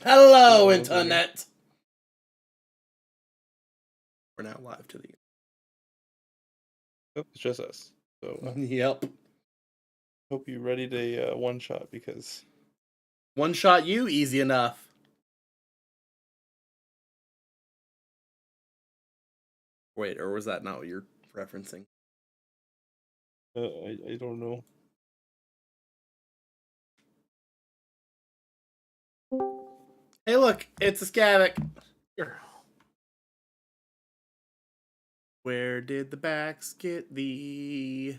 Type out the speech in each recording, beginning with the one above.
Hello, Hello there. Internet. We're now live to the. Oh, it's just us. So Yep. hope you ready to one shot because One shot you, easy enough. Wait, or was that not what you're referencing? I don't know. Hey, look, it's a Skavik. Sure. Where did the backs get thee?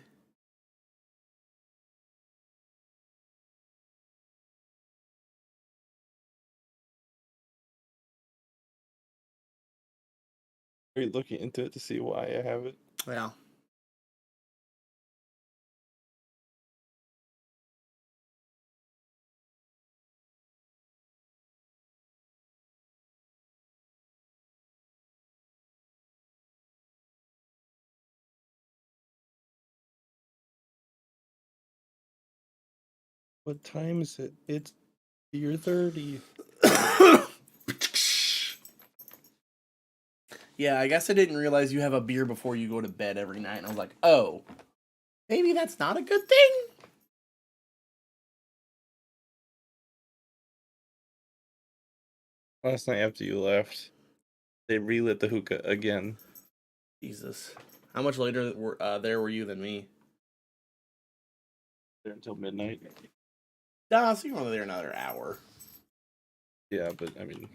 Are you looking into it to see why I have it? Yeah. What time is it? It's year 30. Yeah, I guess I didn't realize you have a beer before you go to bed every night. And I was like, oh, maybe that's not a good thing? Last night after you left, they relit the hookah again. Jesus. How much later there were you than me? There until midnight. Nah, so you were only there another hour. Yeah, but I mean,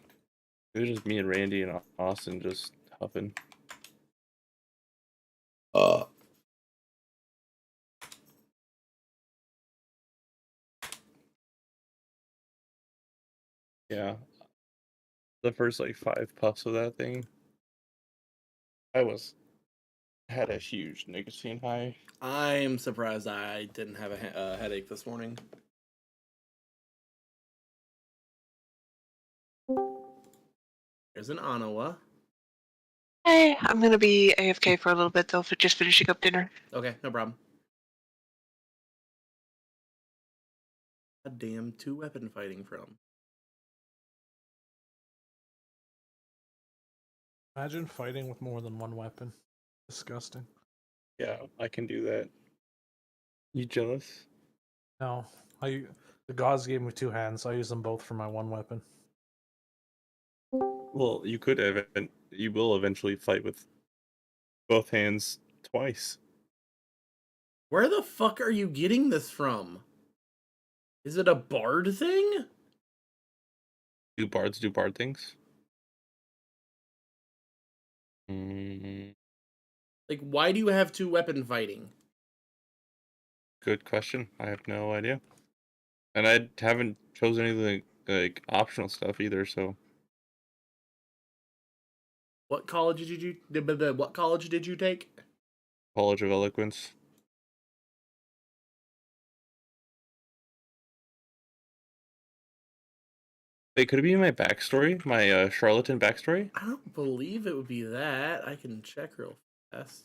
it was just me and Randy and Austin just huffing. Yeah. The first like 5 puffs of that thing, I had a huge nicotine high. I'm surprised I didn't have a headache this morning. There's an Anawa. Hey, I'm gonna be AFK for a little bit though, for just finishing up dinner. Okay, no problem. A damn 2-weapon fighting from. Imagine fighting with more than one weapon. Disgusting. Yeah, I can do that. You jealous? No, the gods gave me 2 hands, so I use them both for my one weapon. Well, you will eventually fight with both hands twice. Where the fuck are you getting this from? Is it a bard thing? Do bards do bard things? Mm, Like, why do you have 2-weapon fighting? good question. I have no idea. And I haven't chosen anything like optional stuff either, so What college did what college did you take? College of Eloquence. Wait, could it be my backstory? My charlatan backstory? I don't believe it would be that. I can check real fast.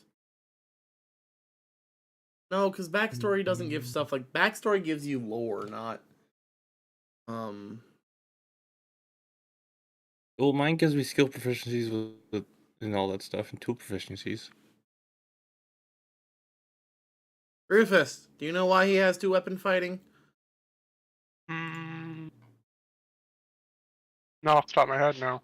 No, because backstory doesn't give stuff like backstory gives you lore, not Well, mine gives me skill proficiencies and all that stuff, and tool proficiencies. Rufus, do you know why he has 2-weapon fighting? No, off the top of my head, no.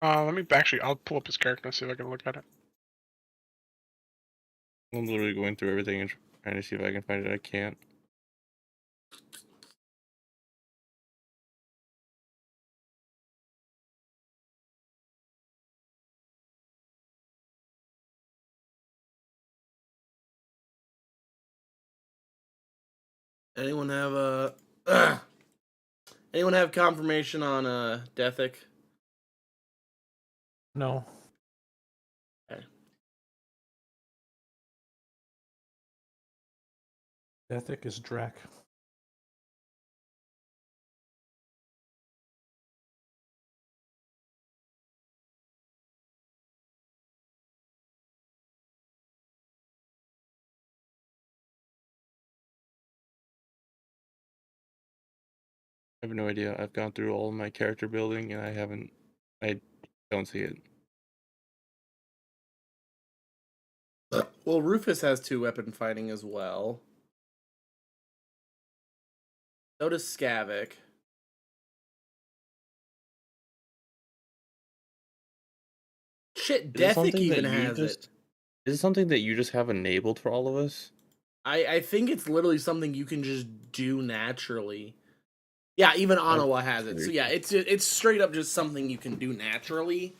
Let me actually, I'll pull up his character and see if I can look at it. I'm literally going through everything and trying to see if I can find it. I can't. Anyone have a anyone have confirmation on Dethic? No. Okay. Ethic is Drac. I have no idea. I've gone through all of my character building and I don't see it. Well, Rufus has 2 weapon fighting as well. So does Skavik. Shit, Is it Dethic something that even you has it. just is it something that you just have enabled for all of us? I think it's literally something you can just do naturally. Yeah, even Anawa has it. So very yeah, it's straight up just something you can do naturally.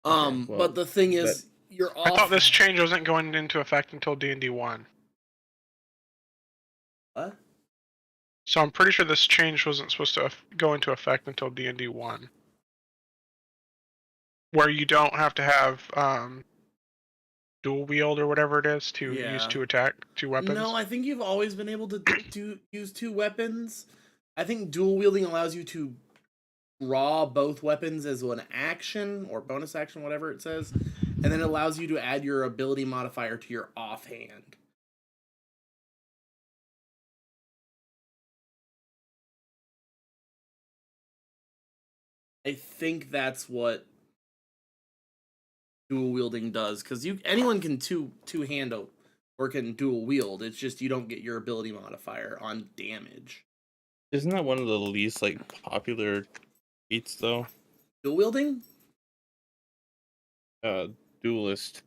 well, But the thing is, you're I off. thought this change wasn't going into effect until D&D 1. What? So I'm pretty sure this change wasn't supposed to go into effect until D&D 1. Where you don't have to have dual wield or whatever it is to use Yeah. 2 weapons. No, I think you've always been able to use 2 weapons. I think dual wielding allows you to draw both weapons as an action or bonus action, whatever it says, and then it allows you to add your ability modifier to your offhand. I think that's what dual wielding does, because anyone can two handle or can dual wield. It's just you don't get your ability modifier on damage. Isn't that one of the least like popular feats though? Dual wielding? Duelist.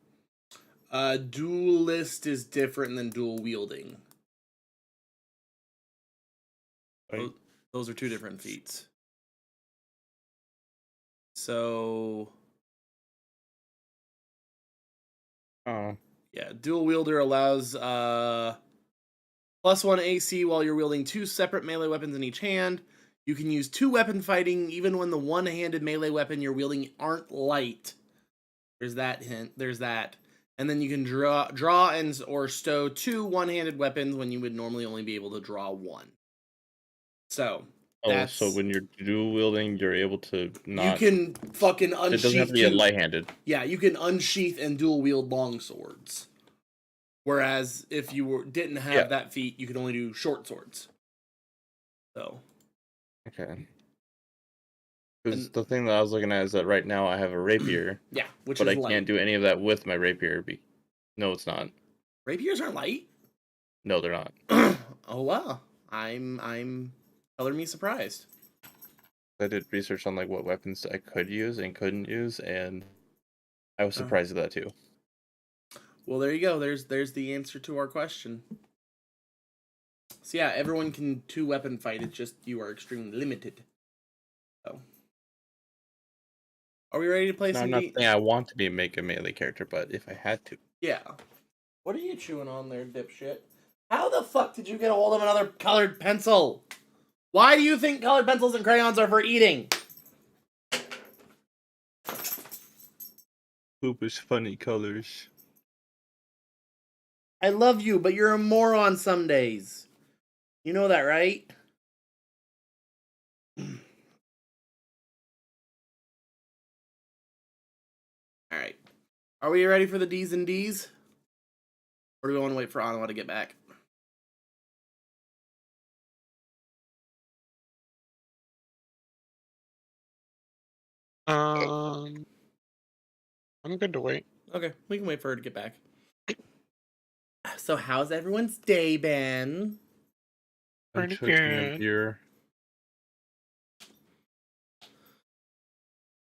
Duelist is different than dual wielding. Right? Those are 2 different feats. So Oh. yeah, dual wielder allows +1 AC while you're wielding 2 separate melee weapons in each hand. You can use 2 weapon fighting even when the one-handed melee weapon you're wielding aren't light. There's that hint. There's that. And then you can draw and or stow 2 one-handed weapons when you would normally only be able to draw 1. So So when you're dual wielding, you're able to not. you can fucking unsheath. It doesn't have to be a light-handed. Yeah, you can unsheath and dual wield long swords. Whereas if you didn't have that feat, you could only do short swords. So. Okay. Because the thing that I was looking at is that right now I have a rapier. Yeah, but I can't do any of that with my rapier. No, it's not. Rapiers aren't light. No, they're not. Oh wow, I'm color me surprised. I did research on like what weapons I could use and couldn't use, and I was surprised at that too. Well, there you go. There's the answer to our question. So yeah, everyone can 2 weapon fight. It's just you are extremely limited. So, are we ready to play some? I'm not saying I want to make a melee character, but if I had to. Yeah. What are you chewing on there, dipshit? How the fuck did you get a hold of another colored pencil? Why do you think colored pencils and crayons are for eating? Poop is funny colors. I love you, but you're a moron some days. You know that, right? Alright. Are we ready for the D's and D's? Or do we want to wait for Anawa to get back? I'm good to wait. Okay, we can wait for her to get back. So how's everyone's day been? Pretty I'm chugging a good. beer.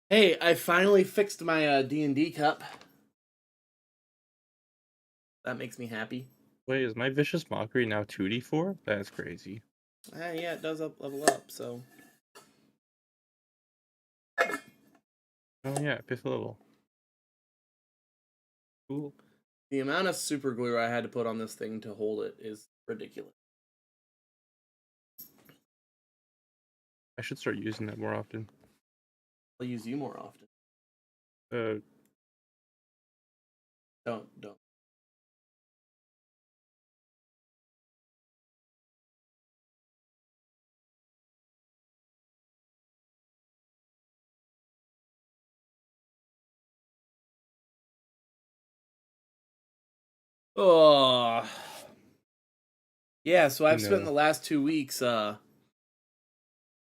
Hey, I finally fixed my D&D cup. That makes me happy. Wait, is my Vicious Mockery now 2d4? That's crazy. Yeah, it does level up, so. Oh yeah, 5th level. Cool. The amount of super glue I had to put on this thing to hold it is ridiculous. I should start using that more often. I'll use you more often. Don't. Oh. Yeah, so I've spent No. the last 2 weeks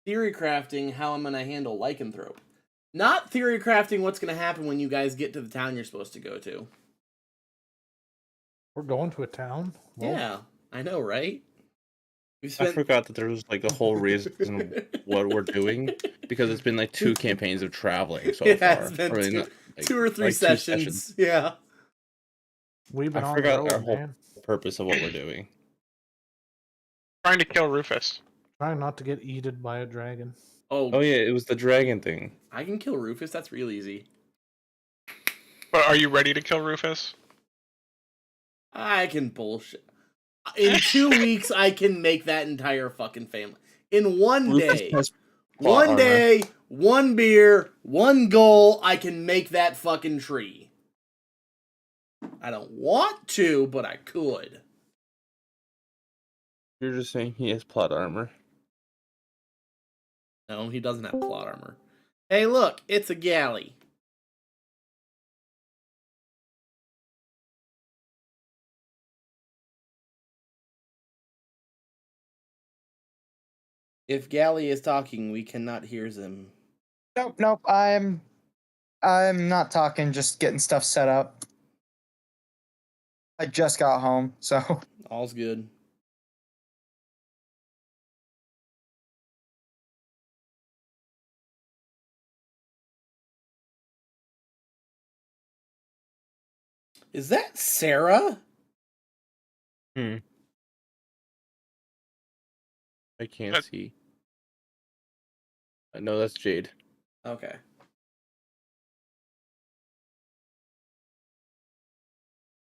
theory crafting how I'm gonna handle Lycanthrope. Not theory crafting what's gonna happen when you guys get to the town you're supposed to go to. We're going to a town. Well, Yeah, I know, right? We I spent forgot that there was like a whole reason what we're doing because it's been like 2 campaigns of traveling so It far. has been Really two- not, like, 2 or 3 like 2 sessions. Yeah. we've been I on the forgot our road, whole man. purpose of what we're doing. Trying to kill Rufus. Trying not to get eaten by a dragon. Oh yeah, it was the dragon thing. I can kill Rufus. That's real easy. But are you ready to kill Rufus? I can bullshit. In 2 weeks, I can make that entire fucking family. In one Rufus day. has plot One armor. day, 1 beer, 1 goal, I can make that fucking tree. I don't want to, but I could. You're just saying he has plot armor. No, he doesn't have plot armor. Hey, look, it's a galley. If Galley is talking, we cannot hear him. Nope. I'm not talking, just getting stuff set up. I just got home, so All's good. Is that Sarah? I can't But- see. No, that's Jade. Okay.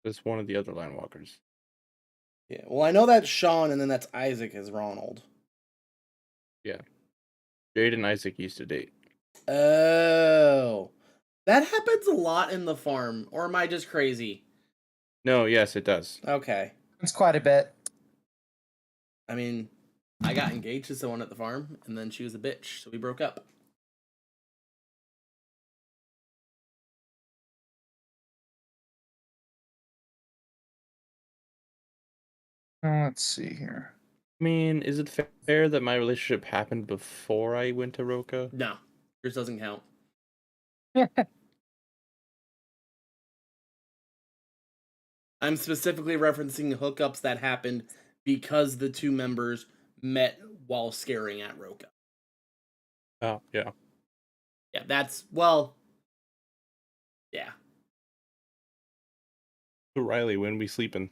That's one of the other line walkers. Yeah. Well, I know that's Sean, and then that's Isaac as Ronald. Jade and Isaac used to date. Oh. That happens a lot in the farm. Or am I just crazy? No, yes, it does. Okay. it's quite a bit. I mean, I got engaged to someone at the farm, and then she was a bitch, so we broke up. Let's see here. I mean, is it fair that my relationship happened before I went to Roka? No. Yours doesn't count. I'm specifically referencing hookups that happened because the 2 members met while scaring at Roka. Oh, yeah. Yeah, that's, well, yeah. So Riley, when we sleeping?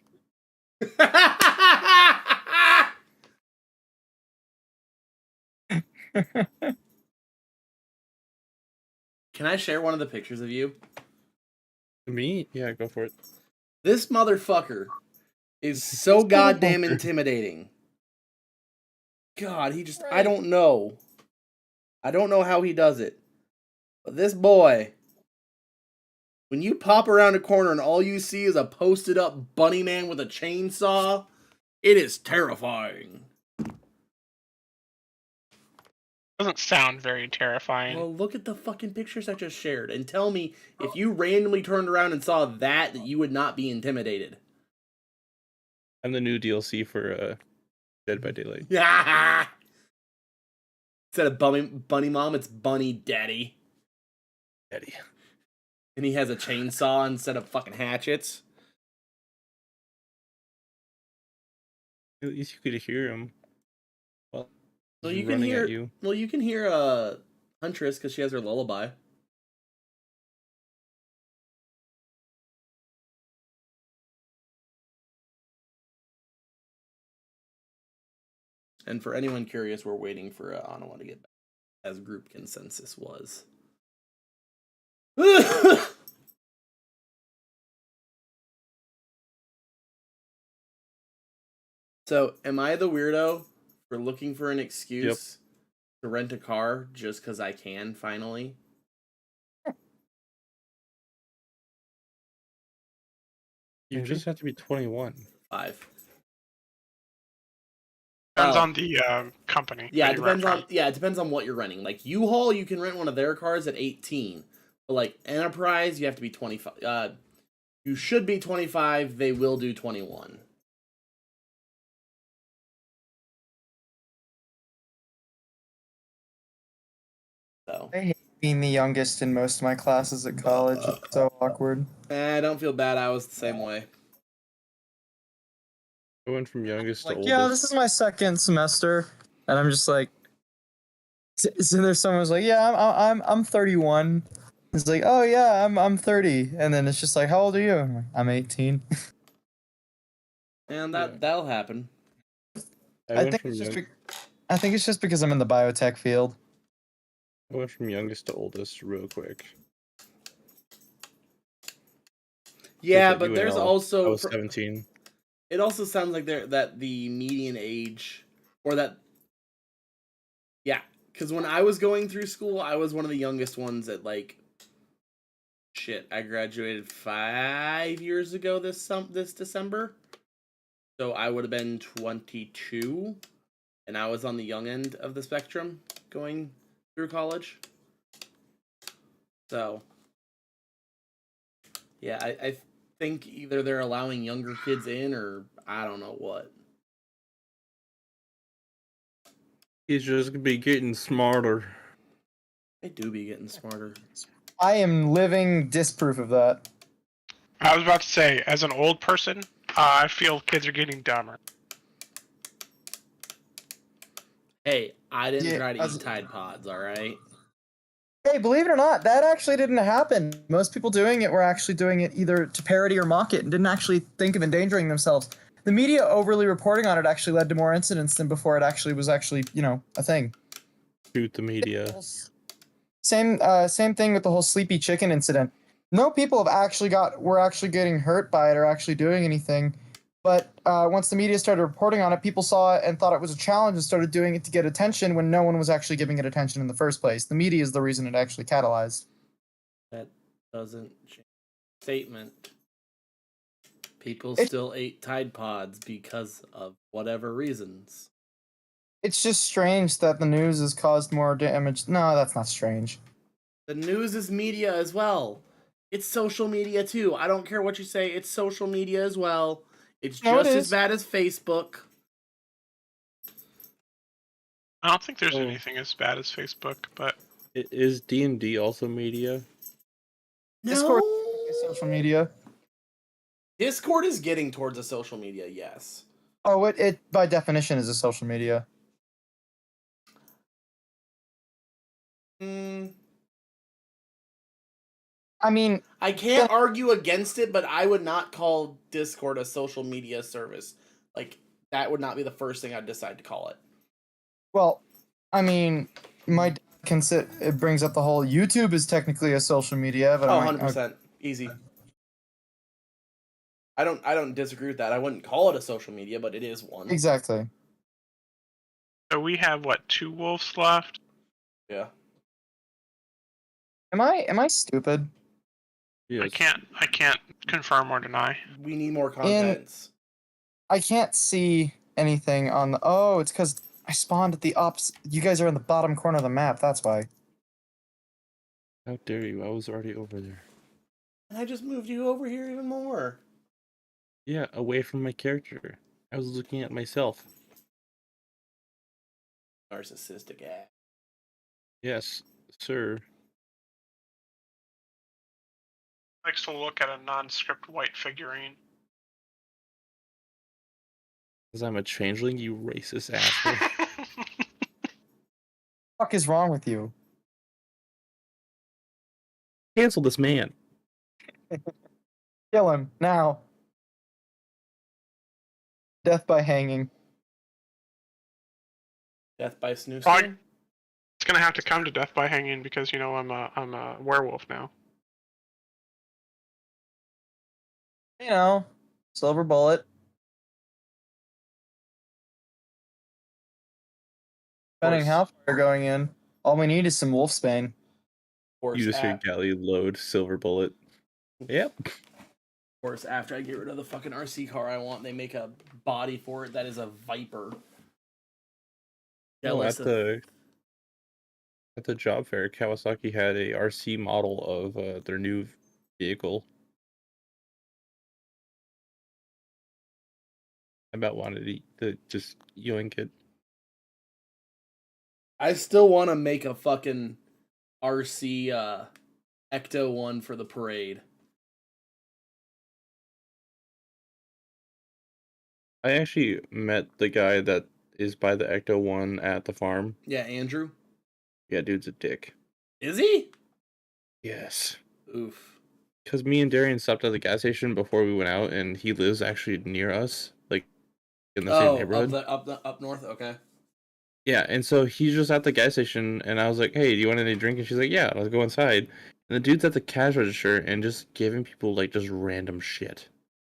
Can I share one of the pictures of you? Me? Yeah, go for it. This motherfucker is so goddamn intimidating. God, he just, I don't know. I don't know how he does it. But this boy, when you pop around a corner and all you see is a posted up bunny man with a chainsaw, it is terrifying. Doesn't sound very terrifying. Well, look at the fucking pictures I just shared and tell me if you randomly turned around and saw that you would not be intimidated. I'm the new DLC for Dead by Daylight. Yeah. Instead of bunny mom, it's bunny daddy. Eddie. And he has a chainsaw instead of fucking hatchets. At least you could hear him. Well, Well, he's you can running hear. at you. Well, you can hear Huntress because she has her lullaby. And for anyone curious, we're waiting for Anawa to get back, as group consensus was. So, am I the weirdo for looking for an excuse to rent a car just because I can finally? You just have to be 21. 5. Depends Oh. on the company. Yeah, that it you rent depends on from. it depends on what you're renting. Like U-Haul, you can rent one of their cars at 18. But like Enterprise, you have to be 25. You should be 25. They will do 21. So I hate being the youngest in most of my classes at college. It's so awkward. I don't feel bad. I was the same way. I went from youngest to Like, oldest. yeah, this is my second semester, and I'm just like, so there's someone who's like, yeah, I'm 31. It's like, oh yeah, I'm 30, and then it's just like, how old are you? I'm like, I'm 18. And Yeah. that'll happen. I went from I think it's just because I'm in the biotech field. I went from youngest to oldest real quick. Yeah, At but there's UNL, I also was 17. it also sounds like that the median age or that yeah, because when I was going through school, I was one of the youngest ones at like shit. I graduated 5 years ago this December, so I would have been 22, and I was on the young end of the spectrum going through college. So yeah, I think either they're allowing younger kids in or I don't know what. He's just gonna be getting smarter. They do be getting smarter. I am living disproof of that. I was about to say, as an old person, I feel kids are getting dumber. Hey, I didn't Yeah, try to as- eat Tide Pods, all right? Hey, believe it or not, that actually didn't happen. Most people doing it were actually doing it either to parody or mock it and didn't actually think of endangering themselves. The media overly reporting on it actually led to more incidents than before it actually was actually, a thing. Shoot the media. Same thing with the whole sleepy chicken incident. No people were actually getting hurt by it or actually doing anything. But once the media started reporting on it, people saw it and thought it was a challenge and started doing it to get attention when no one was actually giving it attention in the first place. The media is the reason it actually catalyzed. That doesn't change the statement. People It- still ate Tide Pods because of whatever reasons. It's just strange that the news has caused more damage. No, that's not strange. The news is media as well. It's social media too. I don't care what you say, it's social media as well. It's No, it just as is. bad as Facebook. I don't think there's Oh. anything as bad as Facebook, but Is D&D also media? Discord is social media. Discord is getting towards a social media, yes. Oh, it by definition is a social media. I mean, I can't argue against it, but I would not call Discord a social media service. Like, that would not be the first thing I'd decide to call it. well, I mean, it brings up the whole YouTube is technically a social media, but Oh, I'm like, 100%. Easy. I don't disagree with that. I wouldn't call it a social media, but it is one. exactly. so we have what, 2 wolves left? Yeah. Am I stupid? Yes. I can't confirm or deny. We need more contents. I can't see anything on the. Oh, it's because I spawned at the opposite. You guys are in the bottom corner of the map. That's why. How dare you? I was already over there. And I just moved you over here even more. Yeah, away from my character. I was looking at myself. Narcissistic ass. Yes, sir. Likes to look at a nondescript white figurine. Because I'm a changeling, you racist asshole. Fuck is wrong with you? Cancel this man. Kill him now. Death by hanging. Death by snooze. Probably- It's gonna have to come to death by hanging because I'm a werewolf now. Silver bullet. Depending how far you're going in, all we need is some wolfsbane. You just hear Galley load silver bullet. Yep. Of course, after I get rid of the fucking RC car I want, they make a body for it that is a Viper. No, Jealous at the job fair, Kawasaki had a RC model of their new vehicle. I about wanted to just yoink it. I still want to make a fucking RC Ecto 1 for the parade. I actually met the guy that is by the Ecto 1 at the farm. Yeah, Andrew. Yeah, dude's a dick. Is he? Yes. Oof. Because me and Darian stopped at the gas station before we went out, and he lives actually near us, like in the same neighborhood. Up north. Okay. Yeah, and so he's just at the gas station, and I was like, "Hey, do you want any drink?" And she's like, "Yeah, let's go inside." And the dude's at the cash register and just giving people like just random shit,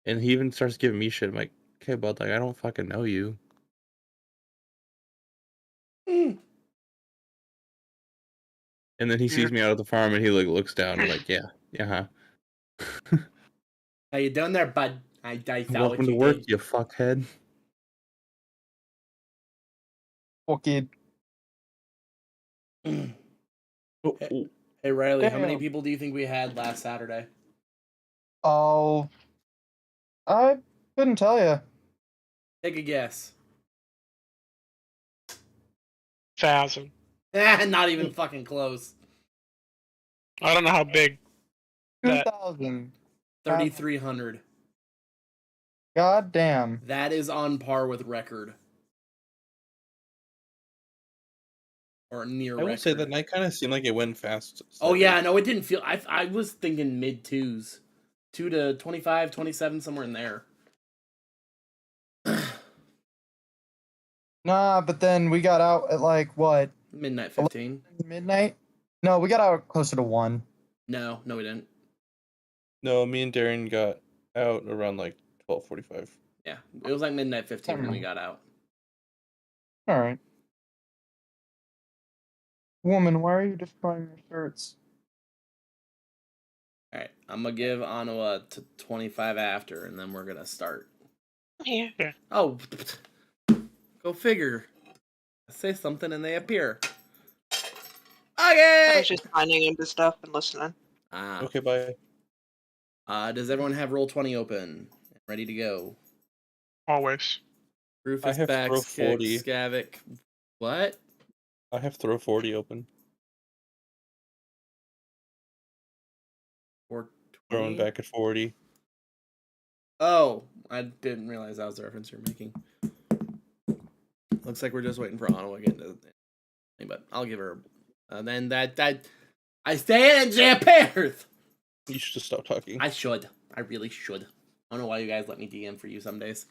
and he even starts giving me shit. I'm like, "Okay, bud, like I don't fucking know you." Mm. And then he sees me out at the farm, and he like looks down and like, "Yeah, yeah, huh. How you doing there, bud? I saw what Welcome to you work, did. you fuckhead." Okay. Mm. Oh, Hey. oh. Hey Riley, how many Damn. people do you think we had last Saturday? Oh, I couldn't tell you. Take a guess. 1,000. Not even fucking close. I don't know how big. That- 2,000. 3,300. God damn. That is on par with record. Or near I record. will say that night kind of seemed like it went fast. Oh yeah, no, it didn't feel. I was thinking mid twos, 2 to 25, 27, somewhere in there. Nah, but then we got out at like what? Midnight 15. Midnight? No, we got out closer to 1. No, we didn't. No, me and Darian got out around like 12:45. Yeah, it was like midnight 15 when we got out. All right. Woman, why are you destroying your shirts? All right, I'm gonna give Anawa to 25 after, and then we're gonna start. Here. Oh, go figure. I say something and they appear. I Okay. was just signing into stuff and listening. Ah. Okay, bye. Does everyone have Roll20 open? Ready to go? Always. Rufus, have Bex, Throw Kick, 40. Skavic. What? I have throw 40 open. 420? Throwing back at 40. Oh, I didn't realize that was the reference you're making. Looks like we're just waiting for Ottawa again to. But I'll give her. Then that I stay in Japan. You should just stop talking. I should. I really should. I don't know why you guys let me DM for you some days.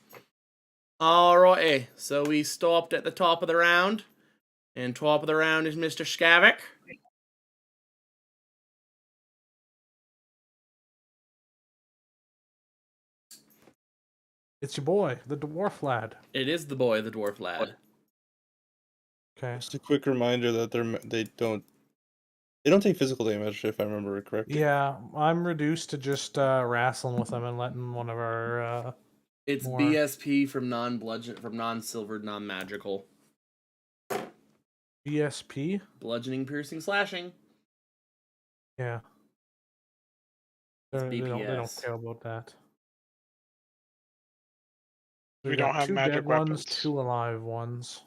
Alrighty, so we stopped at the top of the round. And top of the round is Mr. Skavic. It's your boy, the dwarf lad. It is the boy, the dwarf lad. Okay. Just a quick reminder that they don't take physical damage if I remember correctly. Yeah, I'm reduced to just wrestling with them and letting one of our. It's More. BSP from non-silvered, non-magical. BSP. Bludgeoning, piercing, slashing. Yeah. It's They don't BPS. care about that. We We've don't got have 2 magic dead weapons. ones, 2 alive ones.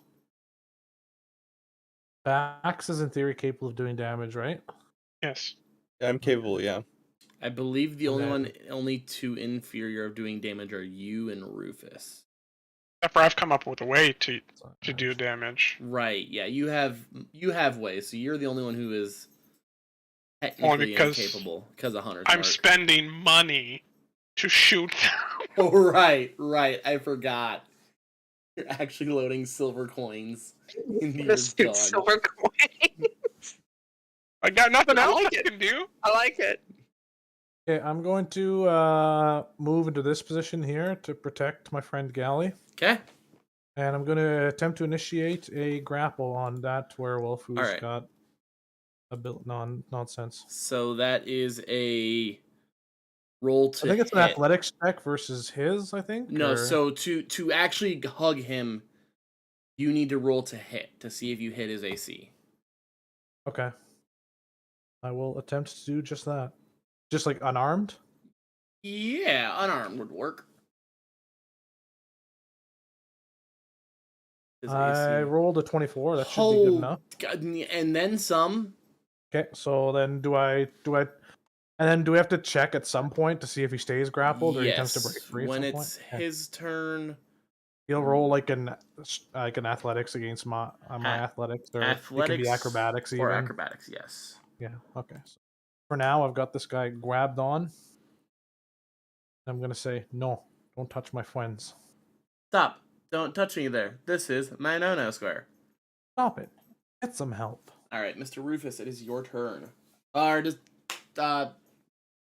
Bax is in theory capable of doing damage, right? Yes. I'm capable, yeah. I believe the And only 2 inferior of doing damage are you and Rufus. Except for I've come up with a way to do damage. Right? Yeah, you have ways. So you're the only one who is Only technically because incapable because of Hunter's I'm Mark. spending money to shoot them. Oh, right. I forgot. You're actually loading silver coins into your This gun. silver coin. I got nothing I else like I it. can do. I like it. Okay, I'm going to move into this position here to protect my friend Gally. Okay. And I'm going to attempt to initiate a grapple on that werewolf who's Alright. got a bit nonsense. So that is a roll to I think it's an hit. athletics check versus his, I think. No, or- so to actually hug him, you need to roll to hit to see if you hit his AC. Okay. I will attempt to do just that. Just like unarmed? Yeah, unarmed would work. His I AC. rolled a 24. That should be good enough. God, and then some. Okay, so then do I and then do we have to check at some point to see if he stays grappled or he attempts to break Yes, free at when some it's point? Okay. his turn, He'll roll like an athletics against my athletics, or it can be acrobatics or even. acrobatics. Yes. Yeah. Okay. So for now, I've got this guy grabbed on. I'm gonna say no. Don't touch my friends. Stop! Don't touch me there. This is my no-no square. Stop it. Get some help. All right, Mr. Rufus, it is your turn. Or just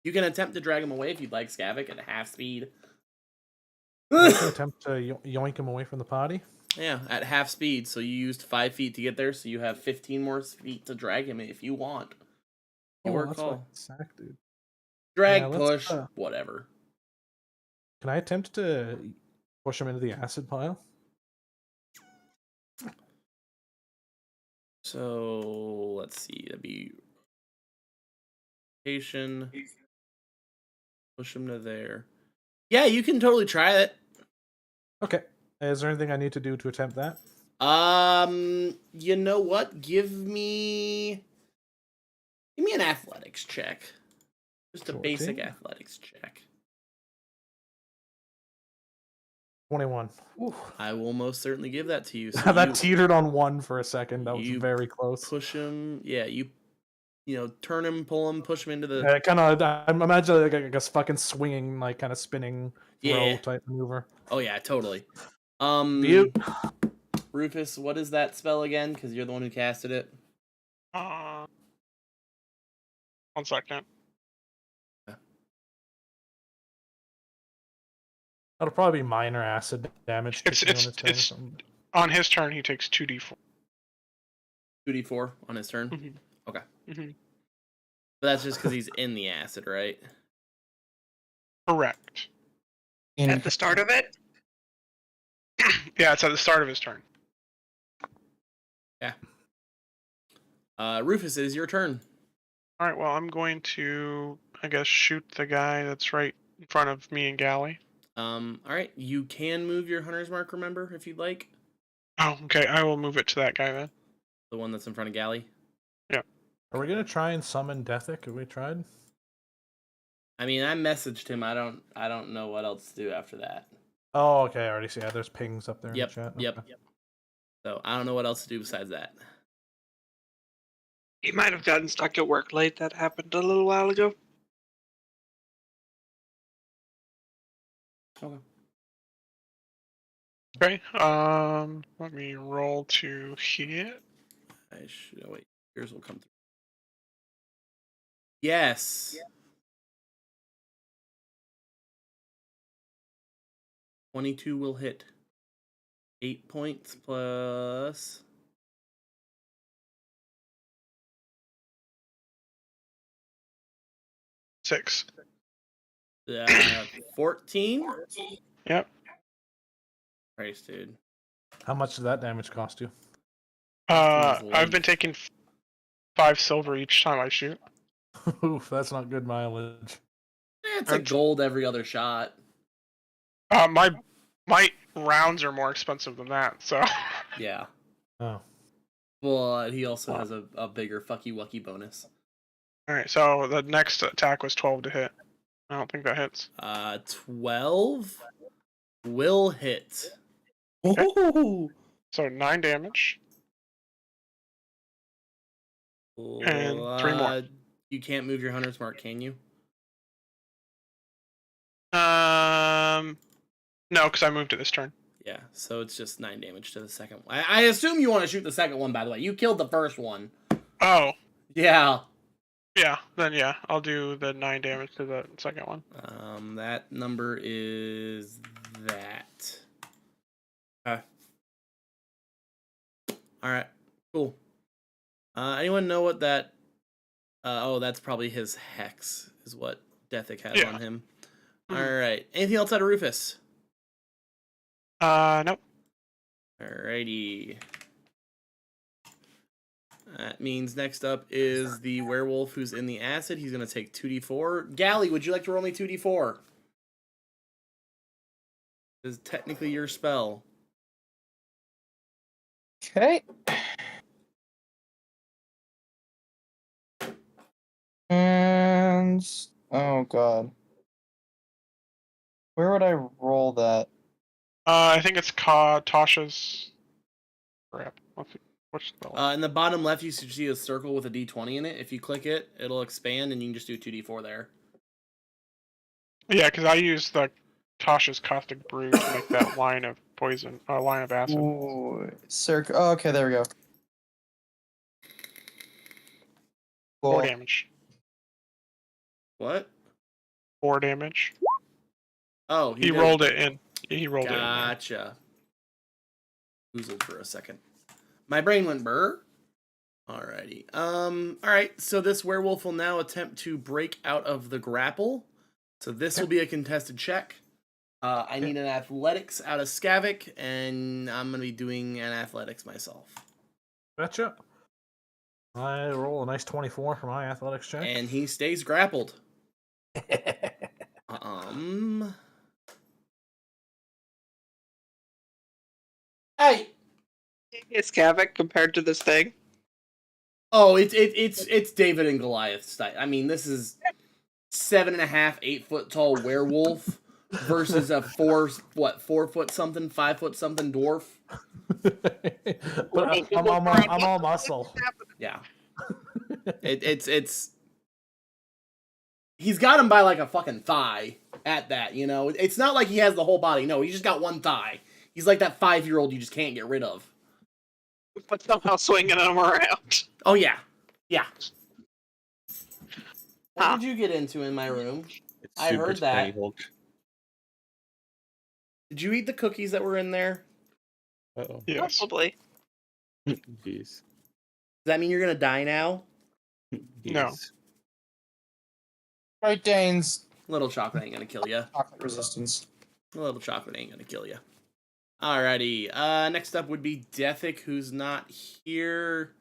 you can attempt to drag him away if you'd like, Skavik, at half speed. I can attempt to yoink him away from the party. Yeah, at half speed. So you used 5 feet to get there, so you have 15 more feet to drag him if you want. Your that's call. sack, dude. Drag, Yeah, let's, push, whatever. Can I attempt to push him into the acid pile? So let's see. That'd be patient. Push him to there. Yeah, you can totally try it. Okay. Is there anything I need to do to attempt that? You know what? Give me an athletics check. Just a basic 14? athletics check. 21. Ooh. I will most certainly give that to you. So That you teetered on 1 for a second. That was you very close. push him. Yeah, you turn him, pull him, push him into the. Yeah, kind of. I'm imagining like a fucking swinging, like kind of spinning throw Yeah. type maneuver. Oh yeah, totally. Beaut. Rufus, what is that spell again? Because you're the one who casted it. 1 second. That'll probably be minor acid damage. It's kicking on his turn or something. on his turn. He takes 2d4. 2d4 on his turn. Mhm. Okay. Mhm. But that's just because he's in the acid, right? Correct. At the start of it? Yeah, it's at the start of his turn. Rufus, it is your turn. All right. Well, I'm going to, I guess, shoot the guy that's right in front of me and Galley. All right. You can move your hunter's mark, remember, if you'd like. Oh, okay. I will move it to that guy then. The one that's in front of Galley. Are we gonna try and summon Dethic? Have we tried? I mean, I messaged him. I don't know what else to do after that. Oh, okay. I already see. Yeah, there's pings up there Yep. in the chat. Yep. Okay. So I don't know what else to do besides that. He might have gotten stuck at work late. That happened a little while ago. Okay. Okay. Let me roll to hit. I should wait. Yours will come through. Yes. 22 will hit. 8 points plus. Six. 14? Yep. Christ, dude. How much did that damage cost you? I've been taking 5 silver each time I shoot. Oof, that's not good mileage. It's a gold every other shot. My rounds are more expensive than that, so. Yeah. Oh. But he also has a bigger fucky wucky bonus. Alright, so the next attack was 12 to hit. I don't think that hits. 12 will hit. Okay. Ooh. So 9 damage. And 3 more. You can't move your hunter's mark, can you? No, because I moved it this turn. Yeah, so it's just 9 damage to the second one. I assume you want to shoot the second one, by the way. You killed the first one. Oh, Yeah. yeah. Then yeah, I'll do the 9 damage to the second one. That number is that. Okay. Alright, cool. Anyone know what that... oh, that's probably his hex, is what Dethic has Yeah. on him. Mhm. Alright, anything else out of Rufus? Nope. Alrighty. That means next up is the werewolf who's in the acid. He's going to take 2d4. Galley, would you like to roll me 2d4? This is technically your spell. Okay. Danes. Oh god. Where would I roll that? I think it's Tasha's. Crap. What's the In the bottom left, you should see a circle with a D20 in it. If you click it, it'll expand, and you can just do 2D4 there. Yeah, because I use the Tasha's Caustic Brew to make that line of poison, line of acid. Ooh, circle. Oh, okay, there we go. 4 Cool. damage. What? 4 damage. Oh, He did. rolled it in. He rolled it in. Gotcha. Oozled for a second. My brain went burr. Alrighty. Alright, so this werewolf will now attempt to break out of the grapple. So this will be a contested check. I need an athletics out of Skavik, and I'm going to be doing an athletics myself. Betcha. I roll a nice 24 for my athletics check. And he stays grappled. Hey! Is Kavik compared to this thing? Oh, it's David and Goliath style. I mean, this is 7.5, 8 foot tall werewolf versus a 4 foot something, 5 foot something dwarf. But I'm all muscle. Yeah, it's he's got him by like a fucking thigh at that. You know, it's not like he has the whole body. No, he's just got one thigh. He's like that 5-year-old you just can't get rid of. But somehow swinging him around. Oh yeah, yeah. What Huh. did you get into in my room? It's I super heard that. tiny Hulk. Did you eat the cookies that were in there? Uh-oh. Yes. Probably. Jeez. Does that mean you're gonna die now? No. Jeez. Great Danes. Little chocolate ain't gonna kill you. Chocolate resistance. Little chocolate ain't gonna kill you. Alrighty. Next up would be Dethic, who's not here.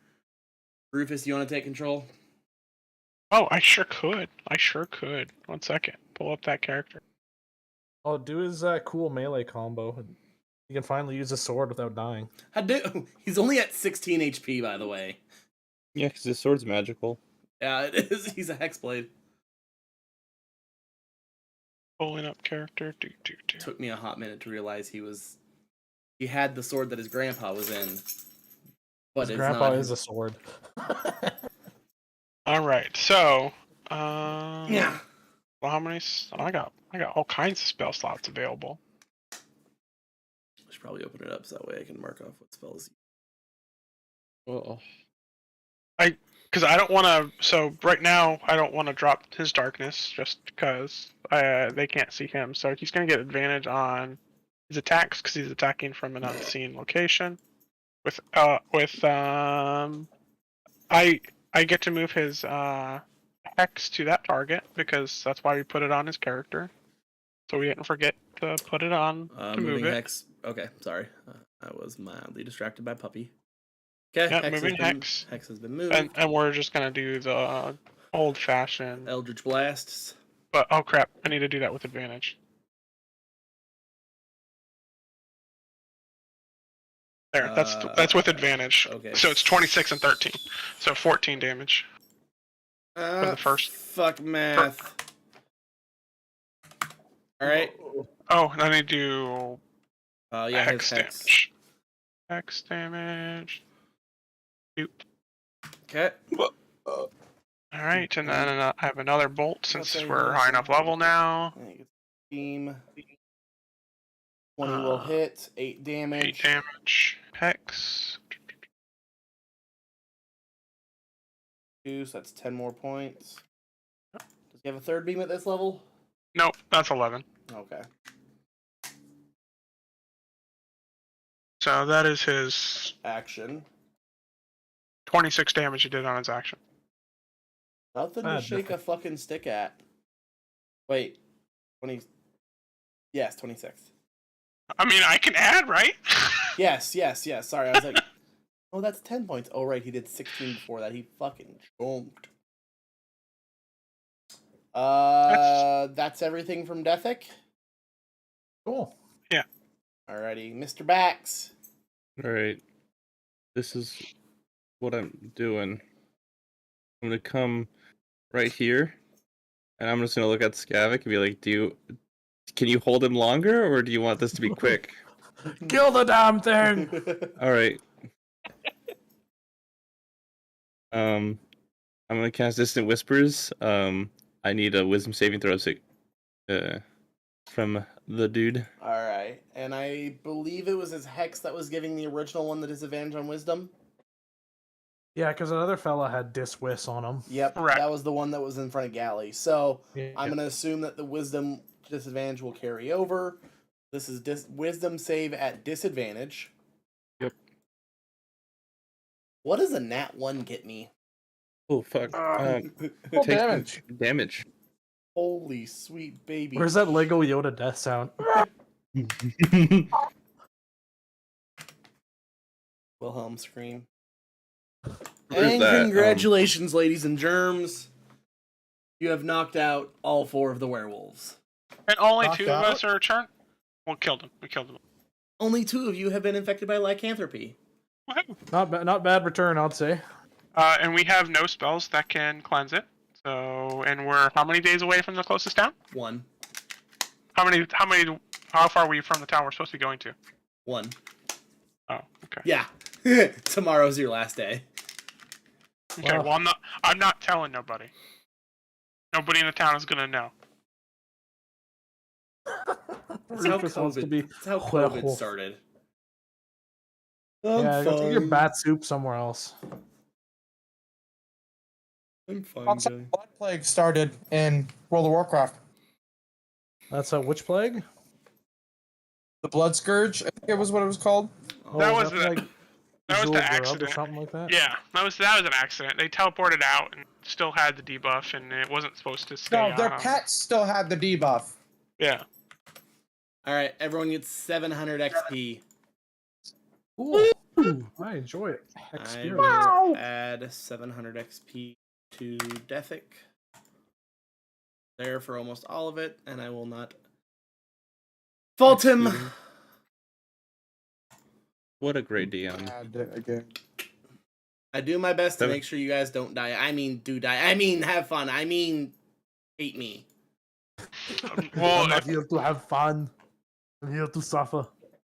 Rufus, you want to take control? Oh, I sure could. 1 second. Pull up that character. Oh, do his cool melee combo. He can finally use his sword without dying. He's only at 16 HP, by the way. Yeah, because his sword's magical. Yeah, it is. He's a hexblade. Pulling up character. Took me a hot minute to realize he had the sword that his grandpa was in. But His it's grandpa not is a sword. All right. So, Yeah. well, how many? I got all kinds of spell slots available. I should probably open it up so that way I can mark off what spells. Oh. Because I don't want to. So right now, I don't want to drop his darkness just because they can't see him. So he's going to get advantage on his attacks because he's attacking from an unseen location. I get to move his hex to that target because that's why we put it on his character. So we didn't forget to put it on to move Moving it. hex. Okay, sorry. I was mildly distracted by puppy. Okay, Yeah, moving hex. Hex has been moved. And we're just gonna do the old-fashioned. Eldritch Blasts. But oh crap! I need to do that with advantage. There, that's with advantage. Okay. So it's 26 and 13. So 14 damage. the first. Fuck math. Alright. Oh, and I need to do Yeah, hex hex. damage. Hex damage. Doop. Okay. Alright, and then I have another bolt since Okay, we're yes. high enough level now. Team. 20 will hit. 8 damage. 8 damage. Hex. 2, so that's 10 more points. Does he have a third beam at this level? Nope, that's 11. Okay. So that is his Action. 26 damage he did on his action. Nothing to shake a fucking stick at. Wait. 20. Yes, 26. I mean, I can add, right? Yes. Sorry, I was like, oh, that's 10 points. Oh, right, he did 16 before that. He fucking chomped. That's everything from Dethic. Cool. Alrighty, Mr. Bax. Alright. This is what I'm doing. I'm gonna come right here, And I'm just gonna look at Skavik and be like, can you hold him longer, or do you want this to be quick? Kill the damn thing! All right. I'm gonna cast Distant Whispers. I need a Wisdom saving throw from the dude. All right, and I believe it was his hex that was giving the original one the disadvantage on wisdom. Yeah, because another fella had Diswiss on him. Yep, Correct. that was the one that was in front of Galley. So Yeah. I'm gonna assume that the wisdom disadvantage will carry over. This is wisdom save at disadvantage. Yep. What does a nat 1 get me? Oh fuck. Full Take damage. Damage. Holy sweet baby! Where's that Lego Yoda death sound? Wilhelm scream? Where's And that? congratulations, ladies and germs. You have knocked out all 4 of the werewolves. And only Knocked 2 of out? us are returned. Well, killed him. We killed him. Only 2 of you have been infected by lycanthropy. Woohoo. Not bad return, I'd say. And we have no spells that can cleanse it. So, and we're how many days away from the closest town? 1. How far are we from the town we're supposed to be going to? 1. Oh, okay. Yeah. Tomorrow's your last day. Okay, Wow. well, I'm not telling nobody. Nobody in the town is gonna know. That's how Rufus wants to COVID, be that's how werewolf. COVID started. Yeah, go take your fine. bat soup somewhere else. I'm fine, Also, Joey. Blood Plague started in World of Warcraft. That's a witch plague? The Blood Scourge, I think it was what it was called. That Oh, was that's the- that was Jewel the Grub accident. or something like that? Yeah, that was an accident. They teleported out and still had the debuff, and it wasn't supposed to stay No, their on. pets still had the debuff. Yeah. All right, everyone gets 700 XP. Ooh, I enjoy it. I Experience. will add 700 XP to Dethic. There for almost all of it, and I will not fault him. Excuse me. What a great DM. Again. I do my best to Seven- make sure you guys don't die. I mean, do die. I mean, have fun. I mean, hate me. Well, I'm not here to have fun. I'm here to suffer.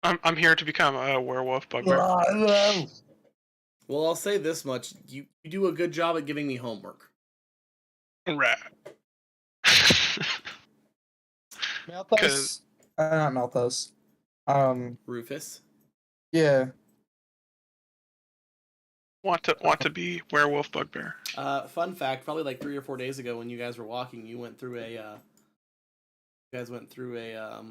I'm here to become a werewolf bugbear. Malthus, Well, I'll say this much: you do a good job at giving me homework. Rat. not Malthus. Rufus. Yeah. want to be werewolf bugbear. Fun fact: probably like 3 or 4 days ago, when you guys were walking, you went through a. You guys went through a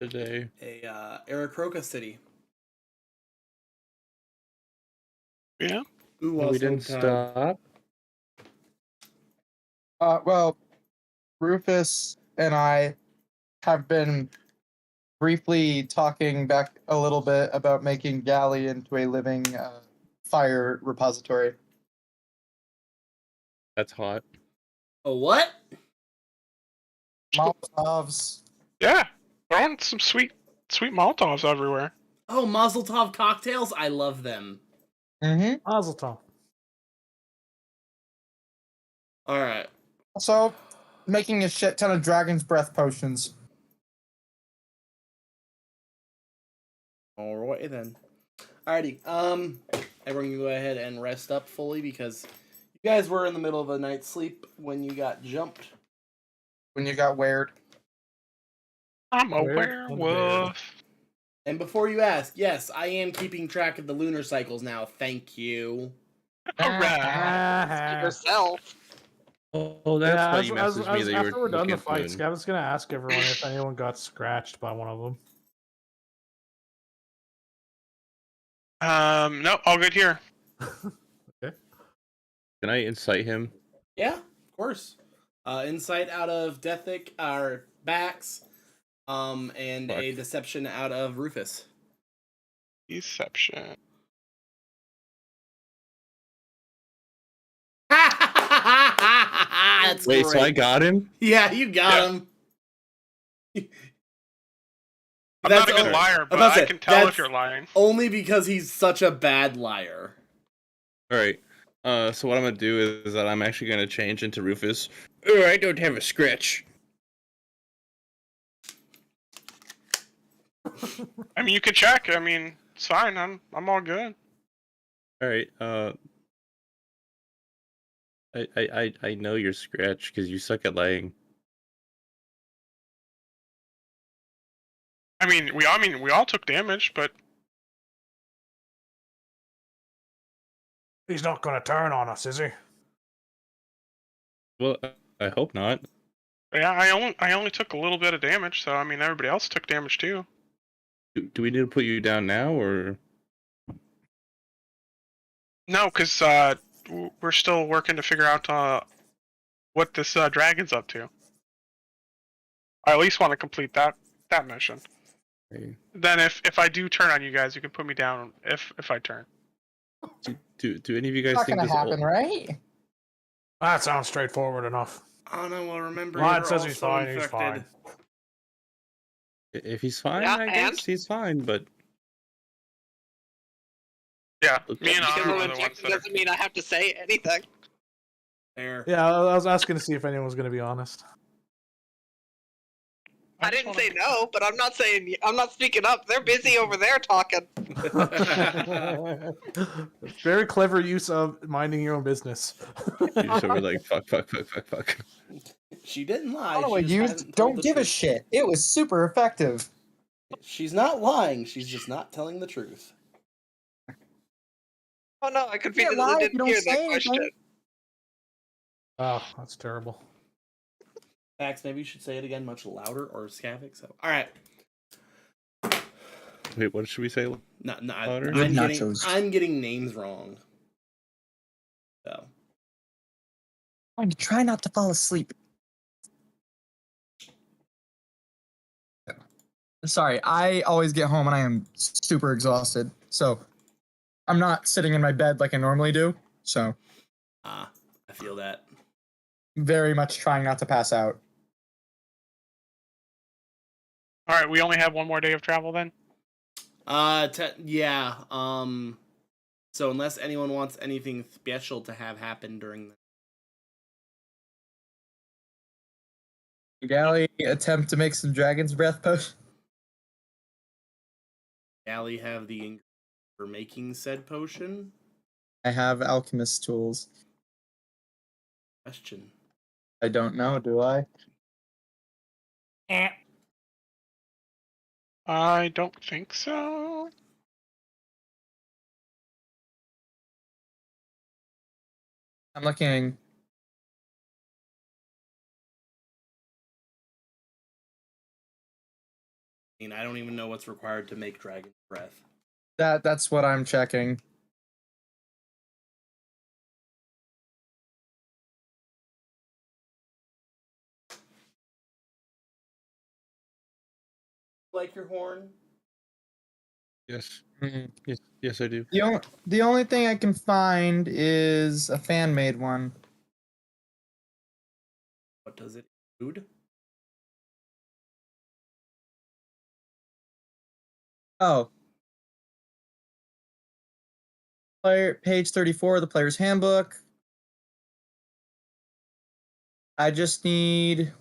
Today. Aarakocra city. Yeah. Ooh, We didn't stop. Well, Rufus and I have been briefly talking back a little bit about making Galley into a living fire repository. That's hot. A what? Molotovs. Yeah. Throwing some sweet Molotovs everywhere. Oh, Mazel Tov cocktails. I love them. Mm-hmm. Mazel tov. All right. Also, making a shit ton of Dragon's Breath potions. Alrighty then. Alrighty. Everyone can go ahead and rest up fully because you guys were in the middle of a night's sleep when you got jumped. When you got weird. I'm a Weird and werewolf. And before you ask, yes, I am keeping track of the lunar cycles now. Thank you. Alright. Ah. Yourself. Oh, that's why you as, messaged me that you after were we're done looking the at fight, moon. Scavin's gonna ask everyone if anyone got scratched by one of them. No, all good here. Can I incite him? Yeah, of course. Insight out of Dethic, our backs, and a Fuck. deception out of Rufus. Deception. That's Wait, great. so I got him? Yeah, you got Yeah. him. I'm That's not a good o- liar, but about to I say, can tell if that's- you're lying. Only because he's such a bad liar. All right. So what I'm gonna do is that I'm actually gonna change into Rufus. Oh, I don't have a scratch. I mean, you can check. I mean, it's fine. I'm all good. All right. I know you're scratch because you suck at lying. I mean, we all took damage, but He's not gonna turn on us, is he? Well, I hope not. yeah, I only took a little bit of damage. So I mean, everybody else took damage too. Do we need to put you down now or? No, because we're still working to figure out what this dragon's up to. I at least want to complete that mission. Okay. Then if I do turn on you guys, you can put me down if I turn. Do any of you guys Not think gonna this? happen, right? That sounds straightforward enough. Oh no, well remember Ryan you're says he's also fine. He's fine. If he's fine, Yeah, I and? guess he's fine. But Yeah, Okay. me and Because Honor I'm are the ones infected that are. doesn't mean I have to say anything. There. Yeah, I was asking to see if anyone was gonna be honest. I just didn't wanna- say no, but I'm not saying I'm not speaking up. They're busy over there talking. Very clever use of minding your own business. you just were like, fuck. She didn't lie. I don't know she what just you hasn't told don't the give a truth. shit. It was super effective. She's not lying. She's just not telling the truth. Oh no, I can't lie conveniently if you didn't don't hear say that anything. question. Oh, that's terrible. Max, maybe you should say it again much louder, or Scavik. So, all right. Wait, what should we say? No, Louder? Good nachos. I'm getting names wrong. So, I'm try not to fall asleep. Sorry, I always get home and I am super exhausted. So I'm not sitting in my bed like I normally do. So I feel that. very much trying not to pass out. All right, we only have one more day of travel then. Yeah. So unless anyone wants anything special to have happen during the Galley attempt to make some dragon's breath potion. galley, have the ingredient for making said potion. I have alchemist tools. Question. I don't know, do I? I don't think so. I'm looking. I mean, I don't even know what's required to make dragon breath. That's what I'm checking. Like your horn? Yes. Mhm. Yes, I do. The only thing I can find is a fan made one. What does it include? Oh. Page 34 of the player's handbook. I just need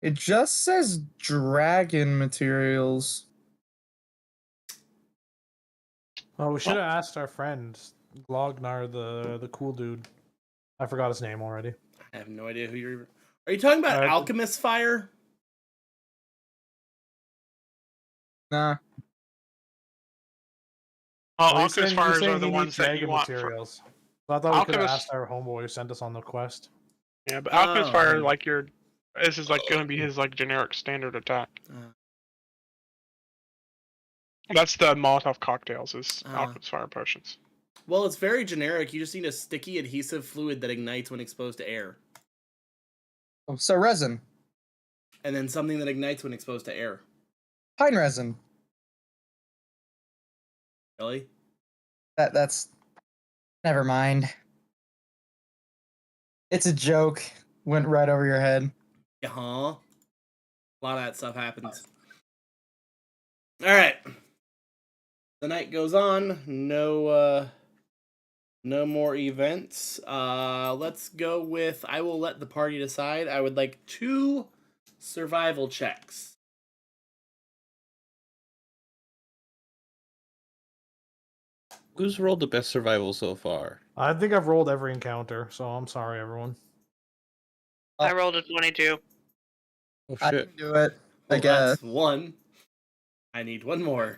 it just says dragon materials. Oh, we should have asked our friend Glognar, the cool dude. I forgot his name already. I have no idea who you're. Are you talking about Alchemist Fire? Nah. Oh, Alchemist Fires are the he ones needs that you dragon want. materials. So I thought we could have Alchemist- asked our homeboy who sent us on the quest. Yeah, but Alchemist Fire, Oh. like this is like gonna be his like generic standard attack. That's the Molotov cocktails, is Alchemist Fire potions. Well, it's very generic. You just need a sticky adhesive fluid that ignites when exposed to air, Oh, so resin. and then something that ignites when exposed to air. Pine resin. Really? That's never mind. It's a joke. Went right over your head. Yeah, huh? A lot of that stuff happens. All right. The night goes on. No more events. Let's go with. I will let the party decide. I would like 2 survival checks. Who's rolled the best survival so far? I think I've rolled every encounter, so I'm sorry, everyone. I rolled a 22. Oh I shit! can do it. I Well, guess. that's 1. I need 1 more.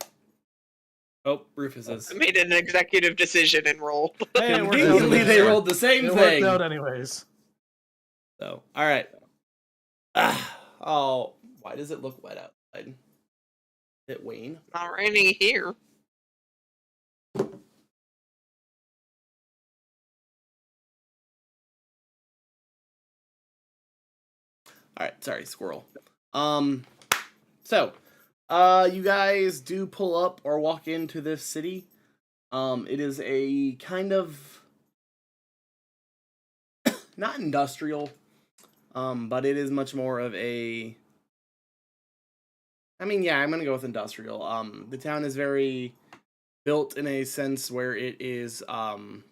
Oh, Rufus is. I made an executive decision and rolled. Hey, it worked out Conveniently, they anyways. rolled the same It thing. worked out anyways. So, all right. Oh, why does it look wet outside? Is it Wayne? Not raining here. All right, sorry, squirrel. So, you guys do pull up or walk into this city. It is a kind of not industrial, but it is much more of a. I mean, yeah, I'm gonna go with industrial. The town is very built in a sense where it is. God,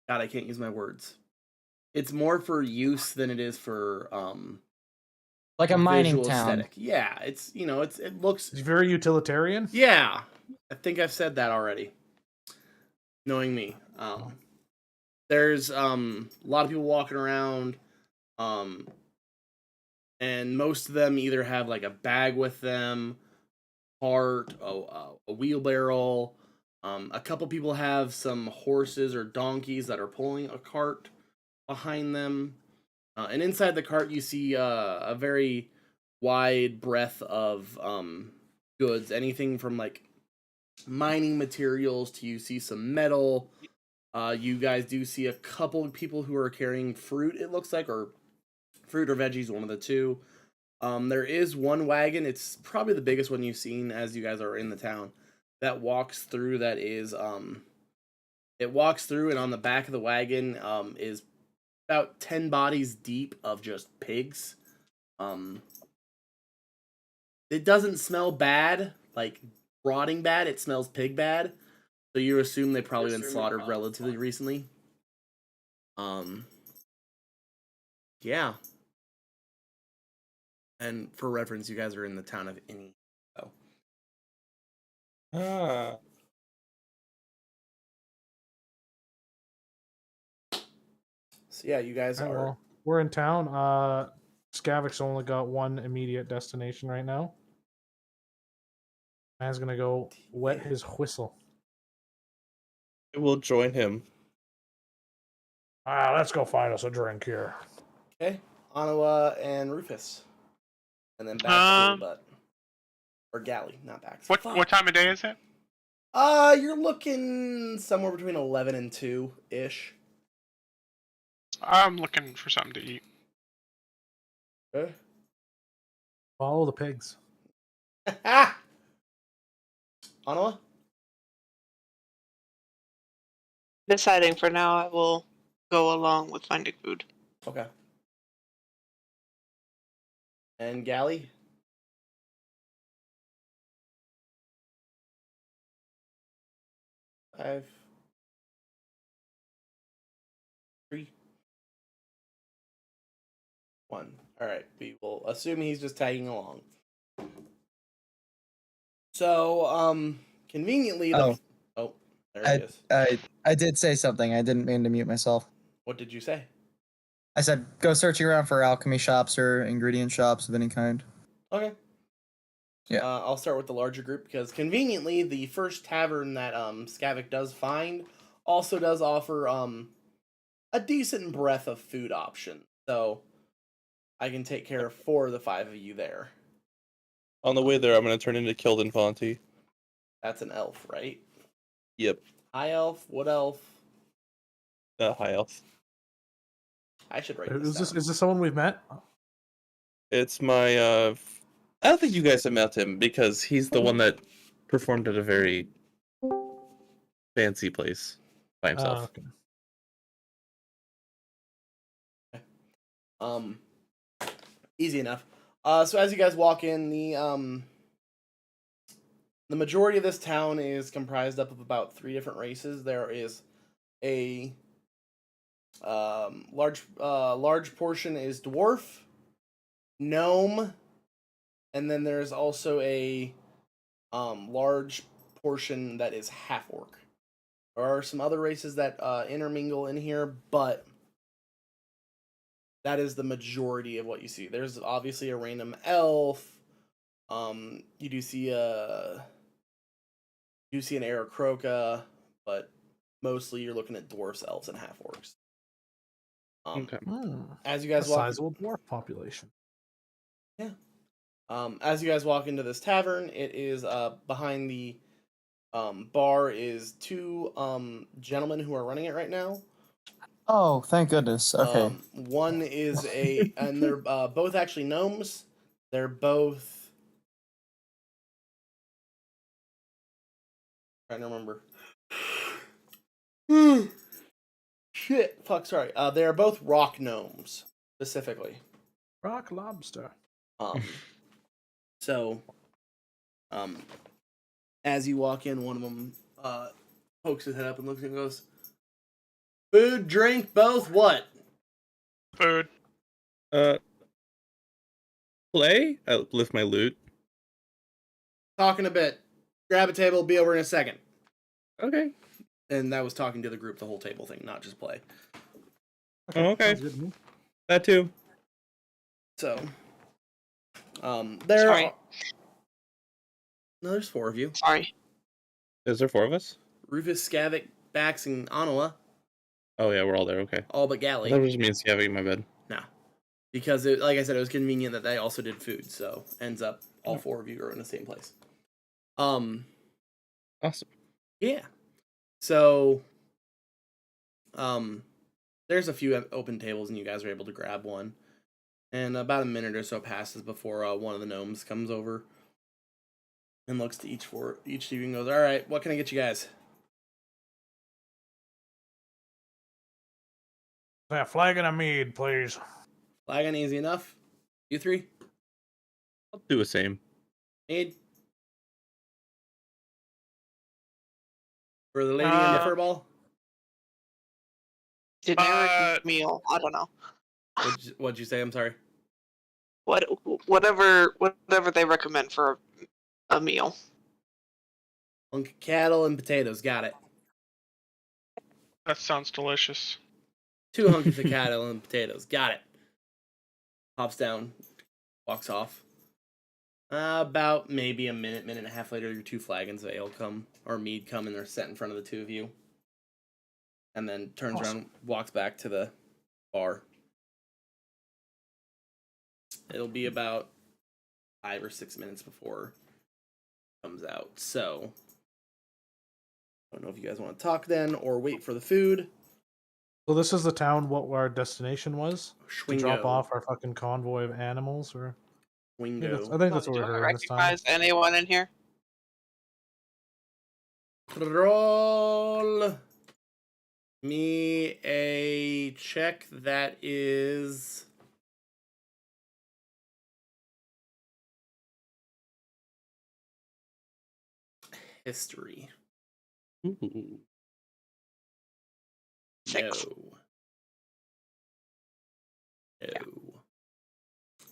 I can't use my words. It's more for use than it is for Like a mining visual town. aesthetic. Yeah, it's it looks. It's very utilitarian. Yeah, I think I've said that already. Knowing me, there's a lot of people walking around, and most of them either have like a bag with them, cart, a wheelbarrow. A couple people have some horses or donkeys that are pulling a cart behind them. And inside the cart, you see a very wide breadth of goods. Anything from like mining materials to you see some metal. You guys do see a couple of people who are carrying fruit, it looks like, or fruit or veggies, one of the two. There is one wagon. It's probably the biggest one you've seen as you guys are in the town that walks through. That is, it walks through, and on the back of the wagon is about 10 bodies deep of just pigs. It doesn't smell bad, like rotting bad. It smells pig bad. So you assume they've probably been slaughtered relatively recently. Yeah. And for reference, you guys are in the town of Inni. So. Ah. So yeah, you guys Alright, are. well, we're in town. Skavik's only got one immediate destination right now. Man's gonna go wet his whistle. We'll join him. Let's go find us a drink here. Okay, Anawa and Rufus, and then back to butt or Galley, not back. What time of day is it? You're looking somewhere between 11 and 2 ish. I'm looking for something to eat. Okay. Follow the pigs. Anawa. Deciding for now, I will go along with finding food. Okay. And Galley. Five. 3. 1. All right. We will assume he's just tagging along. So, conveniently, there he is. I did say something. I didn't mean to mute myself. What did you say? I said go searching around for alchemy shops or ingredient shops of any kind. Okay. Yeah. I'll start with the larger group because conveniently the first tavern that Skavik does find also does offer a decent breadth of food options. So I can take care of 4 of the 5 of you there. On the way there, I'm gonna turn into Kilden Fonty. That's an elf, right? Yep, High elf, wood elf. high elf. I should write Is this down. this someone we've met? It's my I don't think you guys have met him because he's the one that performed at a very fancy place by himself. Okay. Easy enough. So as you guys walk in, the majority of this town is comprised up of about 3 different races. There is a large portion is dwarf, gnome, and then there's also a large portion that is half orc. There are some other races that intermingle in here, but that is the majority of what you see. There's obviously a random elf. You do see an Aarakocra, but mostly you're looking at dwarfs, elves, and half orcs. Okay. As you A guys walk, sizable dwarf population. as you guys walk into this tavern, it is behind the bar is 2 gentlemen who are running it right now. Oh, thank goodness. Okay. One is and they're both actually gnomes. They're both trying to remember. Shit. Fuck. Sorry. They are both rock gnomes specifically. Rock lobster. So, as you walk in, one of them pokes his head up and looks and goes, "Food, drink, both. What?" Food. Play? I lift my loot. Talking a bit. Grab a table. Be over in a second. Okay. And that was talking to the group, the whole table thing, not just play. Oh, okay. Sounds good to me. That too. So, there. Sorry. No, there's 4 of you: Sorry. Is there 4 of us? Rufus, Skavik, Bax, and Anoa. Oh yeah, we're all there. Okay. All but I Galley. thought it was me and Scavy in my bed. No, because like I said, it was convenient that they also did food. So ends up all 4 of you are in the same place. Awesome. Yeah. So, there's a few open tables, and you guys are able to grab one. And about a minute or so passes before one of the gnomes comes over and looks to each of you and goes, "All right, what can I get you guys?" A flagon of mead, please. Flagon, easy enough. You 3? I'll do the same. Mead? For the lady in the furball? Generic meal. I don't know. What'd you say? I'm sorry. Whatever they recommend for a meal. Hunk of cattle and potatoes. Got it. That sounds delicious. 2 hunks of cattle and potatoes. Got it. Hops down. Walks off. About maybe a minute and a half later, your 2 flagons of ale come, or mead come, and they're set in front of the 2 of you. And then turns around, walks back to the bar. It'll be about 5 or 6 minutes before it comes out. So, I don't know if you guys want to talk then or wait for the food. So this is the town what our destination was? To drop Schwingo. off our fucking convoy of animals, or I think Schwingo. that's what Do we're I hearing this time. recognize anyone in here? Roll me a check that is history. Ooh. 6. No.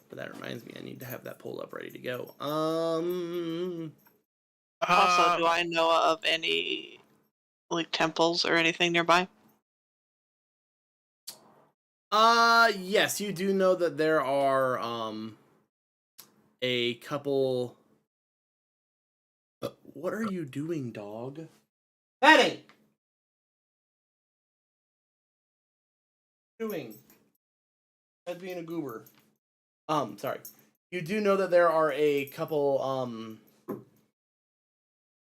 But that reminds me, I need to have that pulled up ready to go. Also, do I know of any like temples or anything nearby? Yes, you do know that there are a couple. What are you doing, dog? Penny. Doing. That's being a goober. Sorry. You do know that there are a couple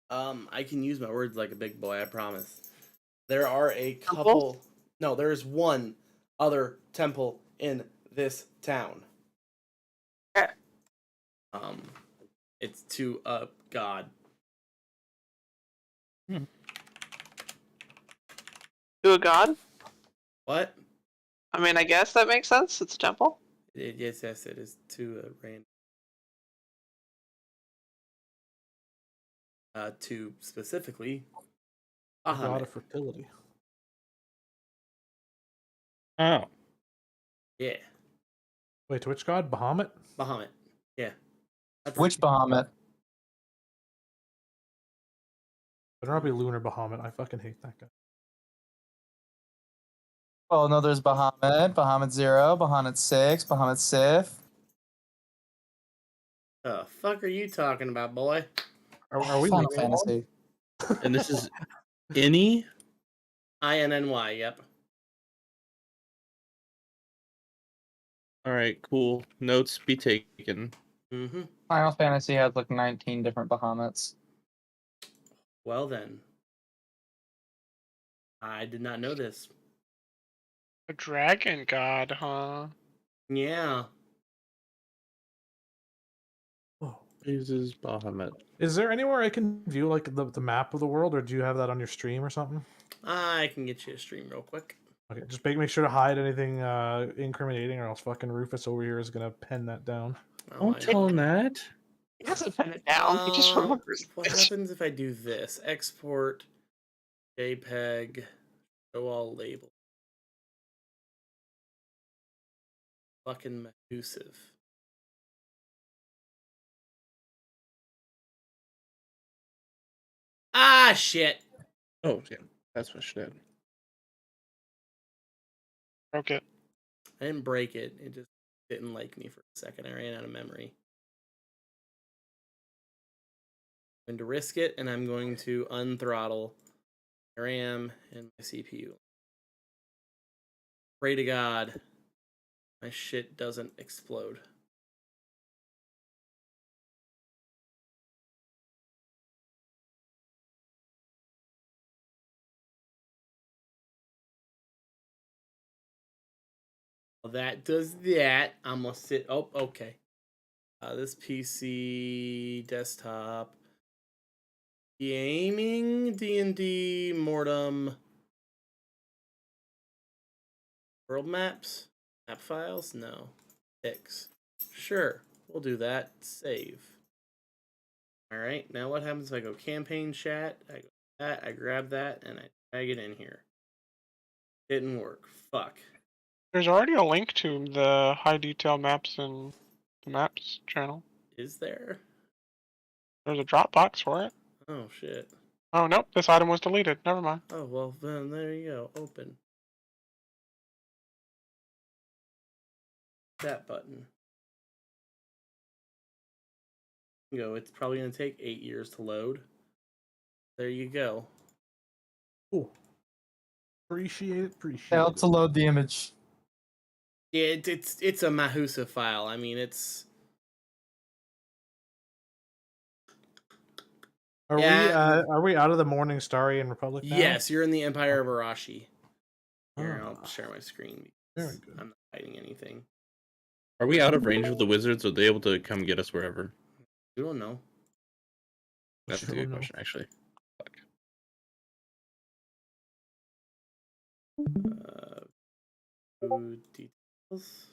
I can use my words like a big boy, I promise. There are a couple. No, there is one other temple in this town. Okay. It's to God. To a god? What? I mean, I guess that makes sense. It's a temple. Yes, it is to random. To specifically God Bahamut. of fertility. Oh. Yeah, Wait, to which god? Bahamut? Bahamut. Yeah. That's Which Bahamut? Better not be Lunar Bahamut. I fucking hate that guy. Well, no, there's Bahamut, Bahamut 0, Bahamut 6, Bahamut Sith. the fuck are you talking about, boy? Are we Final leaving alone? Fantasy. And this is any? INNY. Yep. All right, cool. Notes be taken. Mm-hmm. Final Fantasy has like 19 different Bahamuts. Well then, I did not know this. A dragon god, huh? Yeah. Oh. Uses Bahamut. Is there anywhere I can view like the map of the world, or do you have that on your stream or something? I can get you a stream real quick. Okay, just make sure to hide anything incriminating, or else fucking Rufus over here is gonna pen that down. Oh, Don't tell him that. He doesn't pen it down. He just remembers. What happens if I do this? Export JPEG, show all label. Fucking Mahusive. Ah, shit. Oh, yeah. That's what she did. Broke it. I didn't break it. It just didn't like me for a second. I ran out of memory. I'm going to risk it, and I'm going to unthrottle my RAM and my CPU. Pray to God my shit doesn't explode. Well, that does that. I'm gonna sit. Oh, okay. This PC desktop gaming D&D Mortem world maps, map files. No, X. Sure, we'll do that. Save. All right. Now what happens if I go campaign chat? I go that. I grab that and I drag it in here. Didn't work. Fuck. There's already a link to the high detail maps in the maps channel. Is there? There's a Dropbox for it. Oh shit. Oh nope, this item was deleted. Never mind. Oh well, then there you go. Open that button. Go. It's probably gonna take 8 years to load. There you go. Cool. Appreciate it. Appreciate Failed it. to load the image. Yeah, it's a Mahusa file. I mean, it's Yeah. Are we out of the Morning Starian Republic now? yes. You're in the Empire of Arashi. Here, I'll Ah, share my screen. very because good. I'm not hiding anything. Are we out of range with the wizards? Or are they able to come get us wherever? You don't know. That's Sure a good no. question, actually. Fuck. Food details.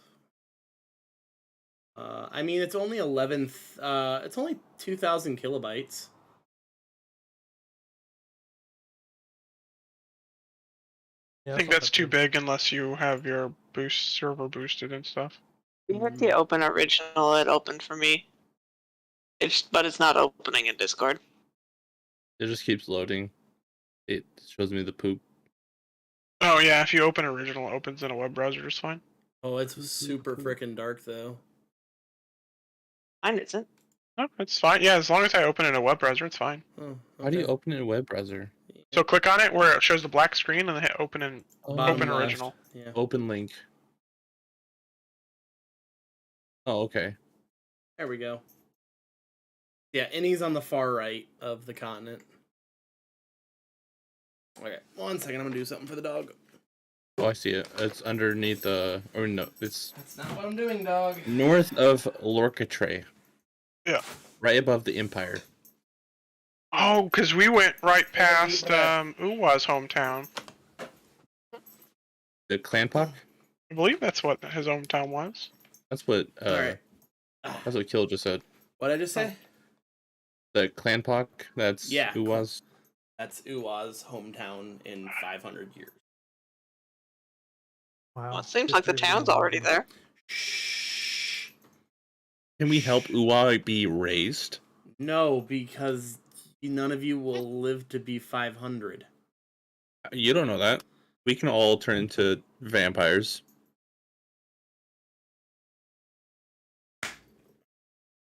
I mean, it's only 11. It's only 2,000 kilobytes. Yeah, I think not that's that too bad. big unless you have your boost server boosted and stuff. You hit the open original. It opened for me. But it's not opening in Discord. It just keeps loading. It shows me the poop. Oh yeah, if you open original, it opens in a web browser just fine. Oh, it's super freaking dark though. Mine isn't. No, it's fine. Yeah, as long as I open in a web browser, it's fine. Oh, How do you okay. open it in a web browser? So click on it where it shows the black screen and then hit open in Bottom open left. original. Yeah. Open link. Oh, okay. There we go. Yeah, and he's on the far right of the continent. Okay, 1 second. I'm gonna do something for the dog. Oh, I see it. It's underneath the. Or no, it's That's not what I'm doing, dog. north of Lorcatre. Yeah. Right above the Empire. Oh, because we went right past that. Uwa's hometown. The Clanpock? I believe that's what his hometown was. That's what All right. that's what Kill just said. What did I just say? The clan pock. That's Yeah. Uwa's. That's Uwa's hometown in 500 years. Wow. Well, it seems like the history is town's really already amazing. there. Shh. Can we help Uwa be raised? No, because none of you will live to be 500. You don't know that. We can all turn into vampires.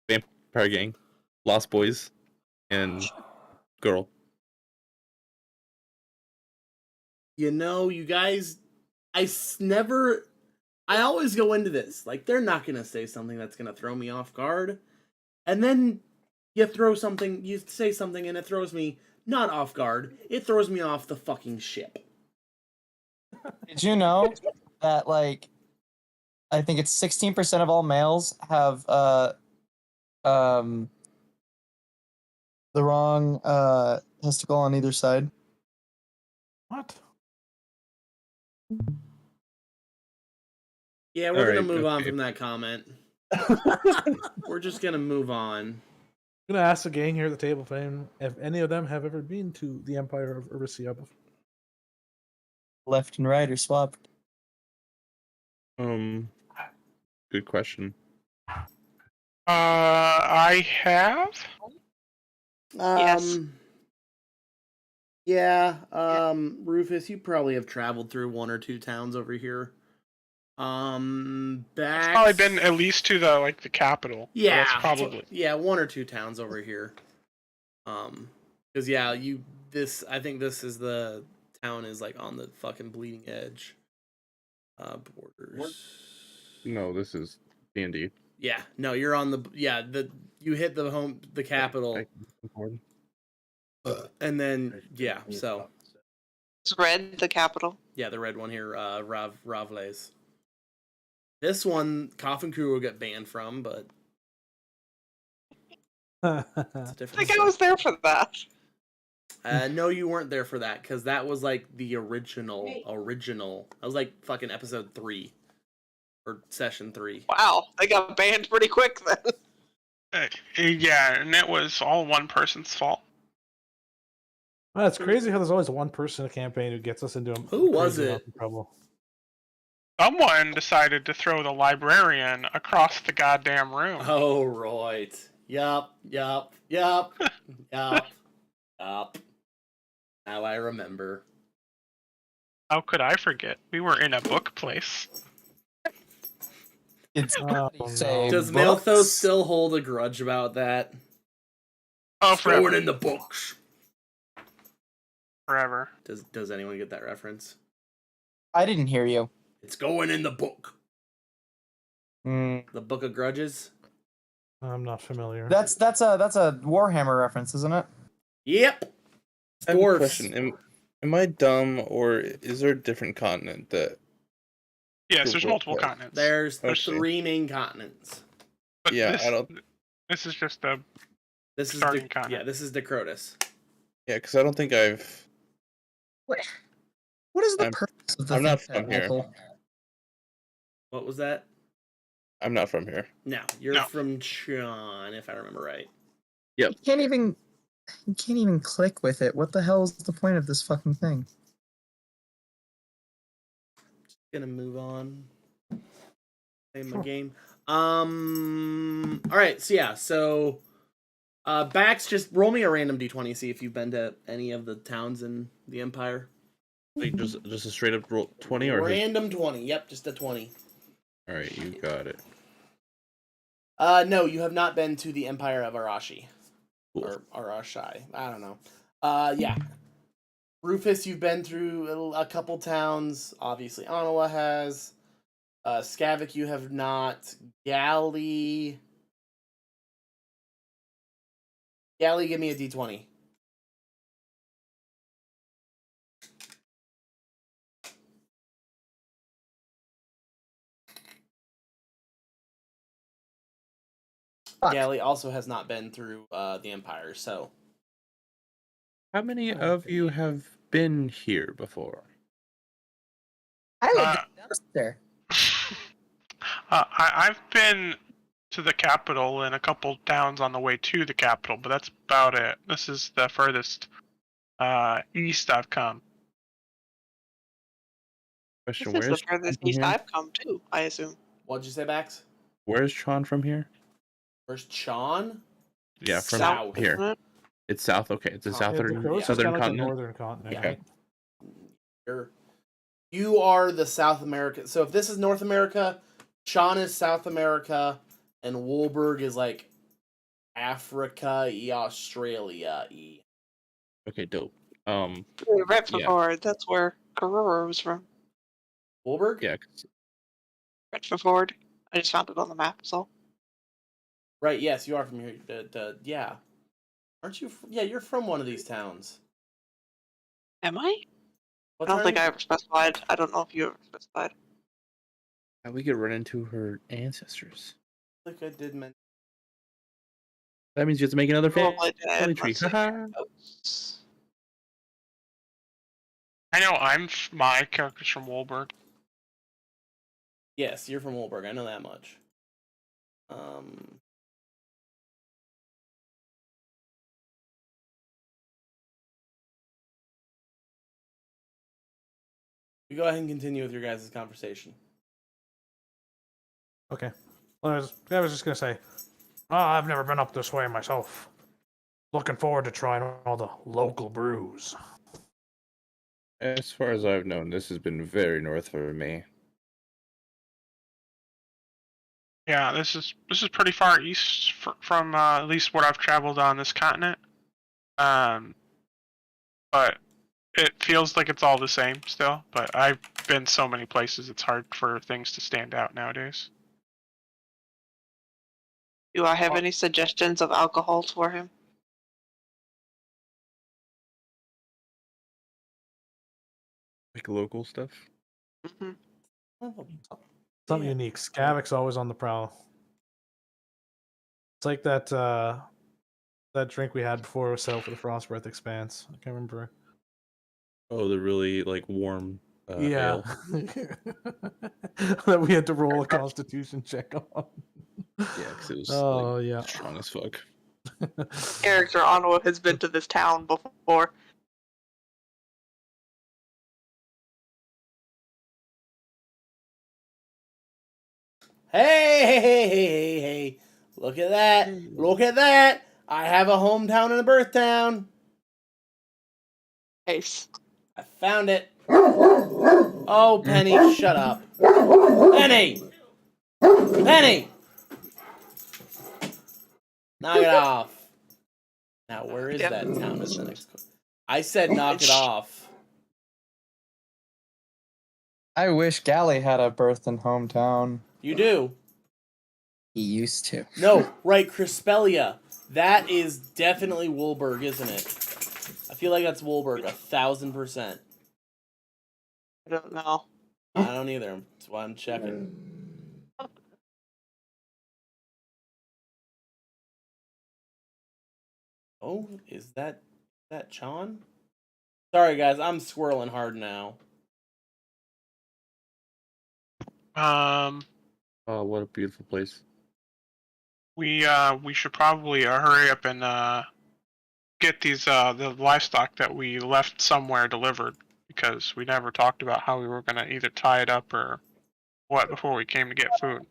Vampire gang, Lost Boys, and girl. You know, you guys, I always go into this like they're not gonna say something that's gonna throw me off guard, and then you say something, and it throws me not off guard. It throws me off the fucking ship. Did you know that like I think it's 16% of all males have the wrong testicle on either side? What? Yeah, we're gonna Alright, move on okay. from that comment. We're just gonna move on. I'm gonna ask the gang here at the table if any of them have ever been to the Empire of Erisia before. Left and right are swapped. Good question. I have. Yes. Yeah, Rufus, you probably have traveled through one or two towns over here. Bax, Probably been at least to the capital. So yeah, that's probably. yeah, one or two towns over here. Because yeah, I think this is the town is like on the fucking bleeding edge. Borders. No, this is D&D. Yeah, no, you're on you hit the capital, and then yeah, so Is Red the capital? yeah, the red one here, Ravles. This one, Coffin Crew will get banned from, but it's a I different. think I was there for that. No, you weren't there for that because that was like the original. That was like fucking episode 3 or session 3. Wow, they got banned pretty quick then. Yeah, and it was all one person's fault. Well, it's crazy how there's always one person in a campaign who gets us into Who was crazy it? amount of trouble. Someone decided to throw the librarian across the goddamn room. Oh right. Yup. Now I remember. How could I forget? We were in a book place. It's Oh, say no. Does books? Malthus still hold a grudge about that? Oh, Throw it forever. in the books. Forever. Does anyone get that reference? I didn't hear you. It's going in the book. Mm, The Book of Grudges. I'm not familiar. that's a Warhammer reference, isn't it? Yep. I have a Dwarfs. question. Am I dumb, or is there a different continent that... Yes, there's Cool, multiple cool. continents. There's I see. 3 main continents. But Yeah, this, I don't... This is just a. This is Starting continent. yeah, this is Decrotus. Yeah, because I don't think I've... What is the I'm- purpose of the I'm not thing, from here. Michael? What was that? I'm not from here. No, you're No. from Chon, if I remember right. You can't even click with it. What the hell is the point of this fucking thing? Gonna move on. Play my Sure. game. All right. So Bax, just roll me a random d20. See if you've been to any of the towns in the Empire. Like, just a straight up roll 20 or... Random 20. Yep, just a 20. Alright, you got it. No, you have not been to the Empire of Arashi. Cool. Or Arashai. I don't know. Yeah. Rufus, you've been through a couple towns. Obviously, Anawa has. Skavik, you have not. Galley, give me a d20. Fuck. Galley also has not been through the Empire, so How many of you have been here before? I Uh, lived there. I've been to the capital and a couple towns on the way to the capital, but that's about it. This is the furthest east I've come. Question: This is Where the is Tron furthest from east here? I've come too, I assume. What'd you say, Bax? Where is Tron from here? Where's Chon? Yeah, from South. here. Isn't it? It's south. Okay, it's a Yeah, Yeah, southern Dakota's yeah. kind southern of like the continent. northern continent. Yeah. Right? You are the South America. So if this is North America, Chon is South America, and Wolberg is like Africa, Australia. Okay, dope. Right Yeah. before, that's where Karora was from. Wolberg? Yeah, 'cause- Redford Ford. I just found it on the map, so. Right, yes, you are from here. Yeah. Aren't you? Yeah, you're from one of these towns. Am I? What I don't think town? I ever specified. I don't know if you ever specified. we could run into her ancestors. I think I did mention. That means you have to make another Probably family did. tree. Let's see. Haha. Oops. I know my character's from Wolberg. Yes, you're from Wolberg. I know that much. You go ahead and continue with your guys' conversation. Okay. Well, I was just gonna say, I've never been up this way myself. Looking forward to trying all the local brews. As far as I've known, this has been very north for me. Yeah, this is pretty far east from at least what I've traveled on this continent. But it feels like it's all the same still. But I've been so many places; it's hard for things to stand out nowadays. Do I have any suggestions of alcohols for him? Like local stuff. Hmm. Something Yeah. unique. Scavic's always on the prowl. It's like that that drink we had before was set out for the Frostbreath Expanse. I can't remember. Oh, the really like warm Yeah. ale. That we had to roll a constitution check on. Yeah, because it was Oh like yeah. strong as fuck. Character Onwa has been to this town before. Hey! Look at that! Look at that! I have a hometown and a birth town. Ace. I found it. Oh, Penny, shut up. Penny! Penny! Knock it off. Now, where is Yep. that town? Is the next question. I said knock it off. I wish Galley had a birth and hometown. You do. He used to. No, right, Crispelia. That is definitely Wolberg, isn't it? I feel like that's Wolberg, 1000%. I don't know. I don't either. That's why I'm checking. Oh, is that Chon? Sorry, guys, I'm squirreling hard now. Oh, what a beautiful place. We should probably hurry up and get these the livestock that we left somewhere delivered, because we never talked about how we were gonna either tie it up or what before we came to get food.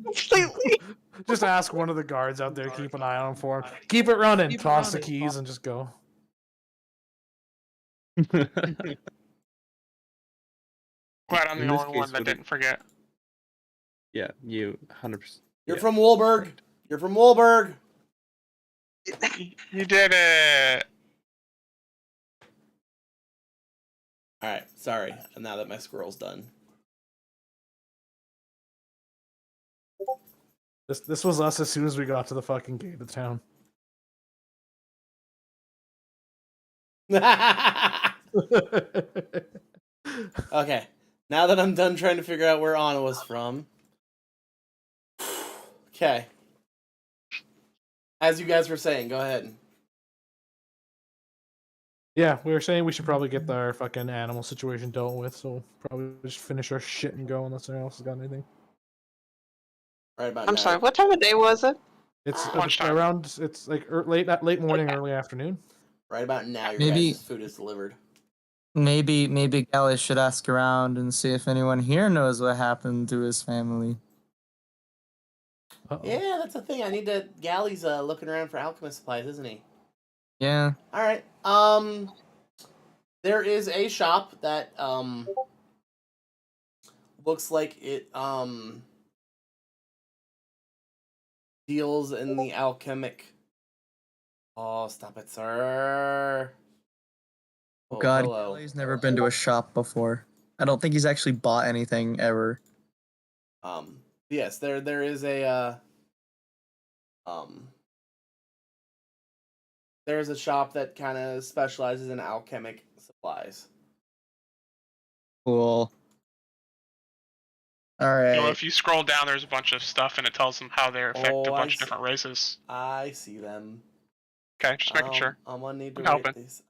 Completely. Just ask one of the guards out there, keep an eye on him for him. Keep it running. Toss the keys and just go. Glad I'm In the this only one case, that would it- didn't forget. Yeah, you 100%. You're yeah. from Wolberg. You're from Wolberg. You did it. Alright, sorry. Now that my squirrel's done. This was us as soon as we got to the fucking gate of town. Okay. Now that I'm done trying to figure out where Anna was from. Okay. As you guys were saying, go ahead. Yeah, we were saying we should probably get our fucking animal situation dealt with, so probably just finish our shit and go unless anyone else has got anything. Right about I'm now. sorry. What time of day was it? It's Lunchtime. around. It's like late morning, Okay. early afternoon. Right about now, your Maybe- guys' food is delivered. Maybe Gally should ask around and see if anyone here knows what happened to his family. Uh-oh. Yeah, that's the thing. I need to. Galley's looking around for alchemist supplies, isn't he? Yeah. All right. There is a shop that looks like it deals in the alchemic. Oh, stop it, sir. Oh God, hello. Gally's never been to a shop before. I don't think he's actually bought anything ever. Yes, there is a there's a shop that kind of specializes in alchemic supplies. Cool. All You know, right. if you scroll down, there's a bunch of stuff, and it tells them how they affect Oh, a I bunch of see. different races. I see them. Okay, just making sure. I'm gonna need to I'm rate helping. these.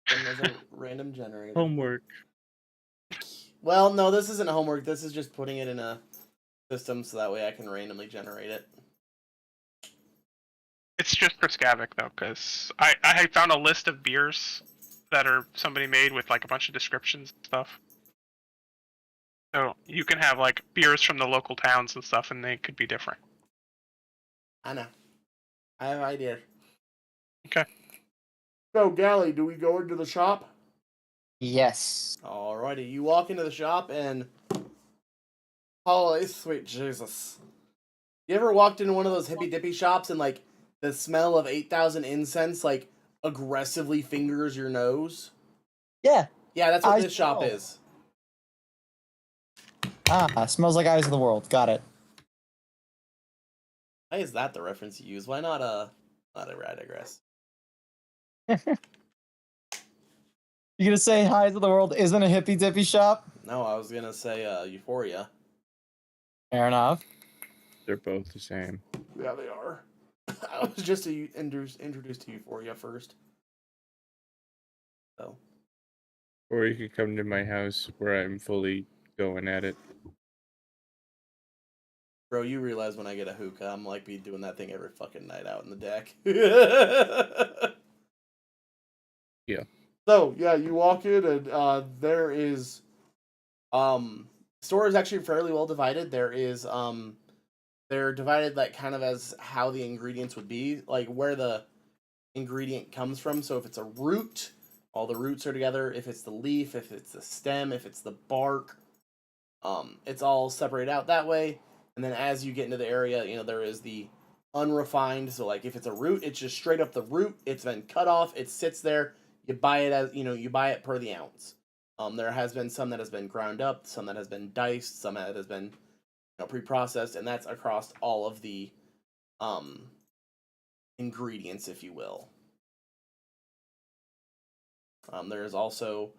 Them as a random generator. Homework. Well, no, this isn't homework. This is just putting it in a system so that way I can randomly generate it. It's just for Skavic though, because I found a list of beers that are somebody made with like a bunch of descriptions and stuff. So you can have like beers from the local towns and stuff, and they could be different. I know. I have an idea. Okay. So, Gally, do we go into the shop? Yes. Alrighty, you walk into the shop and... Holy sweet Jesus. You ever walked into one of those hippy-dippy shops and, like, the smell of 8,000 incense, like, aggressively fingers your nose? Yeah. Yeah, that's what I this shop know. is. Ah, smells like Eyes of the World. Got it. Why is that the reference you use? Why not I digress. You gonna say Eyes of the World isn't a hippy dippy shop? No, I was gonna say Euphoria. Fair enough. They're both the same. Yeah, they are. I was just introduced to Euphoria first. So, Or you could come to my house where I'm fully going at it. bro, you realize when I get a hookah, I'm like be doing that thing every fucking night out in the deck. Yeah. So yeah, you walk in and there is store is actually fairly well divided. There is they're divided like kind of as how the ingredients would be, like where the ingredient comes from. So if it's a root, all the roots are together. If it's the leaf, if it's the stem, if it's the bark, it's all separated out that way. And then as you get into the area, you know, there is the unrefined. So like if it's a root, it's just straight up the root. It's been cut off. It sits there. You buy it as, you know, you buy it per the ounce. There has been some that has been ground up, some that has been diced, some that has been, you know, pre-processed, and that's across all of the ingredients, if you will. There is also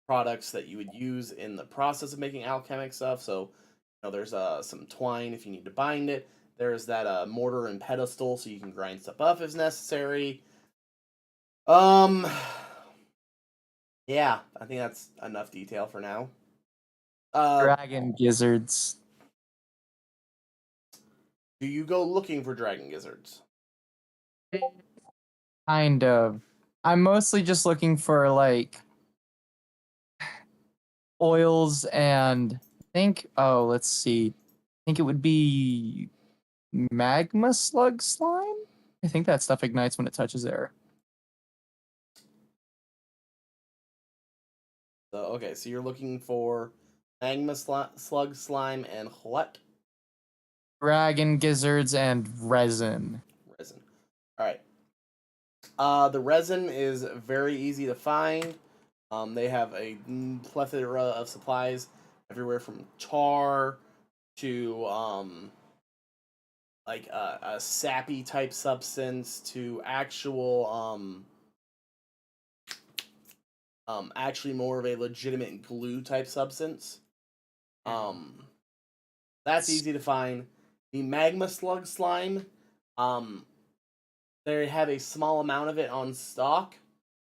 products that you would use in the process of making alchemic stuff. So, you know, there's some twine if you need to bind it. There's that mortar and pedestal, so you can grind stuff up if necessary. Yeah, I think that's enough detail for now. Dragon gizzards. Do you go looking for dragon gizzards? Kind of. I'm mostly just looking for like oils and I think let's see. I think it would be magma slug slime. I think that stuff ignites when it touches air. So okay, so you're looking for magma slug slime and what? Dragon gizzards and resin. Resin. All right. The resin is very easy to find. They have a plethora of supplies, everywhere from tar to like a sappy type substance to actual actually more of a legitimate glue type substance. That's easy to find. The magma slug slime, they have a small amount of it on stock.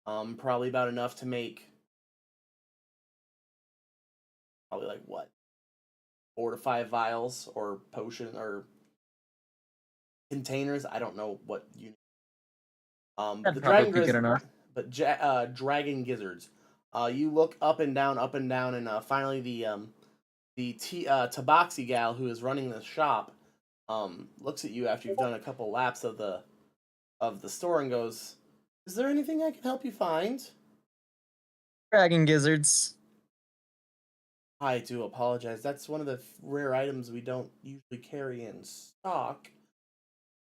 Probably about enough to make probably like what? 4 to 5 vials or potion or containers. I don't know what you. But That'd the probably dragon be good Grizz- enough. but dragon gizzards. You look up and down, and finally the Tabaxi gal who is running the shop looks at you after you've done a couple laps of the store and goes, "Is there anything I can help you find?" Dragon gizzards. I do apologize. That's one of the rare items we don't usually carry in stock.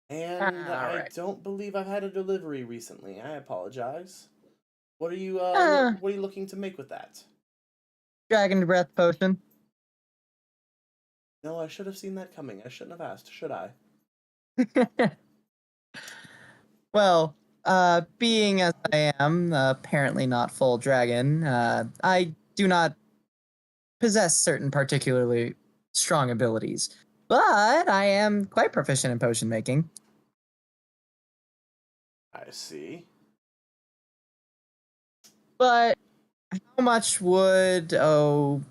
And I Alright. don't believe I've had a delivery recently. I apologize. What are you Ah. what are you looking to make with that? Dragon breath potion. No, I should have seen that coming. I shouldn't have asked, should I? Well, being as I am apparently not full dragon, I do not possess certain particularly strong abilities, but I am quite proficient in potion making. I see. But how much would 2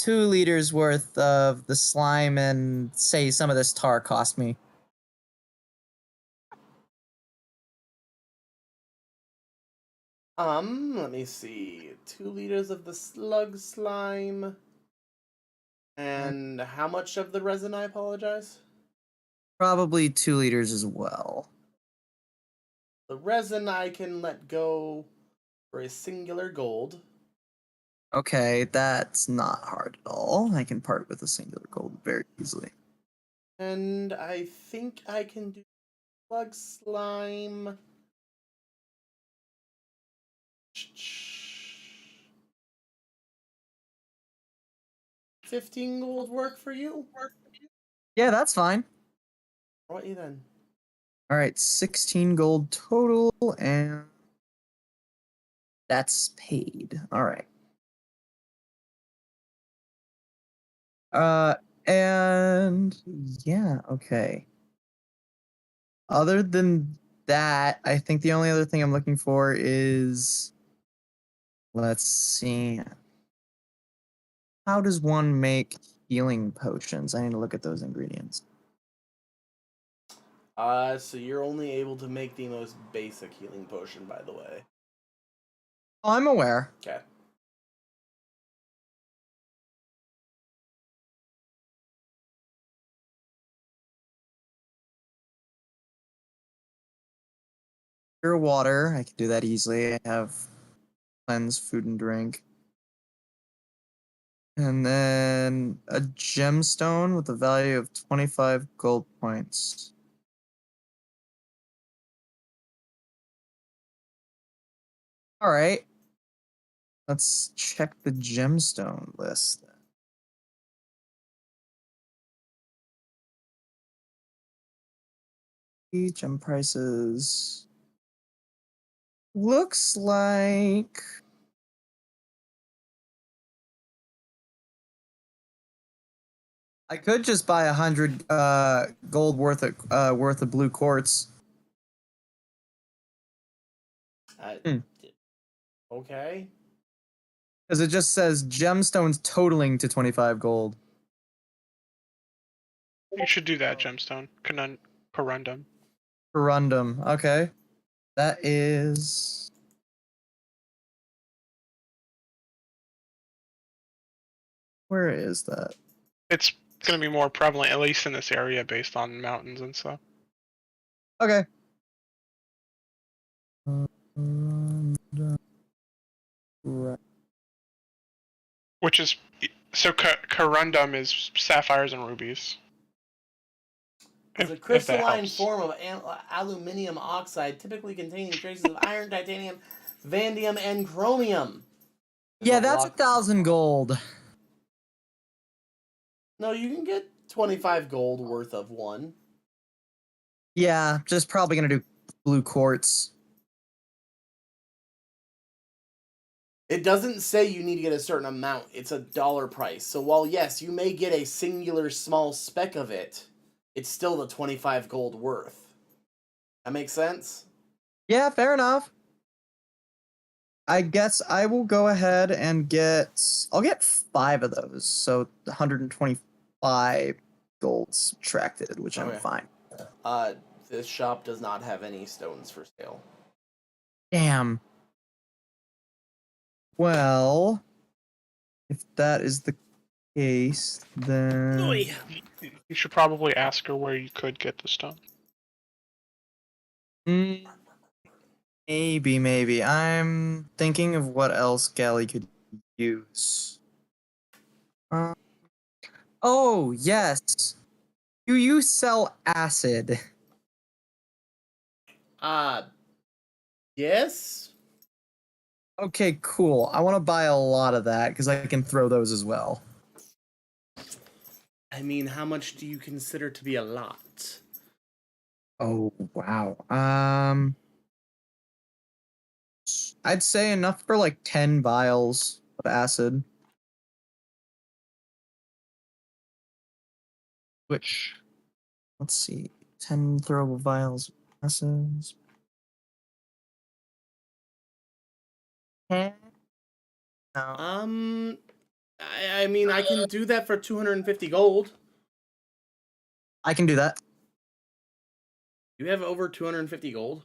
liters worth of the slime and say some of this tar cost me? Let me see. 2 liters of the slug slime. And how much of the resin, I apologize? Probably 2 liters as well. The resin I can let go for a singular gold. Okay, that's not hard at all. I can part with a singular gold very easily. And I think I can do slug slime. 15 gold work for you? Yeah, that's fine. What you then? All right, 16 gold total, and that's paid. All right. And yeah, okay. Other than that, I think the only other thing I'm looking for is, let's see. How does one make healing potions? I need to look at those ingredients. So you're only able to make the most basic healing potion, by the way. Oh, I'm aware. Okay. Pure water, I can do that easily. I have cleanse, food, and drink. And then a gemstone with a value of 25 gold points. All right. Let's check the gemstone list then. Gem prices. Looks like I could just buy 100 gold worth of blue quartz. Hmm. Okay. Because it just says gemstones totaling to 25 gold. You should do that, gemstone. Corundum. Corundum. Okay. That is. Where is that? It's going to be more prevalent, at least in this area, based on mountains and stuff. Okay. Right. Which is so corundum is sapphires and rubies. It's a If that crystalline helps. form of aluminium oxide, typically containing traces of iron, titanium, vanadium, and chromium. Yeah, that's 1,000 gold. No, you can get 25 gold worth of one. Yeah, just probably gonna do blue quartz. It doesn't say you need to get a certain amount. It's a dollar price. So while, yes, you may get a singular small speck of it, it's still the 25 gold worth. That makes sense? Yeah, fair enough. I guess I will go ahead and I'll get 5 of those, so 125 gold subtracted, which I'm Okay. fine. This shop does not have any stones for sale. Damn. Well, if that is the case, then You should probably ask her where you could get the stone. Mm, maybe. I'm thinking of what else Gally could use. Oh, yes. Do you sell acid? Yes? Okay, cool. I want to buy a lot of that because I can throw those as well. I mean, how much do you consider to be a lot? Oh, wow. I'd say enough for like 10 vials of acid. Which, let's see, 10 throwable vials of acids. 10? No. I mean, I can do that for 250 gold. I can do that. You have over 250 gold?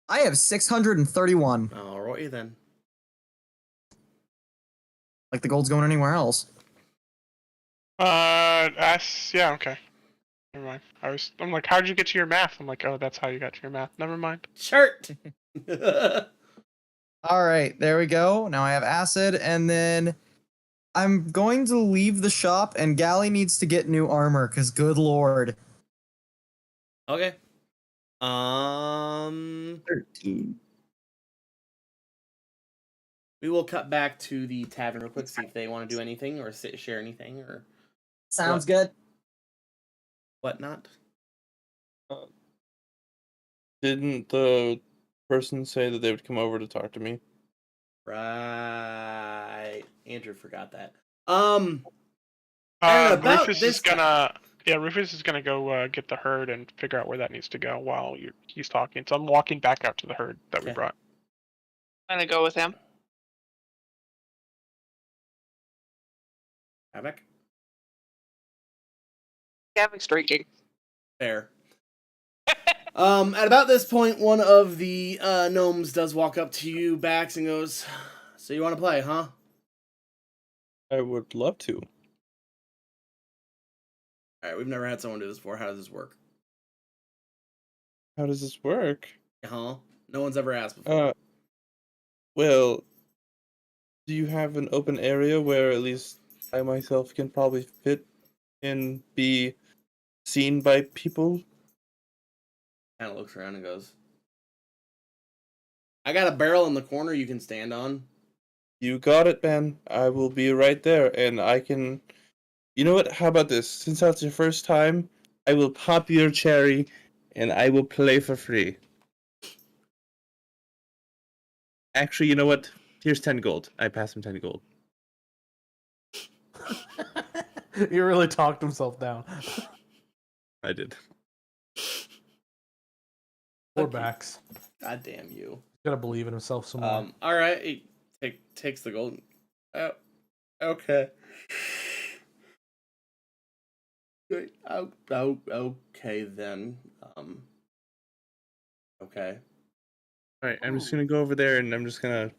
I have 631. Alrighty then. Like the gold's going anywhere else. Yeah, okay. Never mind. I'm like, how'd you get to your math? I'm like, oh, that's how you got to your math. Never mind. Shirt! All right, there we go. Now I have acid, and then I'm going to leave the shop, and Gally needs to get new armor, because good lord. Okay. 13. We will cut back to the tavern real quick, see if they want to do anything or share anything or Sounds good. whatnot. Didn't the person say that they would come over to talk to me? Right. Andrew forgot that. Aaron, about Rufus this is gonna. Yeah, Rufus is gonna go get the herd and figure out where that needs to go while he's talking. So I'm walking back out to the herd that we Okay. brought. I'm gonna go with him. Havoc? Havoc's drinking. Fair. At about this point, one of the gnomes does walk up to you, Bax, and goes, "So you want to play, huh?" I would love to. Alright, we've never had someone do this before. How does this work? How does this work? Huh? No one's ever asked before. Well, do you have an open area where at least I myself can probably fit and be seen by people? Kind of looks around and goes, "I got a barrel in the corner you can stand on." You got it, man. I will be right there, and I can... You know what? How about this? Since that's your first time, I will pop your cherry, and I will play for free. Actually, you know what? Here's 10 gold. I pass him 10 gold. He really talked himself down. I did. Poor Okay. Bax. God damn you. Gotta believe in himself some more. All right. He takes the gold. Oh, okay. Okay then. Okay. Alright, I'm just gonna go over there, and I'm just gonna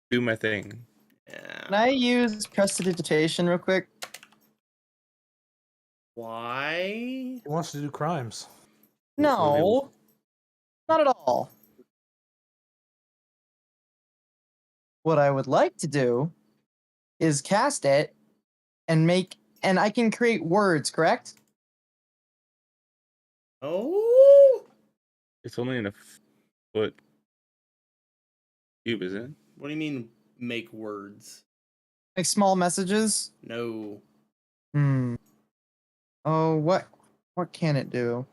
do my thing. Yeah. Can I use prestidigitation real quick? Why? He wants to do crimes. No. Not at all. What I would like to do is cast it and I can create words, correct? Oh. It's only in a foot cube, isn't it? What do you mean make words? Like small messages? No. Oh, what can it do?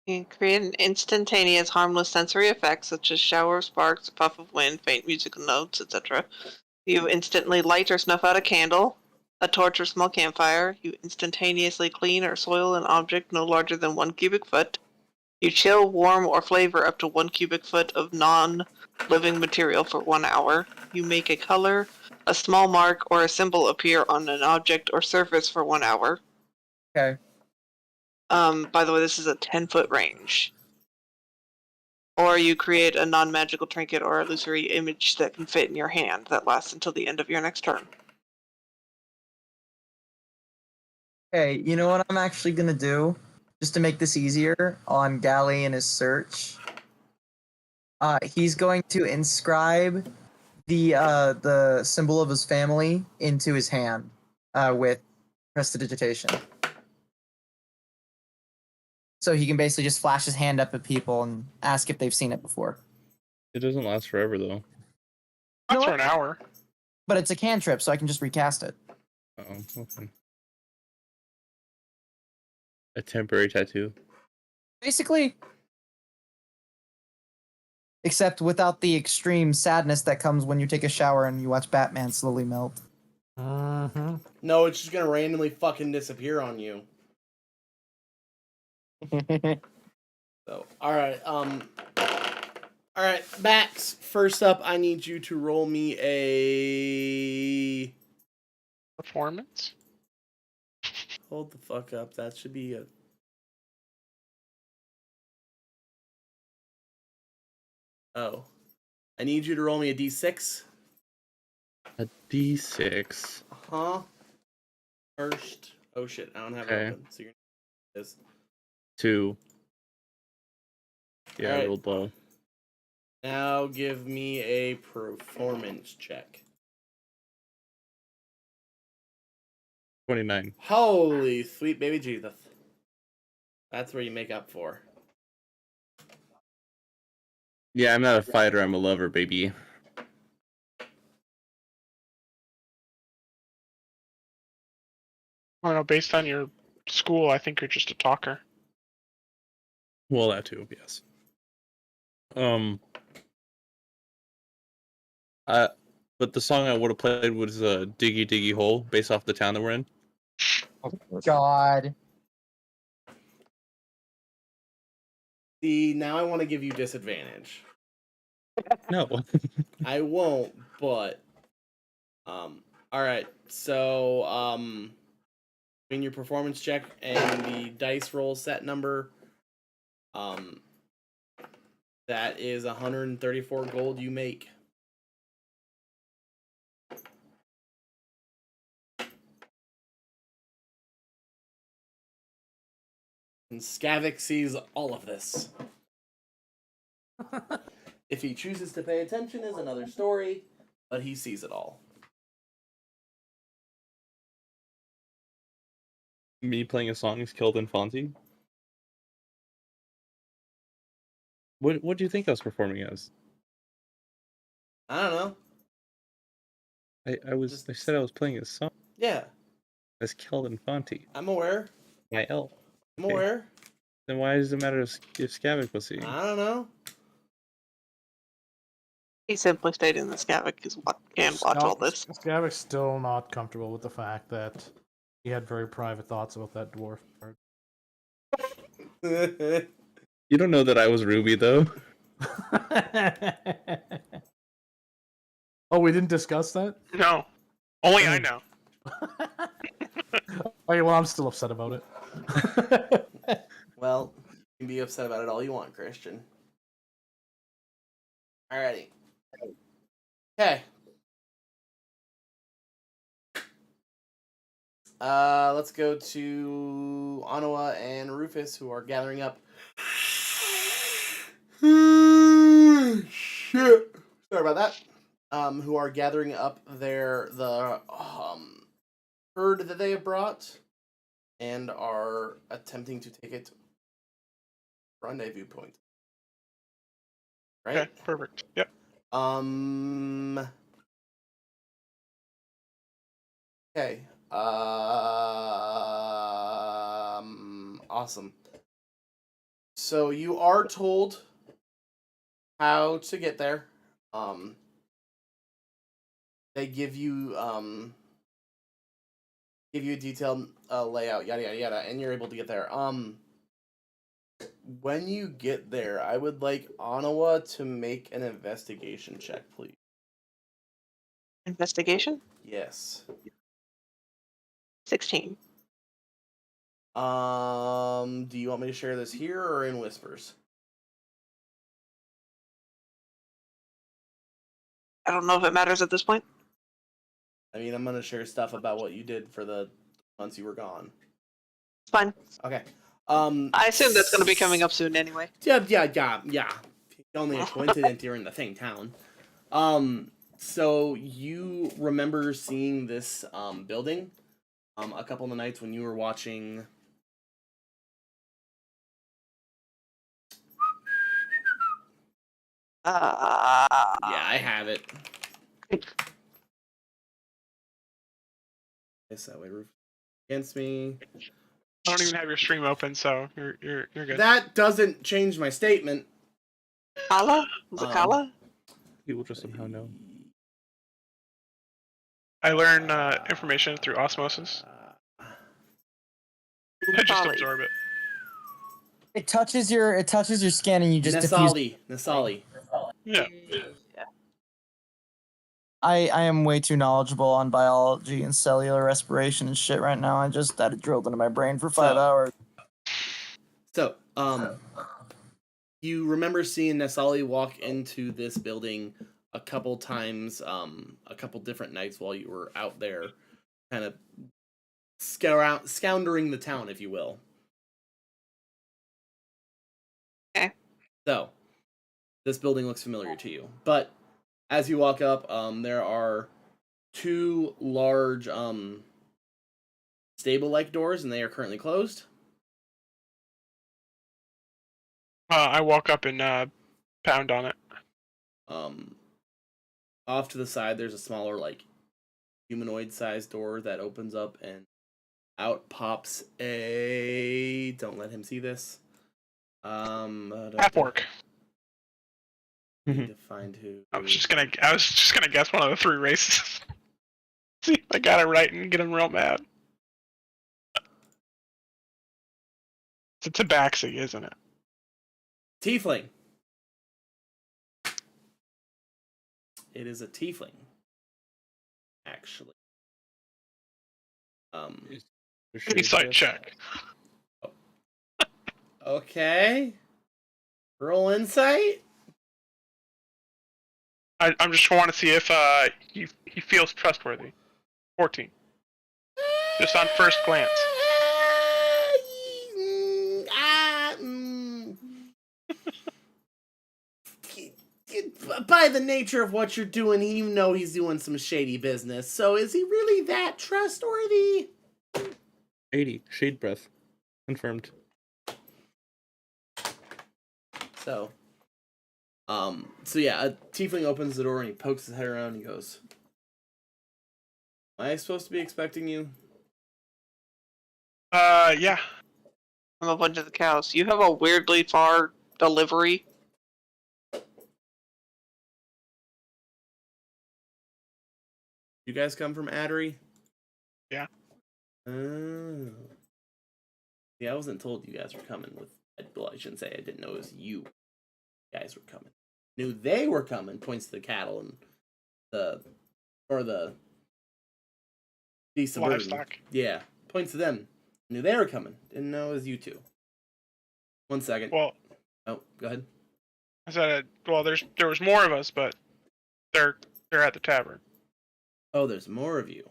You can create an instantaneous harmless sensory effect such as shower of sparks, a puff of wind, faint musical notes, etc. You instantly light or snuff out a candle, a torch or small campfire. You instantaneously clean or soil an object no larger than 1 cubic foot. You chill, warm, or flavor up to 1 cubic foot of living material for 1 hour. You make a color, a small mark, or a symbol appear on an object or surface for 1 hour. Okay. By the way, this is a 10-foot range. Or you create a non-magical trinket or illusory image that can fit in your hand that lasts until the end of your next turn. Okay, you know what I'm actually gonna do? Just to make this easier on Galley and his search. He's going to inscribe the symbol of his family into his hand with prestidigitation. So he can basically just flash his hand up at people and ask if they've seen it before. It doesn't last forever though. You know Not for what? an hour. But it's a cantrip, so I can just recast it. Oh, okay. A temporary tattoo. Basically, except without the extreme sadness that comes when you take a shower and you watch Batman slowly melt. Mm-hmm. No, it's just gonna randomly fucking disappear on you. So, alright, Max, first up, I need you to roll me a... Performance. Hold the fuck up, that should be a... Oh. I need you to roll me a d6. A D6. Uh-huh. First... Oh shit, I don't have Okay. it open, so you're... This. 2. Yeah, I Alright. rolled low. Now give me a performance check. 29. Holy sweet baby Jesus. That's where you make up for. Yeah, I'm not a fighter, I'm a lover, baby. I don't know. Based on your school, I think you're just a talker. Well, that too, yes. But the song I would have played was Diggy Diggy Hole, based off the town that we're in. God. See, now I want to give you disadvantage. No. I won't, but alright, so between your performance check and the dice roll set number, that is 134 gold you make. And Skavik sees all of this. If he chooses to pay attention is another story, but he sees it all. Me playing a song is Kelvin Fonzie. What do you think I was performing as? I don't know. I said I was playing a song Yeah, as Kelvin Fonte. I'm aware. My L. I'm Okay. aware. Then why does it matter if Skavik was singing? I don't know. He simply stating that Skavik can watch all this. Skavik's still not comfortable with the fact that he had very private thoughts about that dwarf. You don't know that I was Ruby though. Oh, we didn't discuss that? No. Only I know. Okay, well, I'm still upset about it. Well, you can be upset about it all you want, Christian. Alrighty. Okay. Let's go to Anawa and Rufus, who are gathering up. Shit. Sorry about that. Who are gathering up the herd that they have brought, and are attempting to take it to rendezvous point. Right? Okay, perfect. Yep. Okay. Awesome. So you are told how to get there. They give you a detailed layout, yada yada yada, and you're able to get there. when you get there, I would like Anawa to make an investigation check, please. Investigation? Yes. 16. Do you want me to share this here or in whispers? I don't know if it matters at this point. I mean, I'm gonna share stuff about what you did for the months you were gone. It's fine. Okay. I assume that's going to be coming up soon anyway. Yeah. Only a coincidence you're in the same town. So you remember seeing this building a couple of the nights when you were watching. Yeah, I have it. Yes, that way roof against me. I don't even have your stream open, so you're good. That doesn't change my statement. Kala? Was it Kala? People just somehow know. I learn information through osmosis. I just Probably. absorb it. It touches your skin and you just diffuse. Nasali. Yeah. I am way too knowledgeable on biology and cellular respiration and shit right now. I just had it drilled into my brain for 5 hours. So, you remember seeing Nasali walk into this building a couple times, a couple different nights while you were out there, kind of scoundering the town, if you will. Okay. So, this building looks familiar to you, but as you walk up, there are two large stable-like doors, and they are currently closed. I walk up and pound on it. Off to the side, there's a smaller, like, humanoid-sized door that opens up, and out pops a. Don't let him see this. Half orc. Need to find who. I was just gonna guess one of the three races. See if I got it right and get him real mad. It's a tabaxi, isn't it? Tiefling. It is a tiefling. Actually. Insight check. Okay. Roll insight. I'm just want to see if he feels trustworthy. 14. Just on first glance. By the nature of what you're doing, you know he's doing some shady business. So is he really that trustworthy? 80. Shade breath. Confirmed. So yeah, a tiefling opens the door and he pokes his head around and he goes, "Am I supposed to be expecting you?" Yeah. I'm a bunch of the cows. You have a weirdly far delivery. You guys come from Addery? Yeah. Oh. Yeah, I wasn't told you guys were coming with. Well, I shouldn't say I didn't know it was you guys were coming. Knew they were coming. Points to the cattle and the beasts of burden. Livestock. Yeah, points to them. Knew they were coming. Didn't know it was you two. 1 second. Well, Oh, go ahead. I said, well, there was more of us, but they're at the tavern. Oh, there's more of you.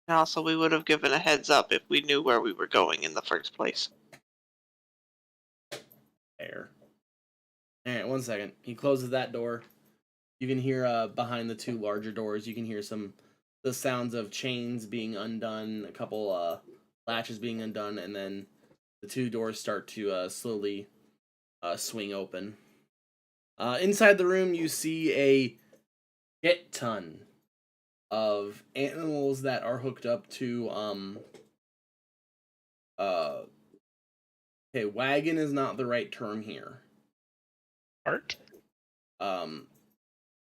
And also, we would have given a heads up if we knew where we were going in the first place. There. Alright, 1 second. He closes that door. You can hear behind the two larger doors, you can hear the sounds of chains being undone, a couple latches being undone, and then the two doors start to slowly swing open. Inside the room, you see a shit ton of animals that are hooked up to okay, wagon is not the right term here. Art?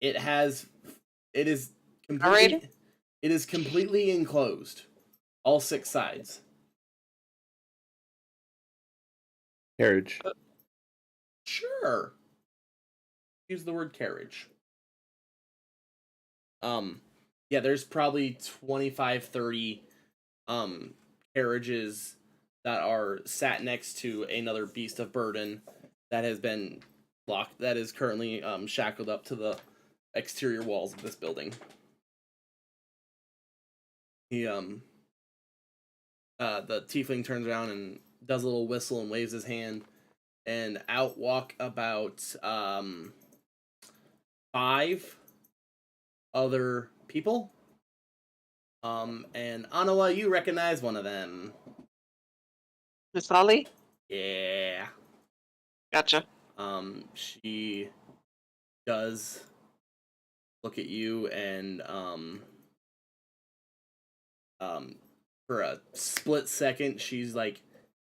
It is Narrator? it is completely enclosed, all 6 sides. Carriage. Sure. Use the word carriage. Yeah, there's probably 25, 30 carriages that are sat next to another beast of burden that has been locked, that is currently shackled up to the exterior walls of this building. He the tiefling turns around and does a little whistle and waves his hand, and out walk about 5 other people. And Anawa, you recognize one of them. Miss Ollie? Yeah. Gotcha. She does look at you and for a split second she's like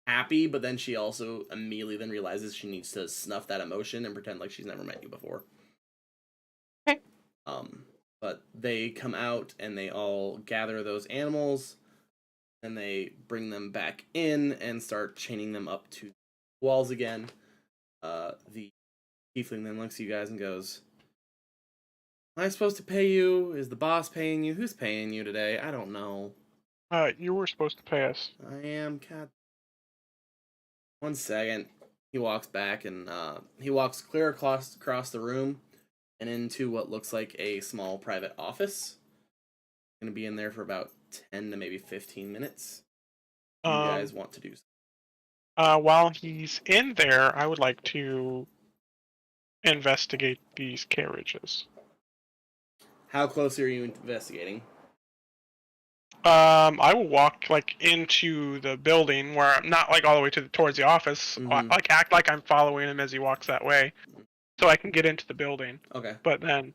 happy, but then she also immediately then realizes she needs to snuff that emotion and pretend like she's never met you before. Okay. But they come out and they all gather those animals and they bring them back in and start chaining them up to walls again. The tiefling then looks at you guys and goes, "Am I supposed to pay you? Is the boss paying you? Who's paying you today? I don't know." You were supposed to pay us. I am. God. 1 second. He walks back and he walks clear across the room and into what looks like a small private office. Gonna be in there for about 10 to maybe 15 minutes. You guys want to do so. While he's in there, I would like to investigate these carriages. How close are you investigating? I will walk like into the building where I'm not like all the way towards the office. Mhm. Like act like I'm following him as he walks that way, so I can get into the building. Okay. But then,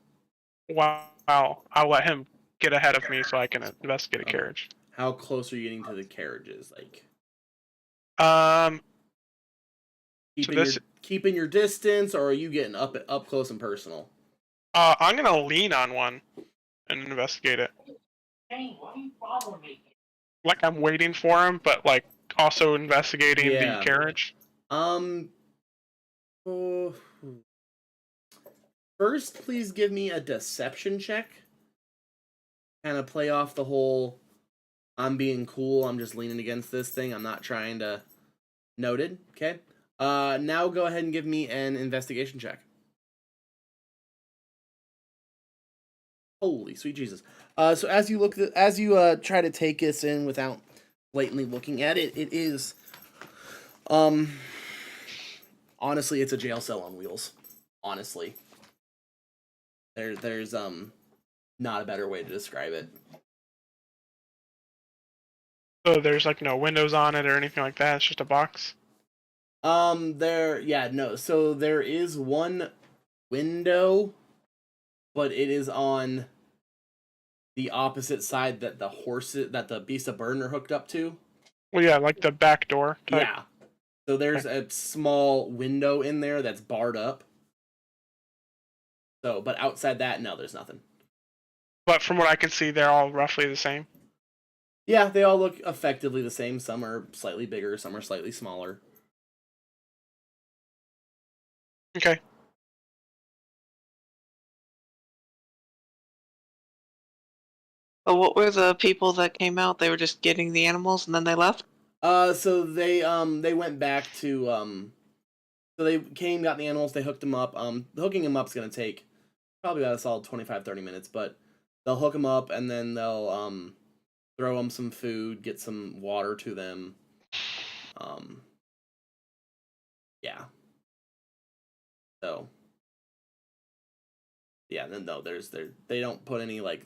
I'll let him get ahead of me so I can investigate a Okay. carriage. How close are you getting to the carriages? Like keeping your distance, or are you getting up close and personal? I'm gonna lean on one and investigate it. Hey, why are you following me? Like I'm waiting for him, but like also investigating Yeah. the carriage. First, please give me a deception check. Kind of play off the whole, I'm being cool, I'm just leaning against this thing, I'm not trying to... Noted, okay. Now go ahead and give me an investigation check. Holy sweet Jesus. So as you try to take this in without blatantly looking at it, it is, honestly, it's a jail cell on wheels. Honestly. There's not a better way to describe it. So there's like no windows on it or anything like that. It's just a box. So there is one window, but it is on the opposite side that the beast of burden are hooked up to. Well, yeah, like the back door type. Yeah. So there's a small window in there that's barred up. So, but outside that, no, there's nothing. But from what I can see, they're all roughly the same. Yeah, they all look effectively the same. Some are slightly bigger, some are slightly smaller. Okay. But what were the people that came out? They were just getting the animals and then they left? So they went back to so they came, got the animals, they hooked them up. Hooking them up's gonna take probably about a solid 25-30 minutes, but they'll hook them up and then they'll throw them some food, get some water to them. Yeah. So yeah, then no, they don't put any like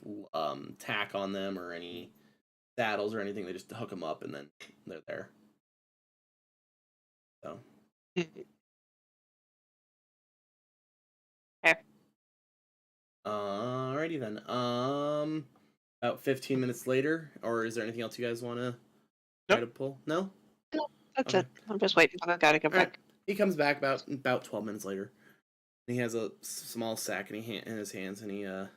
tack on them or any saddles or anything. They just hook them up and then they're there. So. Okay. Alrighty then. About 15 minutes later, or is there anything else you guys want to try to pull? No. That's Okay. it. I'm just waiting for the guy to come Alright. back. He comes back about 12 minutes later. And he has a small sack in his hands, and he goes,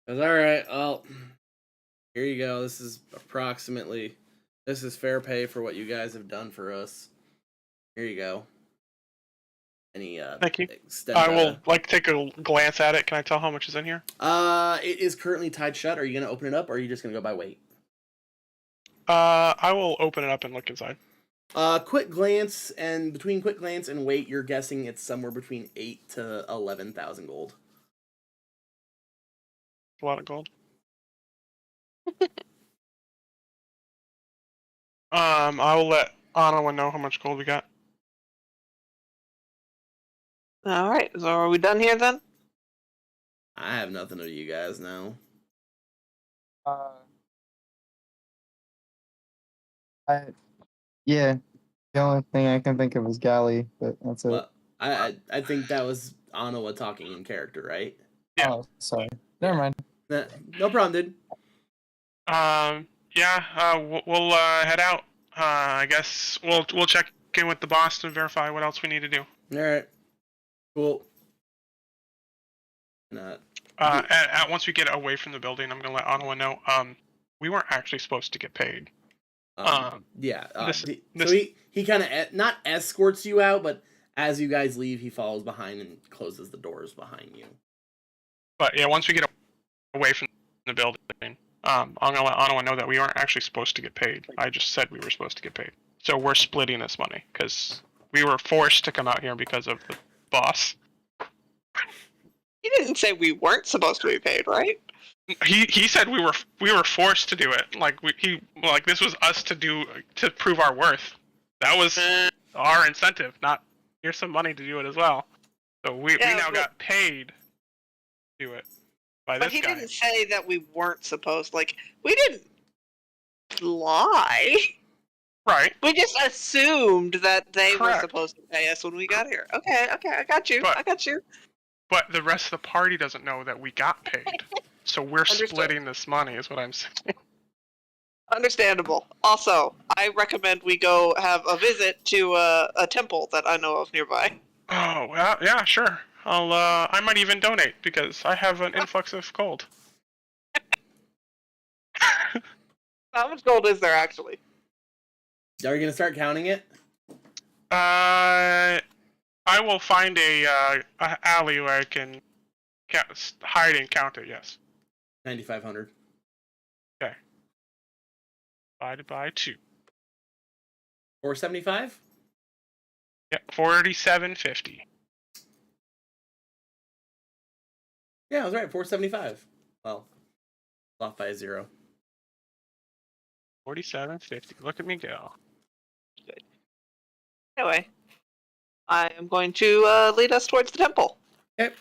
"All right, well, here you go. This is fair pay for what you guys have done for us." Here you go. Any Thank you. extend I will like take a Thank you. I will like take a glance at it. Can I tell how much is in here? It is currently tied shut. Are you gonna open it up, or are you just gonna go by weight? I will open it up and look inside. Quick glance, and between quick glance and weight, you're guessing it's somewhere between 8 to 11,000 gold. A lot of gold. I will let Anawa know how much gold we got. All right. So are we done here then? I have nothing to you guys now. Yeah. The only thing I can think of is Galley, but that's it. Well, I think that was Anawa talking in character, right? Yeah. Oh, sorry. Never mind. No problem, dude. Yeah. We'll head out. I guess we'll check in with the boss to verify what else we need to do. All right. Cool. Once we get away from the building, I'm gonna let Anawa know. We weren't actually supposed to get paid. Yeah. this- So he kind of not escorts you out, but as you guys leave, he follows behind and closes the doors behind you. But yeah, once we get away from the building, I'm gonna let Anawa know that we aren't actually supposed to get paid. I just said we were supposed to get paid. So we're splitting this money because we were forced to come out here because of the boss. He didn't say we weren't supposed to be paid, right? He said we were forced to do it. Like this was us to prove our worth. That was our incentive. Not here's some money to do it as well. So we now got paid to do it by But this he guy. didn't say that we weren't supposed. Like we didn't lie. Right. We just assumed that they were Correct. supposed to pay us when we got here. Okay, I got you. But- I got you. But the rest of the party doesn't know that we got paid. So we're Understood. splitting this money, is what I'm saying. Understandable. Also, I recommend we go have a visit to a temple that I know of nearby. Oh, well, yeah, sure. I might even donate because I have an influx of gold. How much gold is there actually? Are you gonna start counting it? I will find a alley where I can hide and count it. Yes. 9,500. Divided by 2. 475. Yep. 47.50. Yeah, I was right. 475. Well, off by a 0. 47.50. Look at me go. Anyway, I am going to lead us towards the temple. Okay.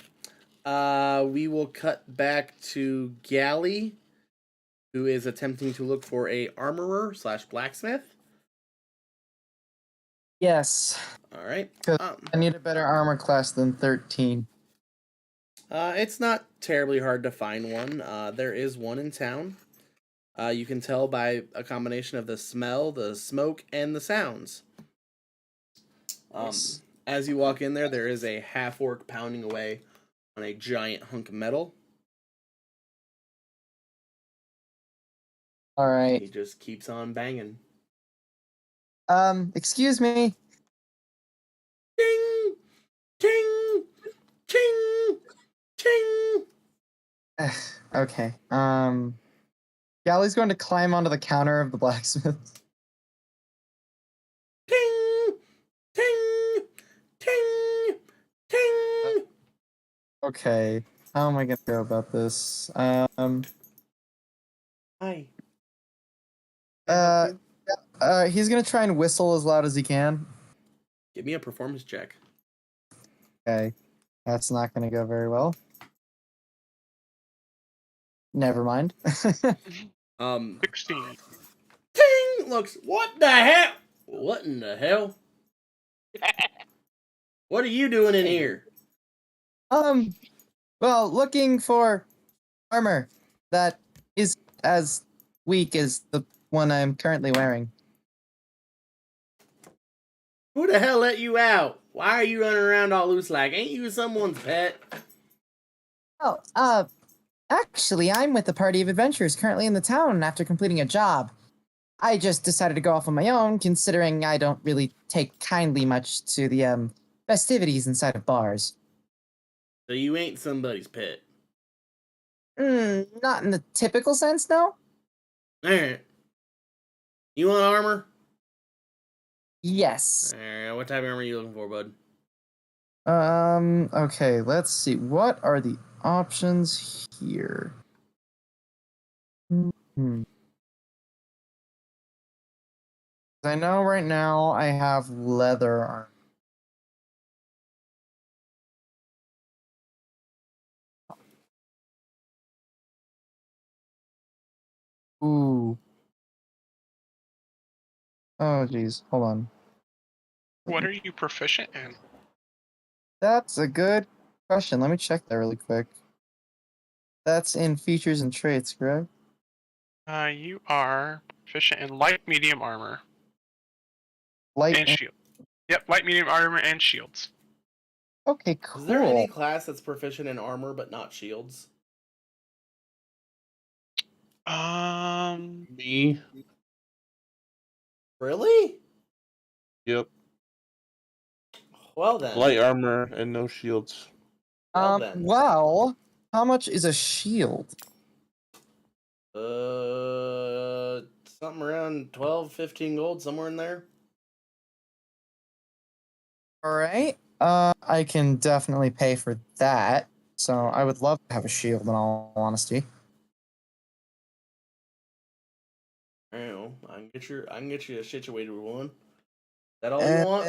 We will cut back to Galley, who is attempting to look for a armorer / blacksmith. Yes. All right. Good. I need a better armor class than 13. It's not terribly hard to find one. There is one in town. You can tell by a combination of the smell, the smoke, and the sounds. Nice. As you walk in there is a half-orc pounding away on a giant hunk of metal. All right. He just keeps on banging. Excuse me. Ding! Ting! Ting! Ting! Okay. Galley's going to climb onto the counter of the blacksmith. Ting! Ting! Ting! Ting! Okay. How am I gonna go about this? Hi. He's gonna try and whistle as loud as he can. Give me a performance check. Okay. That's not gonna go very well. Never mind. 16. Ting! Looks. What the hell? What in the hell? What are you doing in here? Well, looking for armor that is as weak as the one I'm currently wearing. Who the hell let you out? Why are you running around all loose like? Ain't you someone's pet? Oh, actually, I'm with a party of adventurers currently in the town after completing a job. I just decided to go off on my own, considering I don't really take kindly much to the festivities inside of bars. So you ain't somebody's pet. Not in the typical sense, no. Alright. You want armor? Yes. Alright, what type of armor are you looking for, bud? Okay, let's see. What are the options here? I know right now I have leather armor. Ooh. Oh, geez. Hold on. What are you proficient in? That's a good question. Let me check that really quick. That's in features and traits, correct? You are proficient in light, medium armor Light and shield. Yep, light, medium armor and shields. Okay, cool. Is there any class that's proficient in armor but not shields? Me. Really? Yep. Well then. Light armor and no shields. Well then. Well, how much is a shield? Something around 12, 15 gold, somewhere in there. All right. I can definitely pay for that. So I would love to have a shield in all honesty. I don't know. I can get you situated with one. Is that all you want?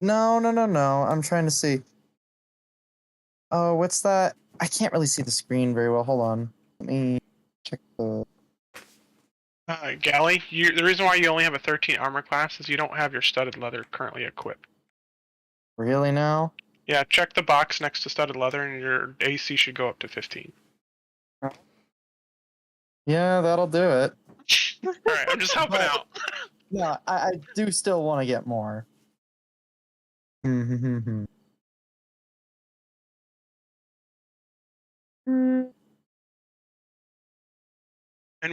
No. I'm trying to see. Oh, what's that? I can't really see the screen very well. Hold on. Let me check the. Galley, the reason why you only have a 13 armor class is you don't have your studded leather currently equipped. Really now? Yeah, check the box next to studded leather and your AC should go up to 15. Yeah, that'll do it. Alright, I'm just helping out. No, I do still want to get more. And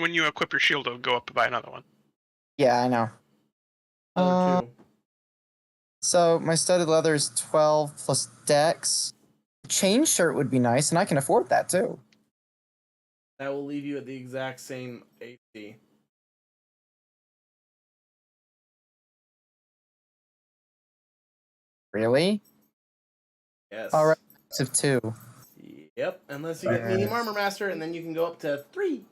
when you equip your shield, it'll go up by another one. Yeah, I know. Another two. So my studded leather is 12 plus dex. Chain shirt would be nice, and I can afford that too. That will leave you at the exact same AC. Really? Yes. All right, of 2. Yep. Unless you get medium armor master, and then you can go up to 3.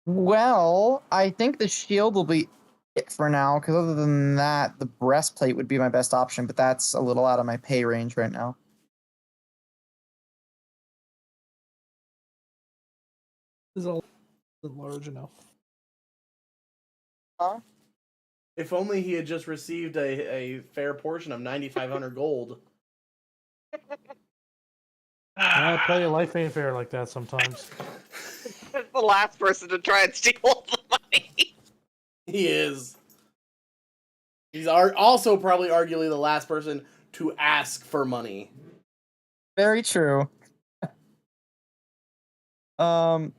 Well, I think the shield will be it for now, because other than that, the breastplate would be my best option, but that's a little out of my pay range right now. Is all large enough. Huh? If only he had just received a fair portion of 9,500 gold. I play life ain't fair like that sometimes. The last person to try and steal all the money. He is. He's also probably arguably the last person to ask for money. Very true. I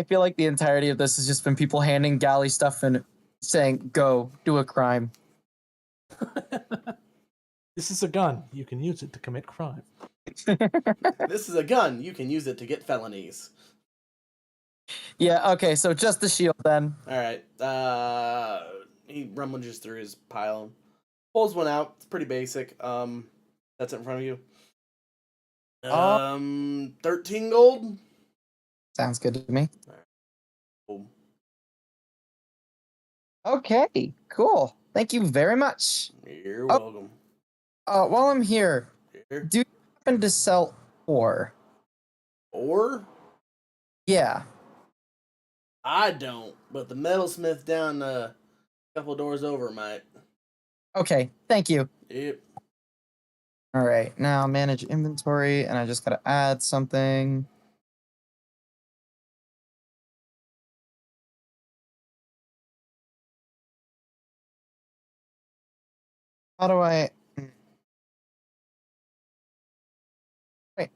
feel like the entirety of this has just been people handing Galley stuff and saying, "Go do a crime." This is a gun. You can use it to commit crime. This is a gun. You can use it to get felonies. Yeah. Okay. So just the shield then. All right. He rummages through his pile and pulls one out. It's pretty basic. That's it in front of you. 13 gold. Sounds good to me. Boom. Okay. Cool. Thank you very much. You're welcome. While I'm here, Here. do you happen to sell ore? Or Yeah. I don't, but the metalsmith down a couple doors over might. Okay. Thank you. Yep. All right. Now manage inventory, and I just gotta add something. How do I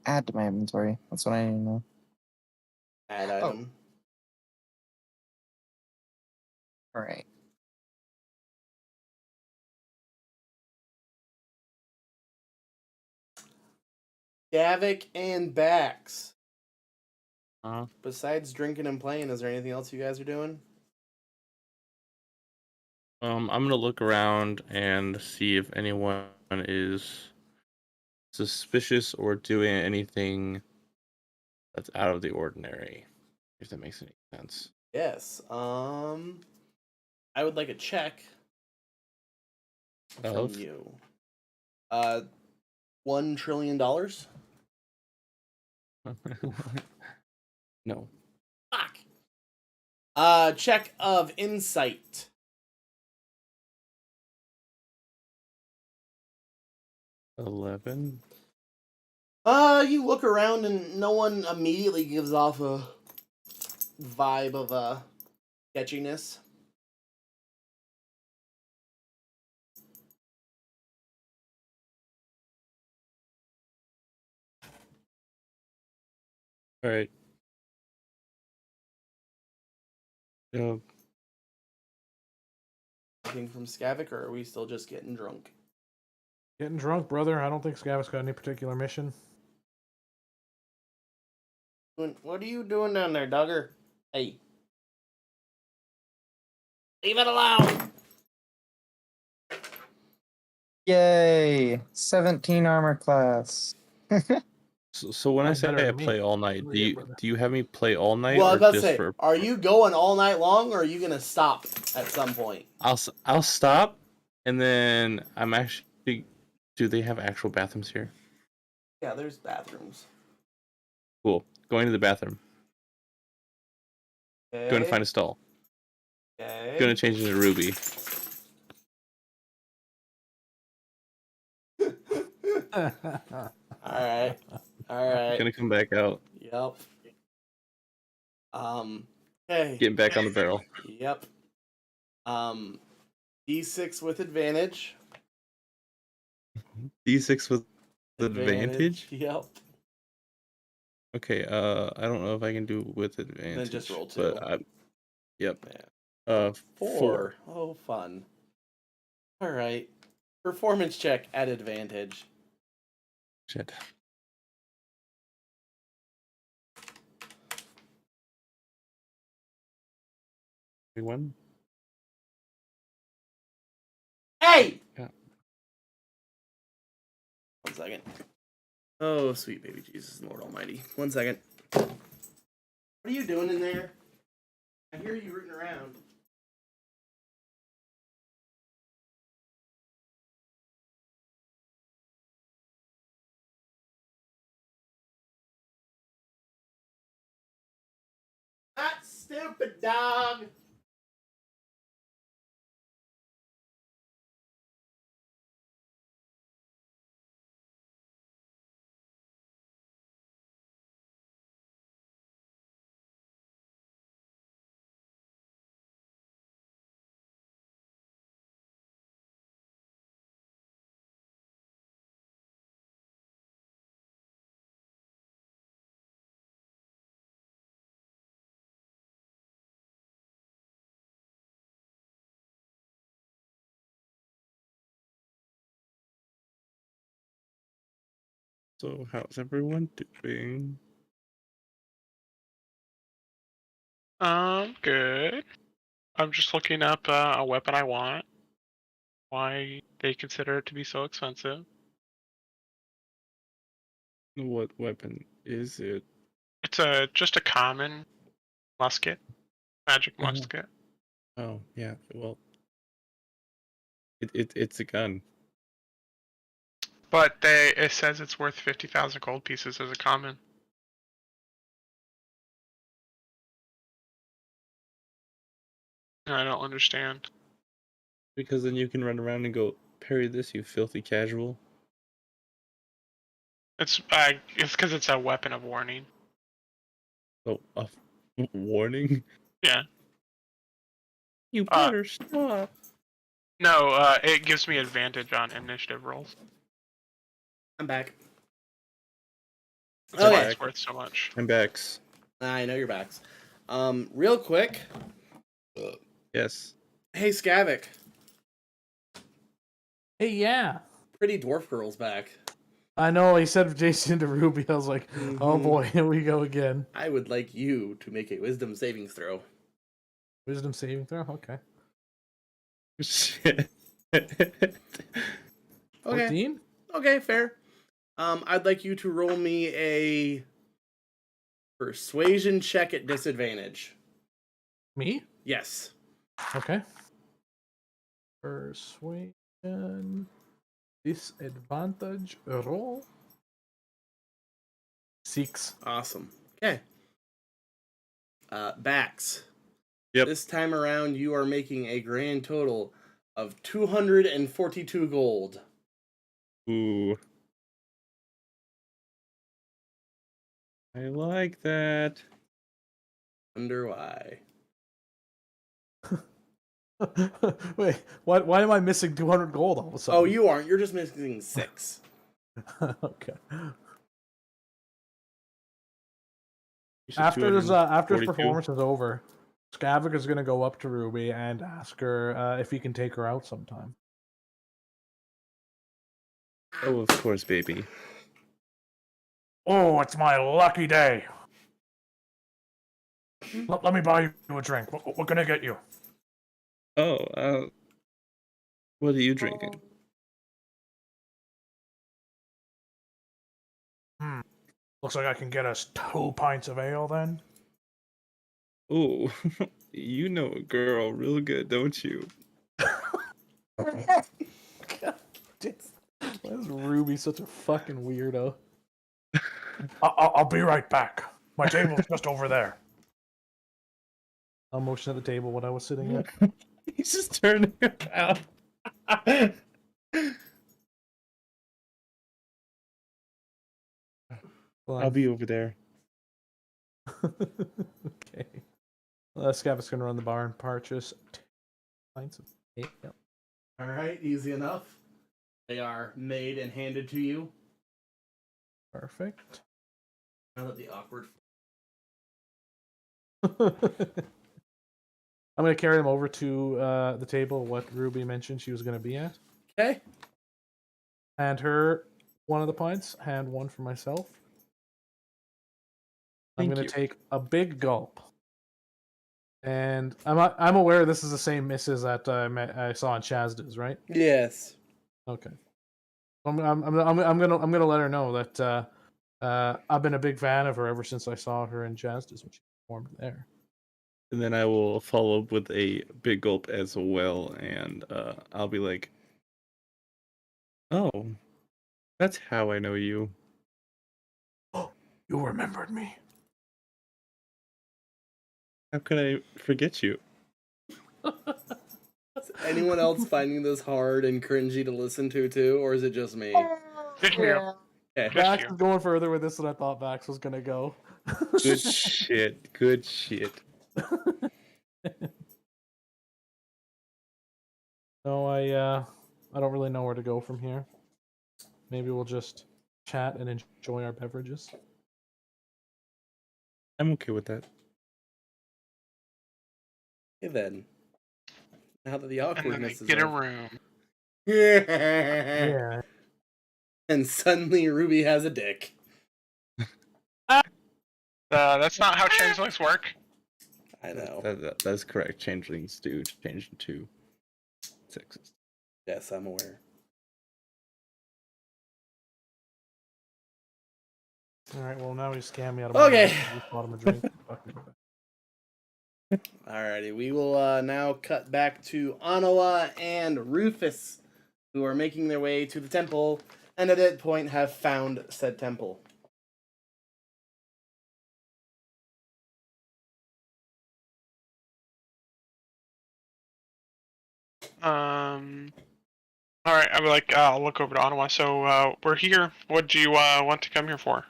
add to my inventory? That's what I need to know. Add Oh. item. All right. Gavik and Bax. Uh-huh. Besides drinking and playing, is there anything else you guys are doing? I'm gonna look around and see if anyone is suspicious or doing anything that's out of the ordinary. If that makes any sense. Yes. I would like a check from Of? you. $1 trillion. No. Fuck. Check of insight. 11. You look around and no one immediately gives off a vibe of sketchiness. All right. Anything from Skavik, or are we still just getting drunk? Getting drunk, brother. I don't think Skavik's got any particular mission. What are you doing down there, Duggar? Hey. Leave it alone! Yay! 17 armor class. So when I That's say better I than me. play all night, Oh, do yeah, you brother. do you have me play all night Well, I or was about to just say, for? are you going all night long, or are you gonna stop at some point? I'll stop, and then I'm actually. Do they have actual bathrooms here? Yeah, there's bathrooms. Cool. Going to the bathroom. Okay. Going to find a stall. Okay. Going to change into Ruby. Alright. Alright. Going to come back out. Yep. Hey. Getting back on the barrel. Yep. D6 with advantage. D6 with advantage. Yep. Okay. I don't know if I can do with advantage. Then just roll 2. But yep. Yeah. 4. 4. Oh, fun. Alright. Performance check at advantage. Shit. One. Hey! Yeah. 1 second. Oh, sweet baby Jesus and Lord Almighty. 1 second. What are you doing in there? I hear you rooting around. That stupid dog! So how's everyone doing? Good. I'm just looking up a weapon I want. Why they consider it to be so expensive. What weapon is it? It's just a common musket, magic Oh. musket. Oh yeah. Well, it's a gun. But it says it's worth 50,000 gold pieces as a common. I don't understand. Because then you can run around and go, parry this, you filthy casual. It's because it's a weapon of warning. Oh, a warning? Yeah. You better stop. No, it gives me advantage on initiative rolls. I'm back. That's Oh, why yeah. it's worth so much. I'm back. I know your backs. Real quick. Yes. Hey, Skavik. Hey, yeah. Pretty dwarf girl's back. I know. He said Jason to Ruby. I was like, oh Mhm. boy, here we go again. I would like you to make a wisdom savings throw. Wisdom saving throw. Okay. Shit. Okay. 14. Okay, fair. I'd like you to roll me a persuasion check at disadvantage. Me. Yes. Okay. Persuasion. Disadvantage roll. 6. Awesome. Okay. Bax. Yep. This time around, you are making a grand total of 242 gold. Ooh. I like that. Wonder why. Wait, why am I missing 200 gold all of a sudden? Oh, you aren't. You're just missing 6. Okay. You said After his 242? performance is over, Skavik is gonna go up to Ruby and ask her if he can take her out sometime. Oh, of course, baby. Oh, it's my lucky day. Let me buy you a drink. What can I get you? Oh, what are you drinking? Looks like I can get us 2 pints of ale then. Oh, you know a girl real good, don't you? God, why is Ruby such a fucking weirdo? I'll be right back. My table's just over there. I'll motion at the table what I was sitting at. He's just turning around. I'll be over there. Okay. Skavik's gonna run the bar and purchase 2 pints of ale. All right, easy enough. They are made and handed to you. Perfect. Now that the awkward. I'm gonna carry them over to the table. What Ruby mentioned she was gonna be at. Okay. Hand her one of the pints. Hand one for myself. I'm Thank gonna you. take a big gulp. And I'm aware this is the same missus that I saw in Shazda's, right? Yes. Okay. I'm gonna let her know that I've been a big fan of her ever since I saw her in Shazda's when she performed there. And then I will follow up with a big gulp as well, and I'll be like, "Oh, that's how I know you." You remembered me. How could I forget you? Is anyone else finding this hard and cringy to listen to too, or is it just me? Just you. Okay. Vax you. is going further with this than I thought Vax was gonna go. Good shit. Good shit. No, I don't really know where to go from here. Maybe we'll just chat and enjoy our beverages. I'm okay with that. Okay, then. Now that the And then they awkwardness is get a over. room. Yeah. And suddenly Ruby has a dick. That's not how changelings work. I know. That's correct. Changelings do change into sexes. Yes, I'm aware. All right. Well, now he scammed me out of Okay. money. I just bought him a drink. Fucking go back. Alrighty, we will now cut back to Anawa and Rufus, who are making their way to the temple, and at that point have found said temple. All right. I'm like, I'll look over to Ottawa. So we're here. What do you want to come here for?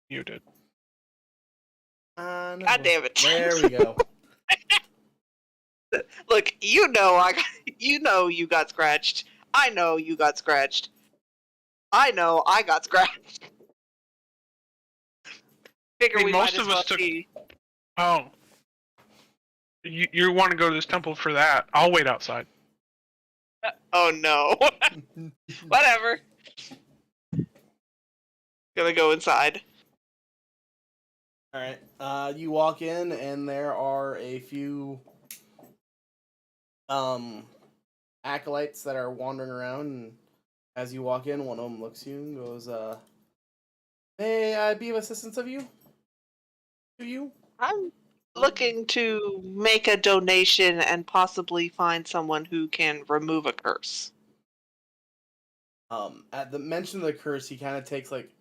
Muted. No. God damn it. There we go. Look, you know you got scratched. I know you got scratched. I know I got scratched. Figure I mean, we most might as of us well took- be. Oh. You want to go to this temple for that? I'll wait outside. Oh no. Whatever. Gonna go inside. All right. You walk in, and there are a few acolytes that are wandering around. And as you walk in, one of them looks at you and goes, "May I be of assistance of you? To you?" I'm looking to make a donation and possibly find someone who can remove a curse. At the mention of the curse, he kind of takes like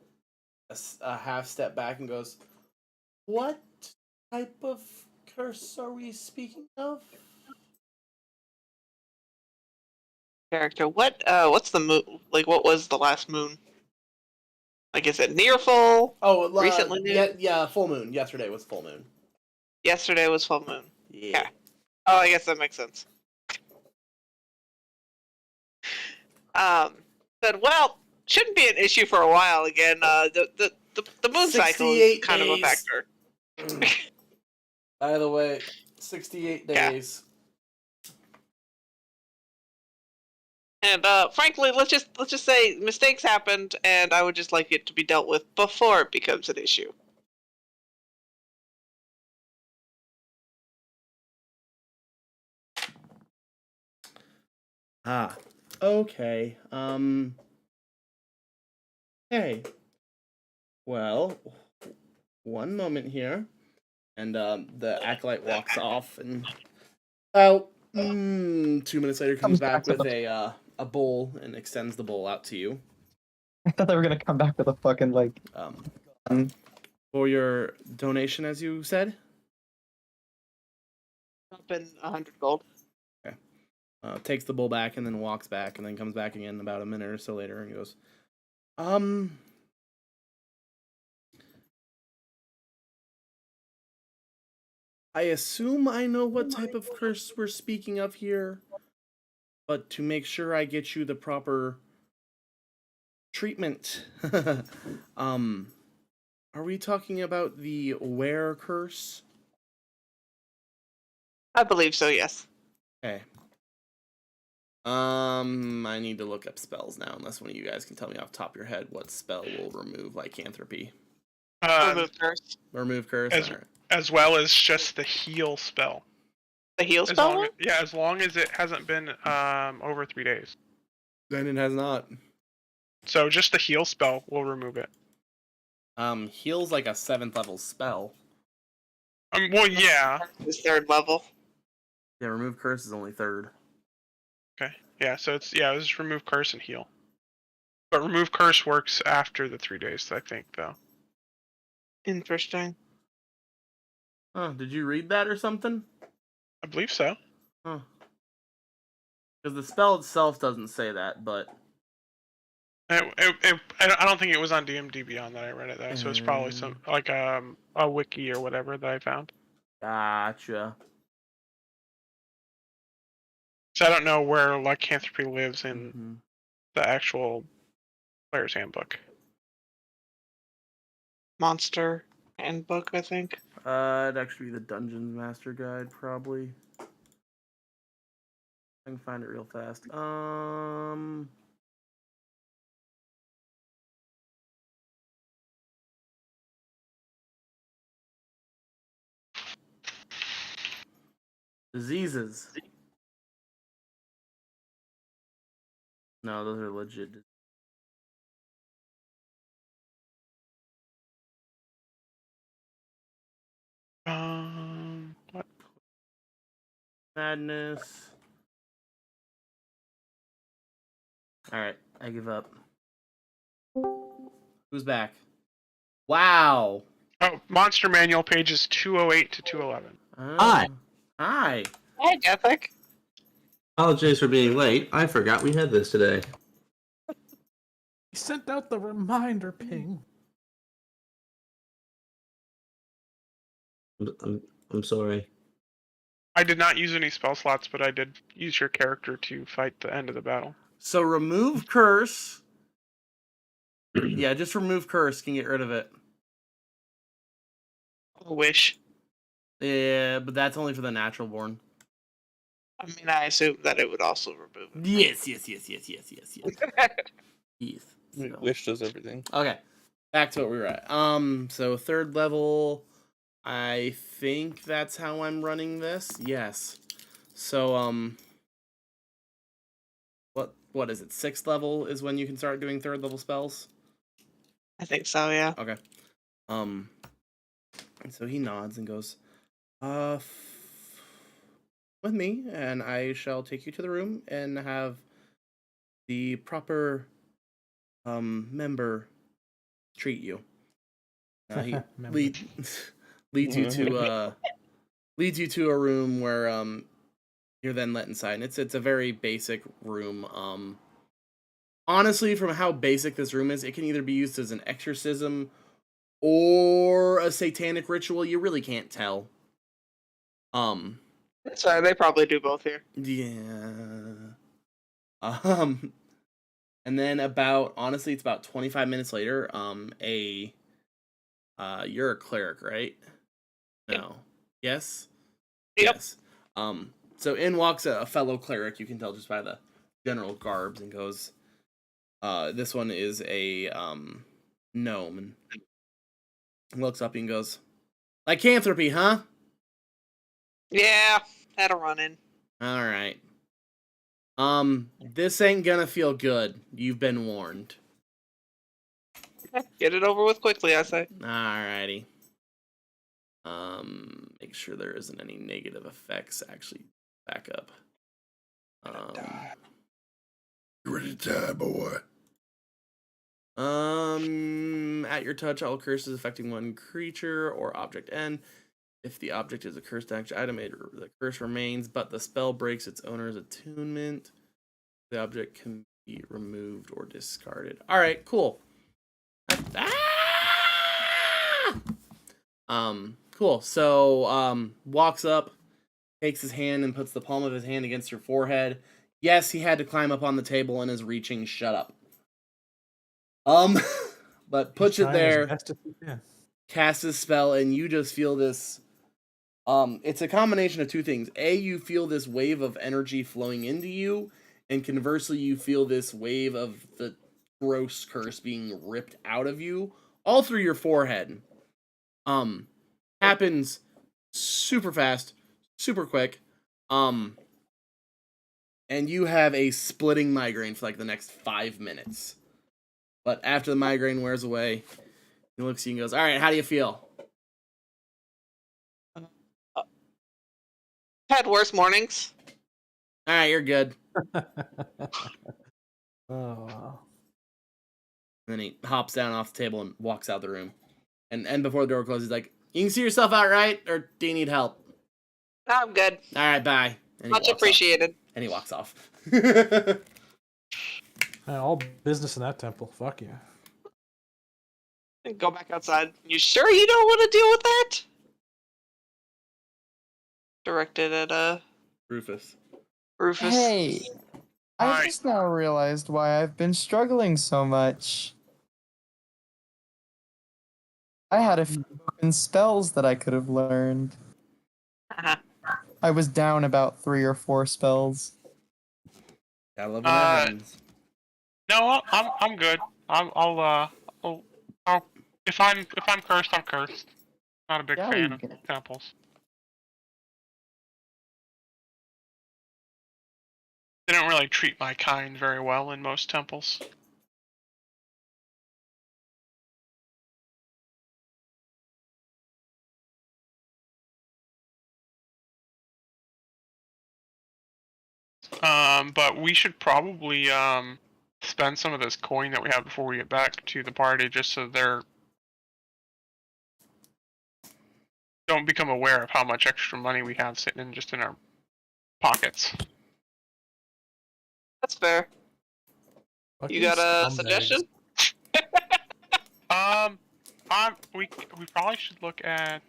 a half step back and goes, "What type of curse are we speaking of?" Character, what's the moon? Like, what was the last moon? Like, is it near full? Oh, Recently new? yeah, full moon. Yesterday was full moon. Yesterday was full moon. Yeah. Oh, I guess that makes sense. Said, well, shouldn't be an issue for a while again. The moon cycle is 68 kind of a days. factor. By the way, 68 Yeah. days. And frankly, let's just say mistakes happened, and I would just like it to be dealt with before it becomes an issue. Ah, okay. Hey. Well, one moment here. And the acolyte walks off, and about 2 minutes later comes Comes back back to with a bowl and extends the bowl out to you. I thought they were gonna come back with a fucking like. For your donation, as you said. Up in 100 gold. Takes the bowl back and then walks back and then comes back again about a minute or so later and goes, I assume I know what type of curse we're speaking of here, but to make sure I get you the proper treatment, are we talking about the wear curse? I believe so, yes. Okay. I need to look up spells now, unless one of you guys can tell me off the top of your head what spell will remove lycanthropy. Remove curse. Remove curse? As- Alright. As well as just the heal spell. The heal As spell long one? as long as it hasn't been over 3 days. Then it has not. So just the heal spell will remove it. Heal's like a 7th level spell. Well, yeah. It's 3rd level. Yeah, remove curse is only 3rd. Okay. Yeah. So it's just remove curse and heal. But remove curse works after the 3 days, I think, though. Interesting. Huh, did you read that or something? I believe so. Huh. Because the spell itself doesn't say that, but... I don't think it was on DMD Beyond that I read it though, so it's probably some like a wiki or whatever that I found. Gotcha. So I don't know where lycanthropy lives in Mhm. the actual player's handbook. Monster handbook, I think. It'd actually be the Dungeons Master Guide, probably. I can find it real fast. Diseases. No, those are legit. What? Madness. Alright, I give up. Who's back? Wow! Oh, Monster Manual pages 208 to 211. Hi. Hi! Hi, Ethic. Apologies for being late. I forgot we had this today. He sent out the reminder ping. I'm sorry. I did not use any spell slots, but I did use your character to fight the end of the battle. So remove curse. Yeah, just remove curse. Can get rid of it. I wish. Yeah, but that's only for the natural born. I mean, I assume that it would also remove it. Yes. Yes. So- Wish does everything. Okay, back to what we were at. So third level, I think that's how I'm running this. Yes. So what is it? Sixth level is when you can start doing third level spells. I think so, yeah. Okay. And so he nods and goes, with me, and I shall take you to the room and have the proper member treat you. He Member. leads you to leads you to a room where you're then let inside. And it's a very basic room. Honestly, from how basic this room is, it can either be used as an exorcism or a satanic ritual. You really can't tell. So they probably do both here. Yeah. And then honestly, it's about 25 minutes later, you're a cleric, right? No. Yes? Yep. Yes. So in walks a fellow cleric, you can tell just by the general garbs, and goes, this one is a gnome, and looks up and goes, lycanthropy, huh? Yeah, had a run in. All right. This ain't gonna feel good. You've been warned. Get it over with quickly, I say. Alrighty. Make sure there isn't any negative effects actually back up. Ready to die, boy. At your touch, all curses affecting one creature or object end. If the object is a cursed action item, the curse remains, but the spell breaks its owner's attunement. The object can be removed or discarded. All right, cool. Cool. So, walks up, takes his hand and puts the palm of his hand against your forehead. Yes, he had to climb up on the table and is reaching. Shut up. But puts it Trying his there. best if he can. Cast his spell, and you just feel this. It's a combination of two things. A, you feel this wave of energy flowing into you, and conversely, you feel this wave of the gross curse being ripped out of you, all through your forehead. Happens super fast, super quick. And you have a splitting migraine for like the next 5 minutes. But after the migraine wears away, he looks at you and goes, "All right, how do you feel?" Had worse mornings. All right, you're good. Oh. And then he hops down off the table and walks out the room. And before the door closes, he's like, "You can see yourself out, right? Or do you need help?" I'm good. All right, bye. And he Much walks off. appreciated. And he walks off. Man, all business in that temple. Fuck yeah. Go back outside. You sure you don't want to deal with that? Directed at Rufus. Rufus. Hey, I Hi. just now realized why I've been struggling so much. I had a few open spells that I could have learned. Uh-huh. I was down about 3 or 4 spells. Gotta love when that happens. No, I'm good. I'll if I'm cursed, I'm cursed. Not a big Yeah, fan you of can- temples. They don't really treat my kind very well in most temples. But we should probably spend some of this coin that we have before we get back to the party, just so they're don't become aware of how much extra money we have sitting in just in our pockets. That's fair. You got a suggestion? We probably should look at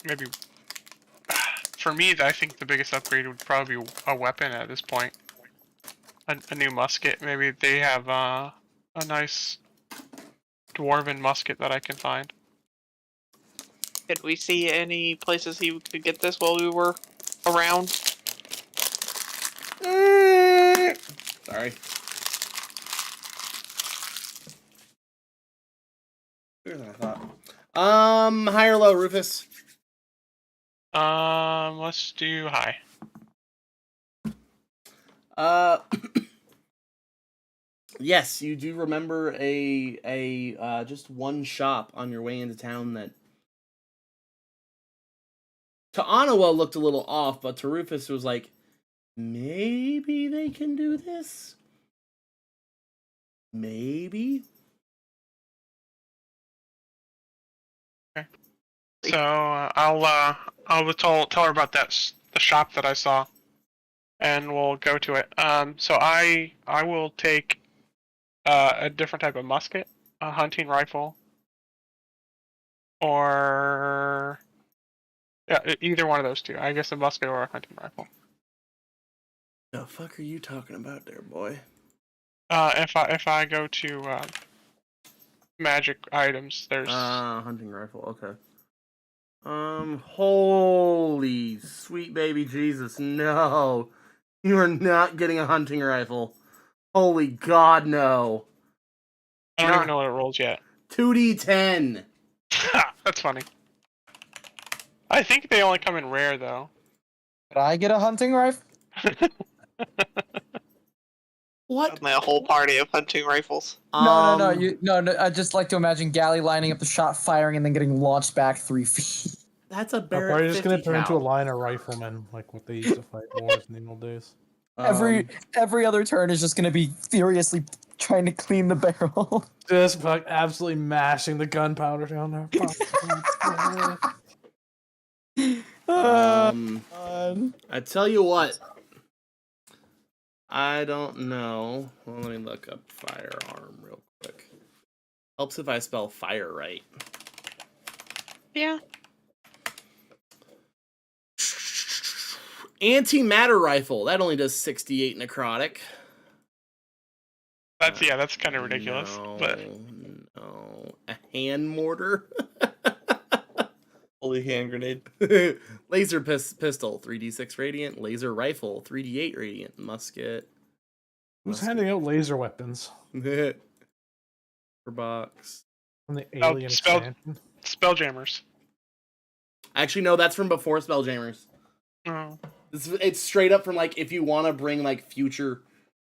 maybe for me, I think the biggest upgrade would probably be a weapon at this point. A new musket. Maybe they have a nice dwarven musket that I can find. Did we see any places he could get this while we were around? Sorry. Bigger than I thought. High or low, Rufus? Let's do high. Yes, you do remember a just one shop on your way into town that to Anawa looked a little off, but to Rufus was like, maybe they can do this? Maybe? So I'll tell her about the shop that I saw, and we'll go to it. So I will take a different type of musket, a hunting rifle, or yeah, either one of those two. I guess a musket or a hunting rifle. The fuck are you talking about there, boy? If I go to magic items, there's Hunting rifle, okay. Holy sweet baby Jesus, no. You are not getting a hunting rifle. Holy God, no. I don't even know what it rolls yet. 2d10. That's funny. I think they only come in rare though. Did I get a hunting rifle? What? My whole party of hunting rifles. No. I just like to imagine Galley lining up the shot, firing, and then getting launched back 3 feet. That's a I'm Barrett probably just 50 gonna turn into a cal. line of riflemen, like what they used to fight wars in the old days. Every other turn is just gonna be furiously trying to clean the barrel. Just like absolutely mashing the gunpowder down there. I tell you what. I don't know. Well, let me look up firearm real quick. Helps if I spell fire right. Yeah. Antimatter rifle. That only does 68 necrotic. That's kind of ridiculous. But No. A hand mortar. Holy hand grenade. Laser pistol, 3d6 radiant. Laser rifle, 3d8 radiant. Musket. Who's handing out laser weapons For box. from the alien expansion? Spelljammers. Actually, no, that's from before Spelljammers. Oh. It's straight up from like if you want to bring like future,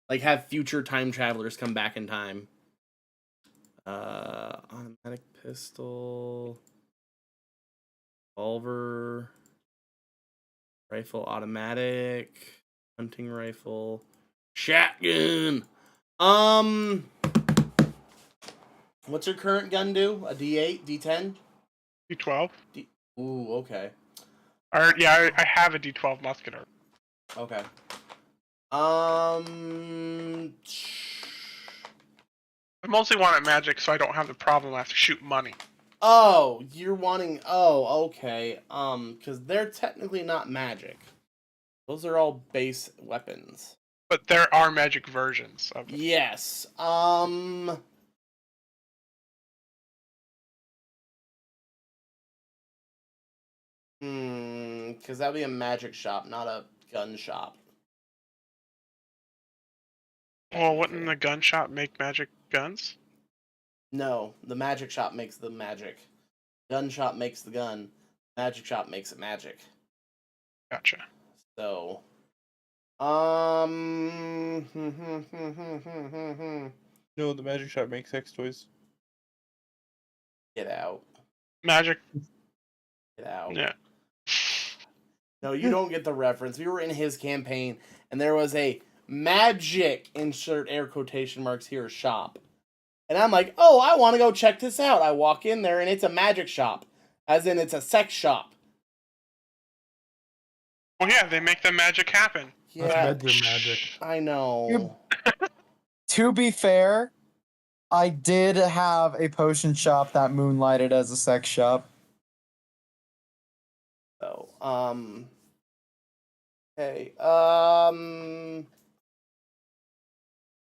like have future time travelers come back in time. Automatic pistol, revolver, rifle, automatic, hunting rifle, shotgun. What's your current gun do? A D8, D10, D12. Ooh, okay. Or yeah, I have a D12 musket. Okay. I mostly want it magic, so I don't have the problem I have to shoot money. Oh, you're wanting. Oh, okay. Because they're technically not magic. Those are all base weapons. But there are magic versions of them. Yes. Because that'd be a magic shop, not a gun shop. Well, wouldn't the gun shop make magic guns? No, the magic shop makes the magic. Gun shop makes the gun. Magic shop makes it magic. Gotcha. So, No, the magic shop makes sex toys. Get out. Magic. Get out. Yeah. No, you don't get the reference. We were in his campaign, and there was a magic, insert air quotation marks here, shop. And I'm like, oh, I want to go check this out. I walk in there, and it's a magic shop. As in, it's a sex shop. Well, yeah, they make the magic happen. Yeah, That's bedroom magic. I know. To be fair, I did have a potion shop that moonlighted as a sex shop. Okay.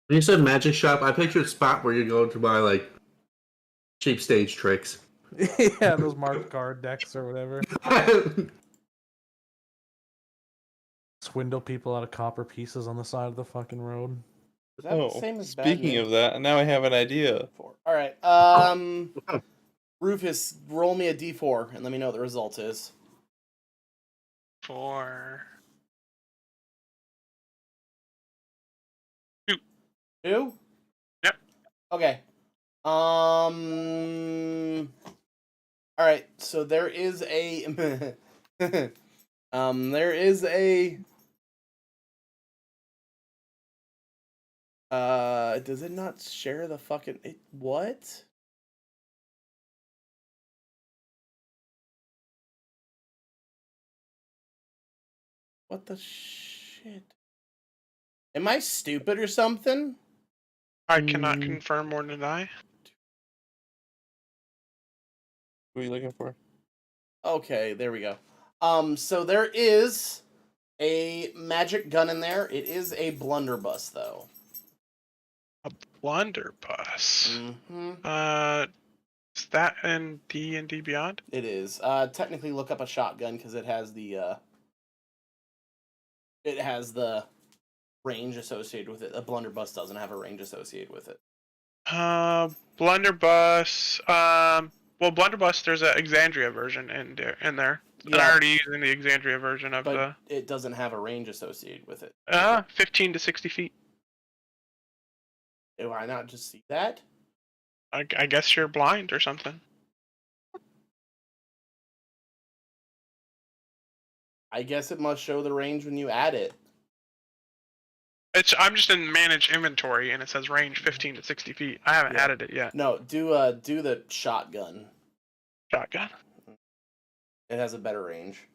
When you said magic shop, I pictured a spot where you go to buy like cheap stage tricks. Yeah, those marked card decks or whatever. Swindle people out of copper pieces on the side of the fucking road. Is that the same as bad speaking news? of that, now I have an idea. All right. Rufus, roll me a d4 and let me know what the result is. 4. 2? Yep. Okay. All right. So there is a there is a does it not share the fucking what? What the shit? Am I stupid or something? I cannot confirm or deny. What are you looking for? Okay, there we go. So there is a magic gun in there. It is a blunderbuss, though. A blunderbuss. Mm-hmm. Is that in D&D Beyond? It is. Technically, look up a shotgun because it has the range associated with it. A blunderbuss doesn't have a range associated with it. Blunderbuss. Well, blunderbuss. There's an Exandria version in there. And I already using the Exandria version of but it doesn't have a range associated with it. 15 to 60 feet. Do I not just see that? I guess you're blind or something. I guess it must show the range when you add it. I'm just in manage inventory and it says range 15 to 60 feet. I haven't added it yet. No, do the shotgun. Shotgun. It has a better range,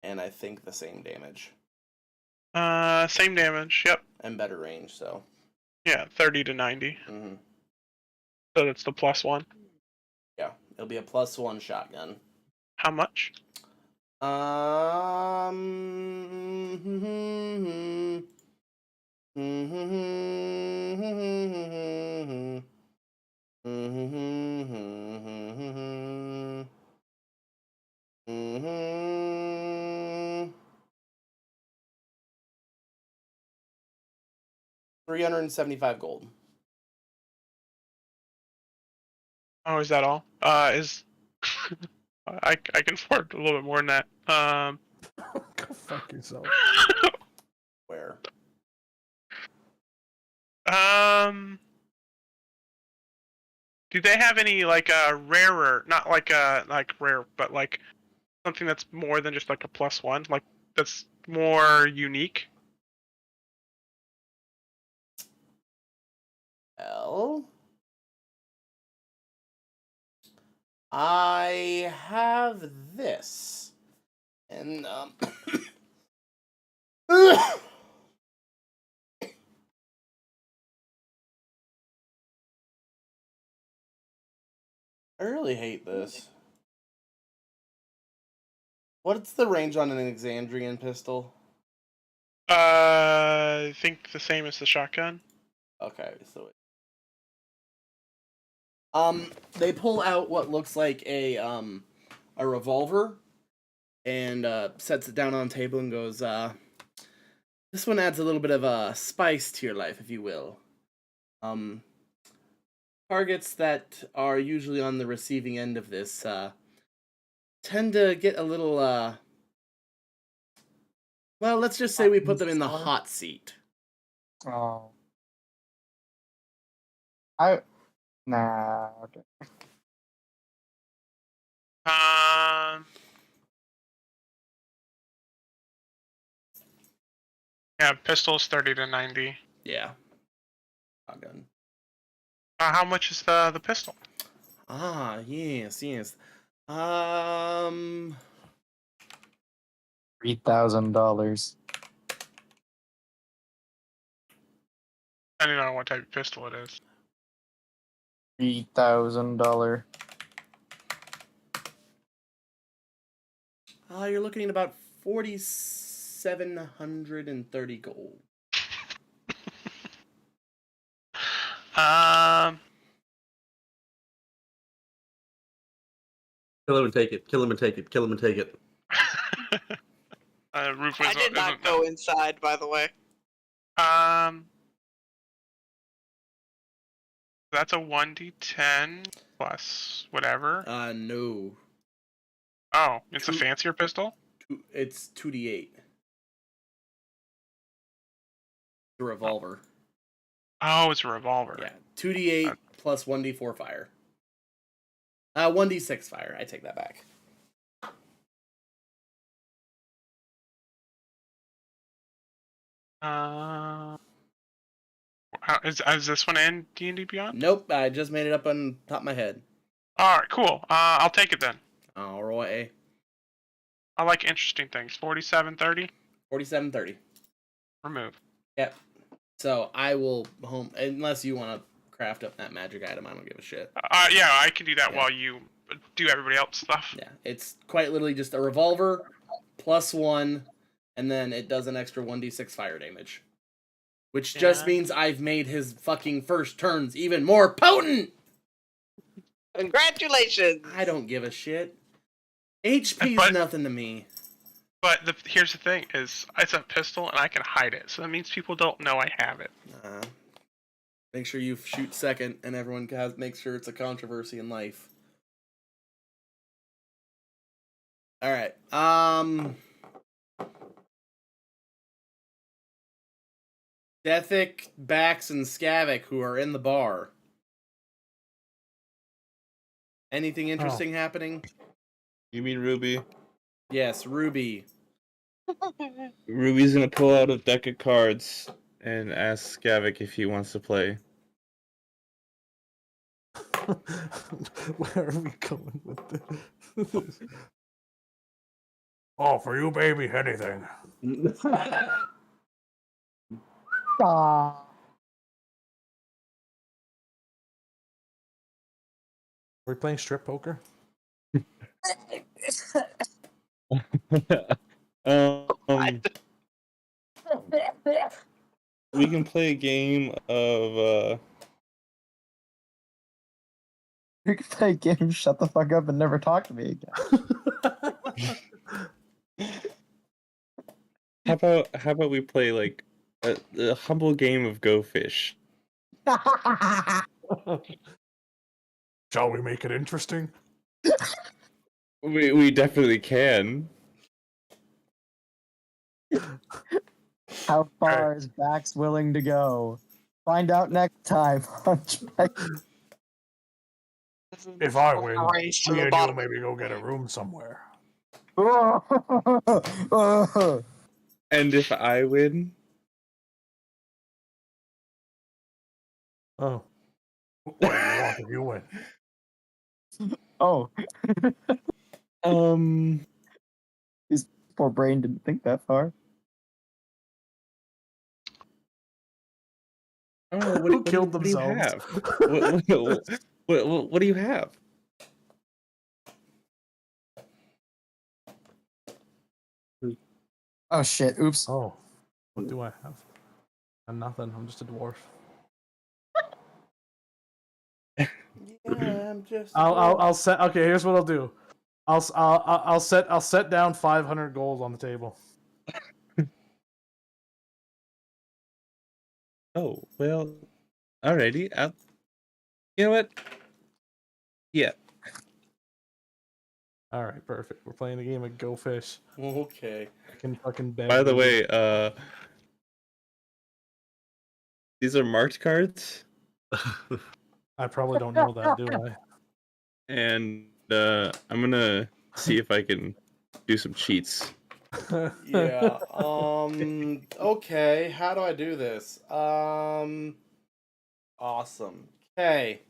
and I think the same damage. Same damage. Yep. And better range. So. Yeah, 30 to 90. Mm-hmm. So that's the +1. Yeah, it'll be a +1 shotgun. How much? $375 gold. Oh, is that all? Is I can afford a little bit more than that. Go fuck yourself. Where? Do they have any like rarer, not like rare, but like something that's more than just like a +1, like that's more unique? Well, I have this, and I really hate this. What's the range on an Exandrian pistol? I think the same as the shotgun. Okay, so they pull out what looks like a revolver and sets it down on the table and goes, this one adds a little bit of a spice to your life, if you will. Targets that are usually on the receiving end of this tend to get a little well, let's just say we put them in the hot seat. Oh. Nah, okay. Yeah, pistol's 30 to 90. Yeah. Shotgun. How much is the pistol? Ah, yes. $3,000. I don't know what type of pistol it is. $3,000. You're looking at about 4,730 gold. Kill him and take it. Kill him and take it. Kill him and take it. Rufus I did not go inside, by the way. That's a 1d10 plus whatever. No. Oh, it's a fancier pistol? It's 2d8. The revolver. Oh, it's a revolver. Yeah, 2d8 plus 1d4 fire. 1d6 fire. I take that back. Is this one in D&D Beyond? Nope, I just made it up on top of my head. All right, cool. I'll take it then. All right. I like interesting things. 4730. 4730. Remove. Yep. So I will home unless you want to craft up that magic item. I don't give a shit. Yeah, I can do that Yeah. while you do everybody else stuff. Yeah, it's quite literally just a revolver plus 1, and then it does an extra 1d6 fire damage, which just Yeah. means I've made his fucking first turns even more potent. Congratulations! I don't give a shit. HP's But- nothing to me. But here's the thing: is it's a pistol and I can hide it, so that means people don't know I have it. Make sure you shoot second, and everyone make sure it's a controversy in life. All right. Dethic, Bax, and Skavik, who are in the bar. Anything interesting happening? You mean Ruby? Yes, Ruby. Ruby's gonna pull out a deck of cards and ask Skavik if he wants to play. Where are we going with this? Oh, for you, baby, anything. Ah. Are we playing strip poker? We can play a game of You can play a game, shut the fuck up, and never talk to me again. how about we play like a humble game of Go Fish? Shall we make it interesting? We definitely can. How far is Bax willing to go? Find out next time on If I win, Race to me the and you bottom. maybe go get a room somewhere. And if I win, Oh. What do you want if you win? Oh, poor brain didn't think that far. oh, Who killed what do you themselves? have? What do you have? Oh shit! Oops. Oh. What do I have? I'm nothing. I'm just a dwarf. Yeah, I'm just. I'll set. Okay, here's what I'll do. I'll set down 500 gold on the table. Oh well, alrighty. You know what? Yeah. All right, perfect. We're playing a game of Go Fish. Okay. I can fucking bet. By the way, these are marked cards, I probably don't know that, do I? and I'm gonna see if I can do some cheats. Yeah. Okay. How do I do this? Awesome. Okay.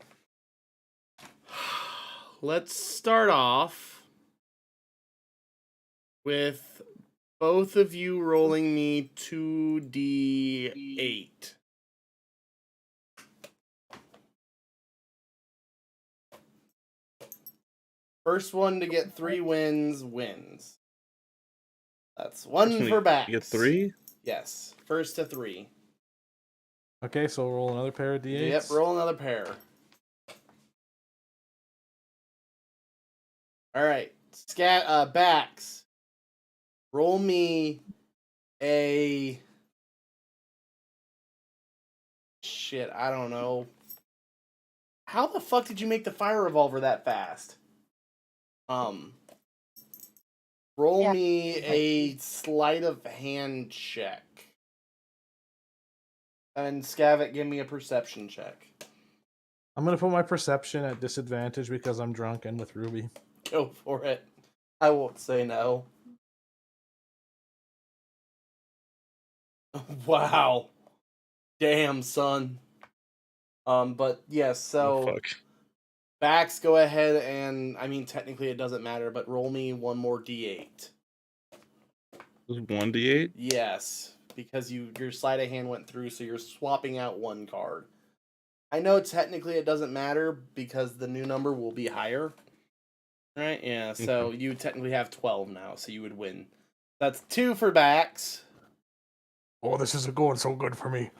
Let's start off with both of you rolling me 2d8. First one to get 3 wins wins. That's one First for back. You get 3? Yes, first to 3. Okay, so roll another pair of d8s. Yep, roll another pair. All right, backs. Roll me a shit. I don't know. How the fuck did you make the fire revolver that fast? Roll Yeah. me a sleight of hand check. And Scavit, give me a perception check. I'm gonna put my perception at disadvantage because I'm drunk and with Ruby. Go for it. I won't say no. Wow. Damn, son. But yes, so Oh, fuck. backs, go ahead and I mean technically it doesn't matter, but roll me one more d8. This is 1d8? Yes, because your sleight of hand went through, so you're swapping out one card. I know technically it doesn't matter because the new number will be higher. Right? Yeah, so you technically have 12 now, so you would win. That's 2 for backs. Oh, this isn't going so good for me.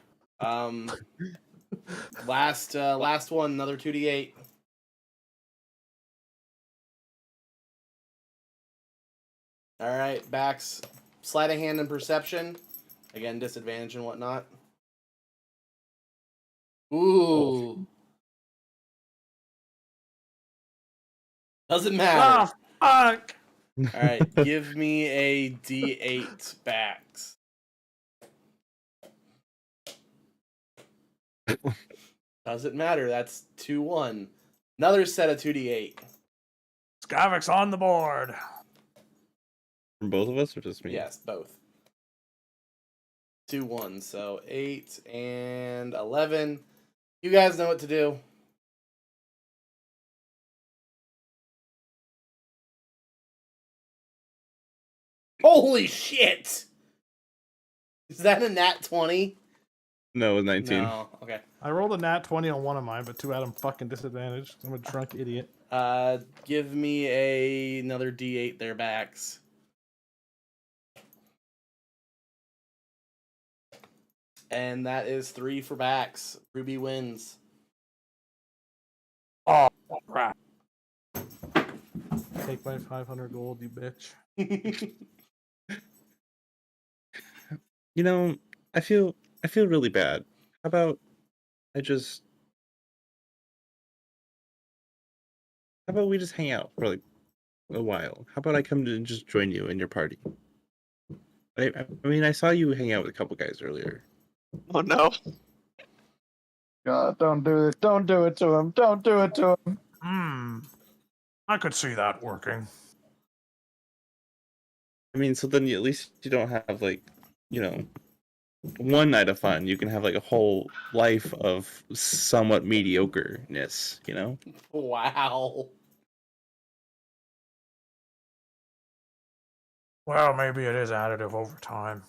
Last one, another 2d8. All right, backs, sleight of hand and perception. Again, disadvantage and whatnot. Ooh. Doesn't matter. Fuck! All right, give me a d8 backs. Doesn't matter. That's 2-1. Another set of 2d8. Skavik's on the board. From both of us or just me? Yes, both. 2-1. So 8 and 11. You guys know what to do. Holy shit! Is that a nat 20? No, it was 19. No. Okay. I rolled a nat 20 on one of mine, but 2 had him fucking disadvantaged. I'm a drunk idiot. Give me another d8 there, backs. And that is 3 for backs. Ruby wins. Oh, crap. Take my 500 gold, you bitch. You know, I feel really bad. How about we just hang out for like a while? How about I come to just join you in your party? I mean, I saw you hang out with a couple guys earlier. Oh no. God, don't do it. Don't do it to him. Don't do it to him. I could see that working. I mean, so then at least you don't have like, you know, one night of fun. You can have like a whole life of somewhat mediocreness, you know? Wow. Well, maybe it is additive over time.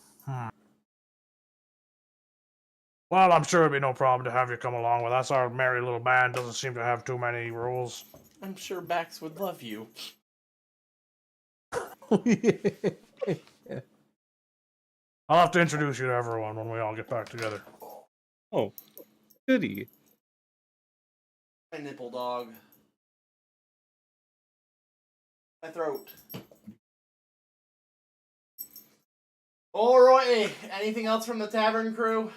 Well, I'm sure it'd be no problem to have you come along with us. Our merry little band doesn't seem to have too many rules. I'm sure Bax would love you. I'll have to introduce you to everyone when we all get back together. Oh, goody. My nipple dog. My throat. Alrighty. Anything else from the tavern crew?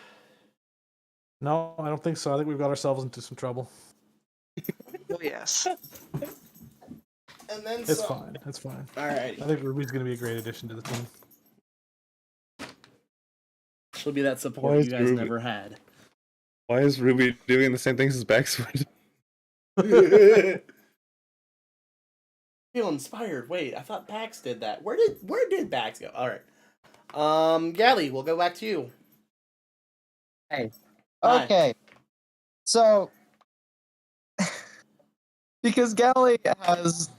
No, I don't think so. I think we've got ourselves into some trouble. Oh yes. And then It's some. fine. It's fine. Alrighty. I think Ruby's going to be a great addition to the team. She'll be that Why support is you guys Ruby- never had. Why is Ruby doing the same things as Backsword? Feel inspired. Wait, I thought Bax did that. Where did Bax go? Alright. Gally, we'll go back to you. Hey. Hi. Okay. So, because Gally has,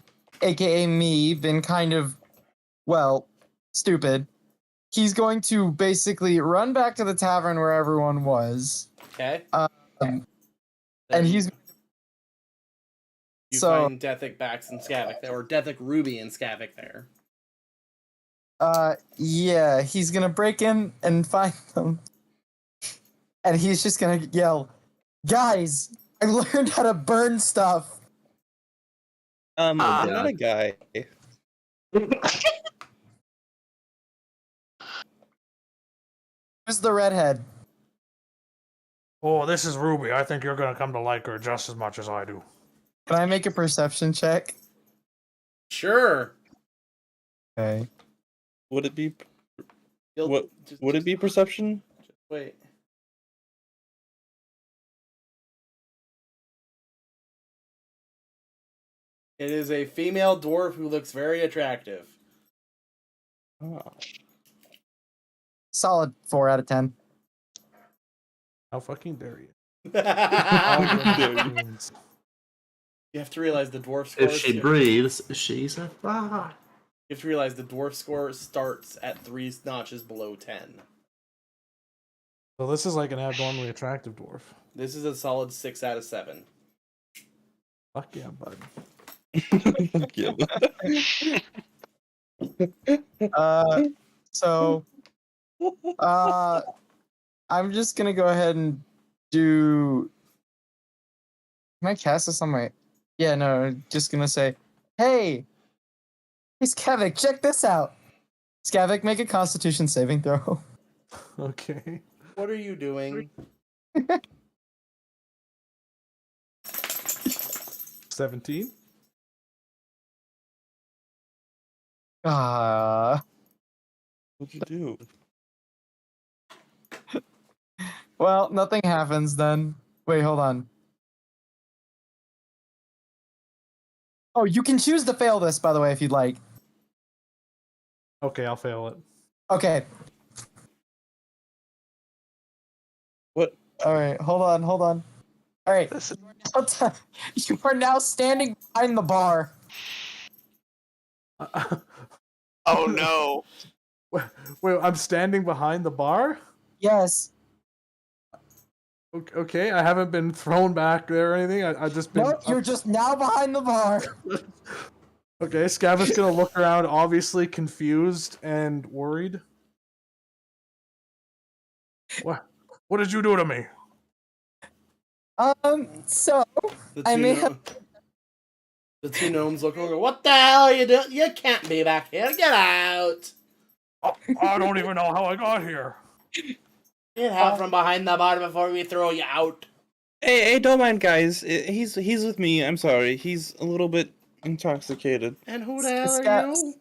aka me, been kind of, well, stupid, he's going to basically run back to the tavern where everyone was. Okay. And Then he's. you so- find Dethic, Bax, and Skavik there, or Dethic, Ruby, and Skavik there. Yeah, he's gonna break in and find them. And he's just gonna yell, "Guys, I learned how to burn stuff." I'm God. not a guy. Who's the redhead? Oh, this is Ruby. I think you're gonna come to like her just as much as I do. Can I make a perception check? Sure. Okay. Would it be? You'll- What would it be? Perception? Wait. It is a female dwarf who looks very attractive. Oh. Solid 4 out of 10. How fucking dare you? You Means. have to realize the dwarf score. If she breathes, she's a fly. You have to realize the dwarf score starts at 3 notches below 10. So this is like an abnormally attractive dwarf. This is a solid 6 out of 7. Fuck yeah, bud. Yeah. So I'm just gonna go ahead and do. Can I cast this on my? Yeah, no. I'm just gonna say, hey, Skavik, check this out. Skavik, make a Constitution saving throw. Okay. What are you doing? 17. Ah. What'd you do? Well, nothing happens then. Wait, hold on. Oh, you can choose to fail this, by the way, if you'd like. Okay, I'll fail it. Okay. What? All right, hold on. All right. This is You are now standing behind the bar. oh no. Wait, I'm standing behind the bar? Yes. Okay, I haven't been thrown back there or anything. I just been. No, you're just now behind the bar. Okay, Scav gonna look around, obviously confused and worried. What did you do to me? So The I two may gno- have. The two gnomes look over. What the hell are you doing? You can't be back here. Get out. I don't even know how I got here. Get out from behind the bar before we throw you out. Hey, don't mind, guys. He's with me. I'm sorry. He's a little bit intoxicated. And who the hell are you?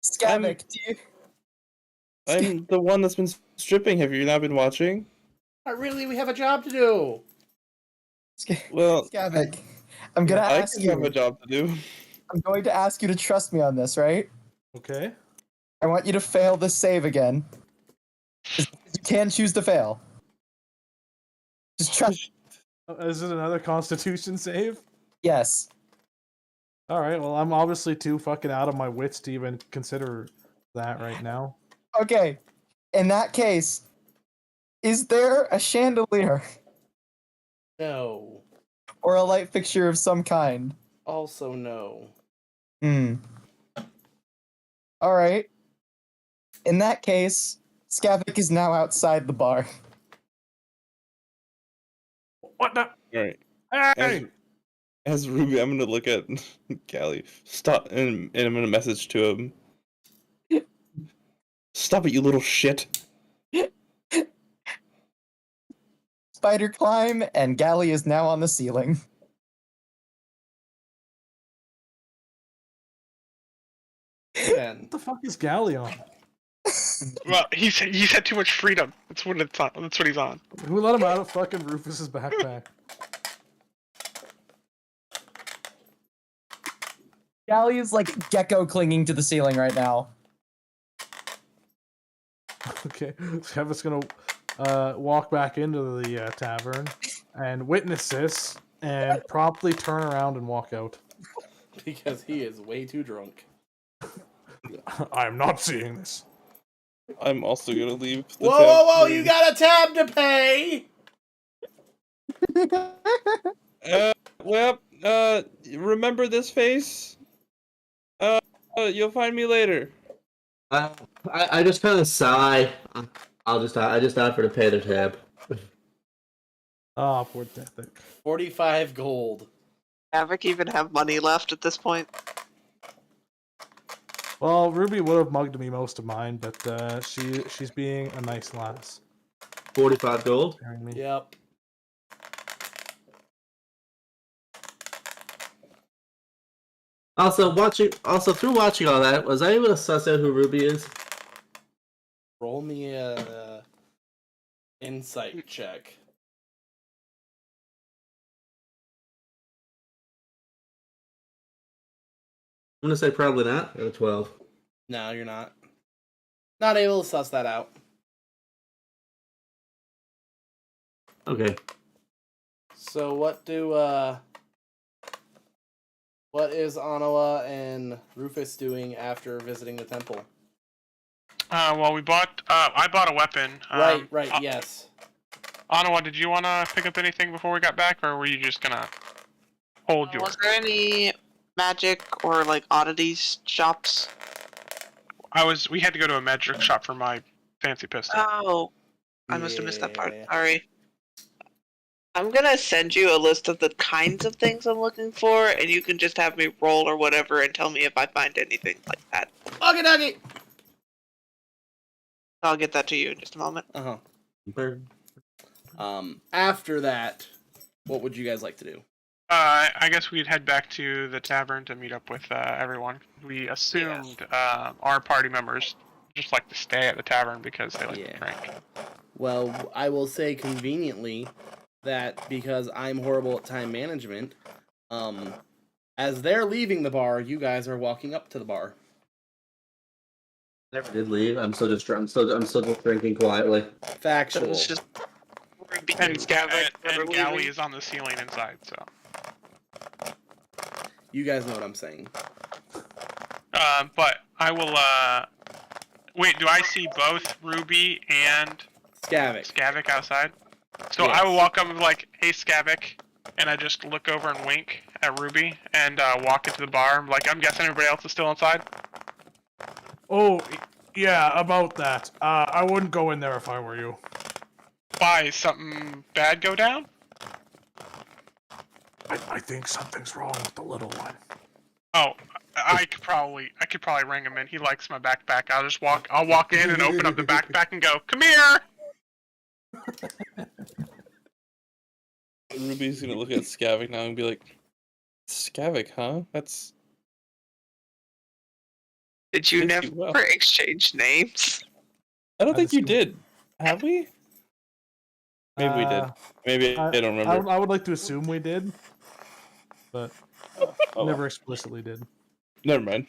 Skavik, do you? I'm the one that's been stripping. Have you not been watching? We have a job to do. Well, Skavik, I'm gonna I ask have a you. job to do. I'm going to ask you to trust me on this, right? Okay. I want you to fail this save again. You can choose to fail. Just trust. Is it another Constitution save? Yes. All right. Well, I'm obviously too fucking out of my wits to even consider that right now. Okay. In that case, is there a chandelier No. or a light fixture of some kind? Also no. All right. In that case, Skavik is now outside the bar. What the? All right. Hey! As Ruby, I'm gonna look at Callie. Stop, and I'm gonna message to him. Stop it, you little shit. Spider climb, and Galley is now on the ceiling. Then. What the fuck is Galley on? Well, he's had too much freedom. That's what it's on. That's what he's on. Who let him out of fucking Rufus's backpack? Galley is like gecko clinging to the ceiling right now. Okay, Kevin's gonna walk back into the tavern and witness this and promptly turn around and walk out. Because he is way too drunk. I'm not seeing this. I'm also gonna leave. The Whoa, tab you got a tab to pay! Remember this face? You'll find me later. I just kind of sigh. I just offer to pay the tab. Ah, poor Tethek. 45 gold. Havoc even have money left at this point? Well, Ruby would have mugged me most of mine, but she's being a nice lass. 45 gold. Sparing me. Yep. Also, through watching all that, was I able to suss out who Ruby is? Roll me a insight check. I'm gonna say probably not. Got a 12. No, you're not. Not able to suss that out. Okay. So what is Anawa and Rufus doing after visiting the temple? Well, we bought. I bought a weapon. Right, yes. Anawa, did you want to pick up anything before we got back, or were you just gonna hold yours? Was there any magic or like oddities shops? We had to go to a magic shop for my fancy pistol. Oh, I must have missed that part. Yeah. Sorry. I'm gonna send you a list of the kinds of things I'm looking for, and you can just have me roll or whatever and tell me if I find anything like that. Okay, Dougie! I'll get that to you in just a moment. After that, what would you guys like to do? I guess we'd head back to the tavern to meet up with everyone. We assumed our party members just like to stay at the tavern because they like to drink. Well, I will say conveniently that because I'm horrible at time management, as they're leaving the bar, you guys are walking up to the bar. Never did leave. I'm still just drinking quietly. Factual. It's just And Galley is on the ceiling inside, so. You guys know what I'm saying. But I will, wait, do I see both Ruby and Skavik outside? So Yes. I will walk up and be like, hey Skavik, and I just look over and wink at Ruby and walk into the bar. I'm like, I'm guessing everybody else is still inside? Oh, yeah, about that. I wouldn't go in there if I were you. Why, something bad go down? I think something's wrong with the little one. Oh, I could probably ring him in. He likes my backpack. I'll walk in and open up the backpack and go, come here! Ruby's gonna look at Skavik now and be like, Skavik, huh? That's... Did you Fits never you well. exchange names? I don't think you assume- did. Have we? Maybe we did. Maybe I don't remember. I would like to assume we did, but Oh, never explicitly did. Never mind.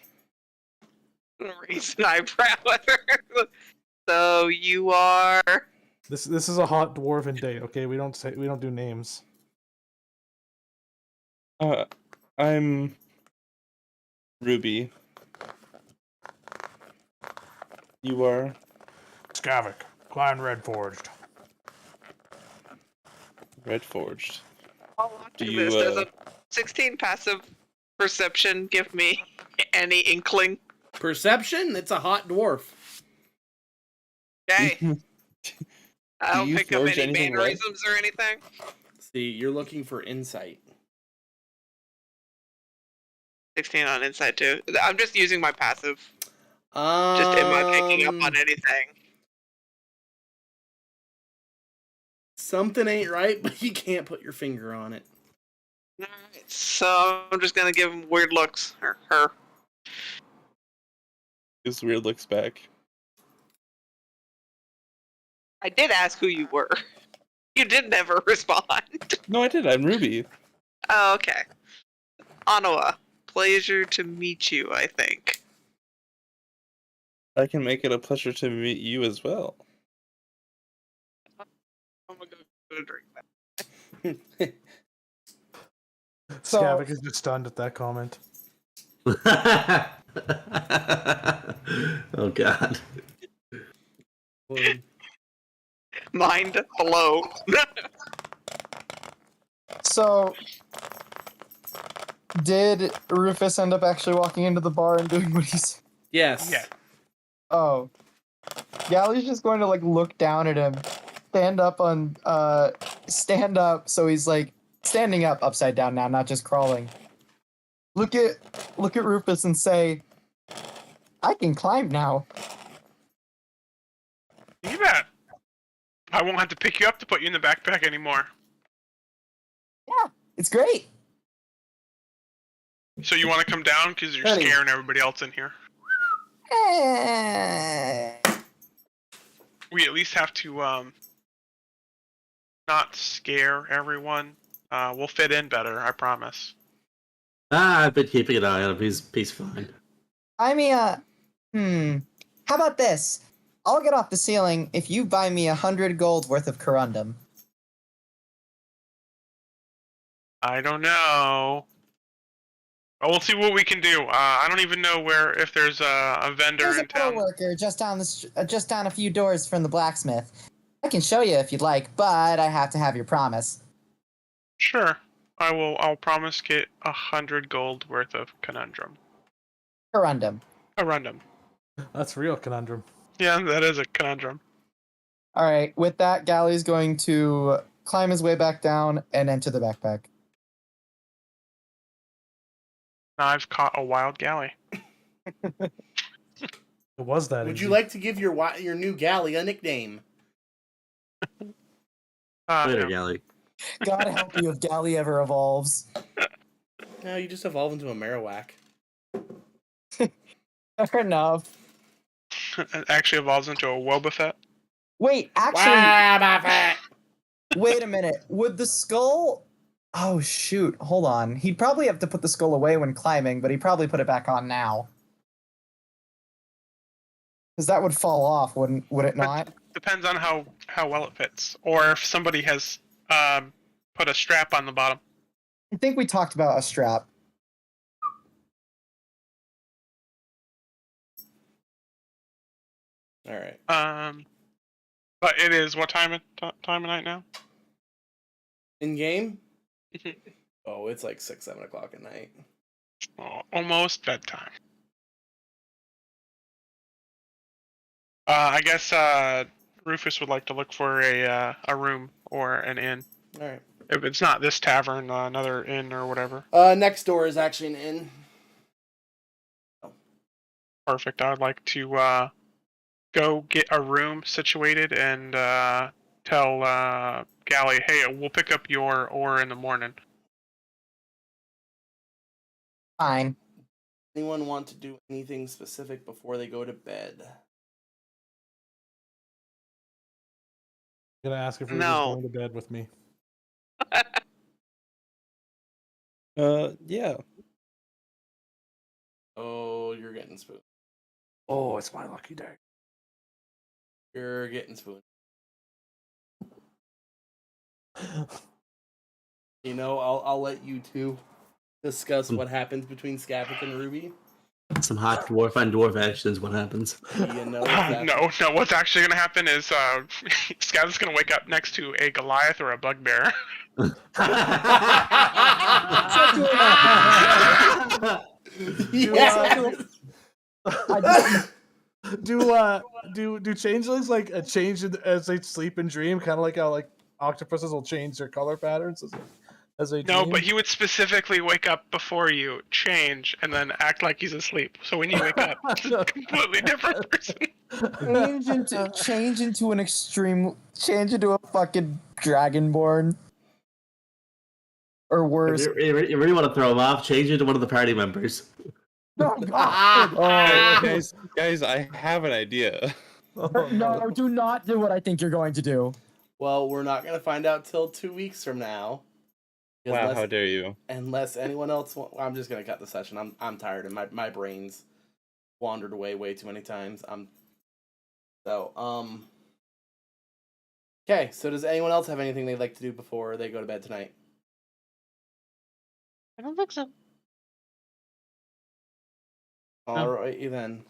Raise an eyebrow at her. So you are. This is a hot dwarven date, okay? We don't do names. I'm Ruby. You are Skavik, Clan Redforged. Redforged. I'll watch Do you you, this. Does a 16 passive perception give me any inkling? Perception? It's a hot dwarf. Okay. I Do don't you pick up forge any anything red? mannerisms or anything. See, you're looking for insight. 16 on insight too. I'm just using my passive. Just am I picking up on anything? Something ain't right, but you can't put your finger on it. Alright, so I'm just gonna give him weird looks. Or her. This weird looks back. I did ask who you were. You did never respond. No, I did. I'm Ruby. Oh, okay. Anawa, pleasure to meet you, I think. I can make it a pleasure to meet you as well. I'm gonna go drink that. So- Skavik is just stunned at that comment. Oh god. Mind blown. So, did Rufus end up actually walking into the bar and doing what he said? Yes. Yeah. Oh, Galley's just going to like look down at him, stand up so he's like standing up upside down now, not just crawling. Look at Rufus and say, I can climb now. You bet. I won't have to pick you up to put you in the backpack anymore. Yeah, it's great. So you want to come down because you're Honey. scaring everybody else in here. We at least have to not scare everyone. We'll fit in better, I promise. I've been keeping an eye on him. He's fine. I mean, how about this? I'll get off the ceiling if you buy me 100 gold worth of corundum. I don't know. Well, we'll see what we can do. I don't even know if there's a vendor There's a in town. metal worker just down a few doors from the blacksmith. I can show you if you'd like, but I have to have your promise. Sure. I'll promise get 100 gold worth of conundrum. Corundum. A rundum. That's real conundrum. Yeah, that is a conundrum. All right. With that, Galley's going to climb his way back down and enter the backpack. Now I've caught a wild galley. It was that. Would easy. you like to give your new galley a nickname? Later, No. Galley. God help you if Galley ever evolves. No, you just evolve into a Marowak. Fair enough. It actually evolves into a Wobbuffet. Wait, actually, Wah, wait a minute. Would the skull... Oh, shoot. Hold on. He'd probably have to put the skull away when climbing, but he'd probably put it back on now. Because that would fall off, would it not? Depends on how well it fits, or if somebody has put a strap on the bottom. I think we talked about a strap. All right. But it is what time of night now? In game? Oh, it's like 6, 7 o'clock at night. Oh, almost bedtime. I guess Rufus would like to look for a room or an inn. All right. If it's not this tavern, another inn or whatever. Next door is actually an inn. Perfect. I would like to go get a room situated and tell Galley, hey, we'll pick up your ore in the morning. Fine. Anyone want to do anything specific before they go to bed? I'm gonna ask if we're No. going to bed with me. Yeah. Oh, you're getting spooned. Oh, it's my lucky day. You're getting spooned. You know, I'll let you two discuss what happens between Scavik and Ruby. Some hot dwarf on dwarf actions. What happens? You know, that- No. What's actually going to happen is Scav's going to wake up next to a Goliath or a bugbear. Yeah. Do changelings like a change as they sleep and dream, kind of like how like octopuses will change their color patterns as they No, dream? but he would specifically wake up before you, change, and then act like he's asleep. So when you wake up, it's a completely different person. Change into a fucking dragonborn. Or worse. If you really want to throw him off, change it to one of the party members. No, God. Oh, guys, I have an idea. No, do not do what I think you're going to do. Well, we're not gonna find out till 2 weeks from now. Wow, Unless- how dare you? Unless anyone else, I'm just gonna cut the session. I'm tired, and my brain's wandered away way too many times. Okay. So does anyone else have anything they'd like to do before they go to bed tonight? I don't think so. All right, then.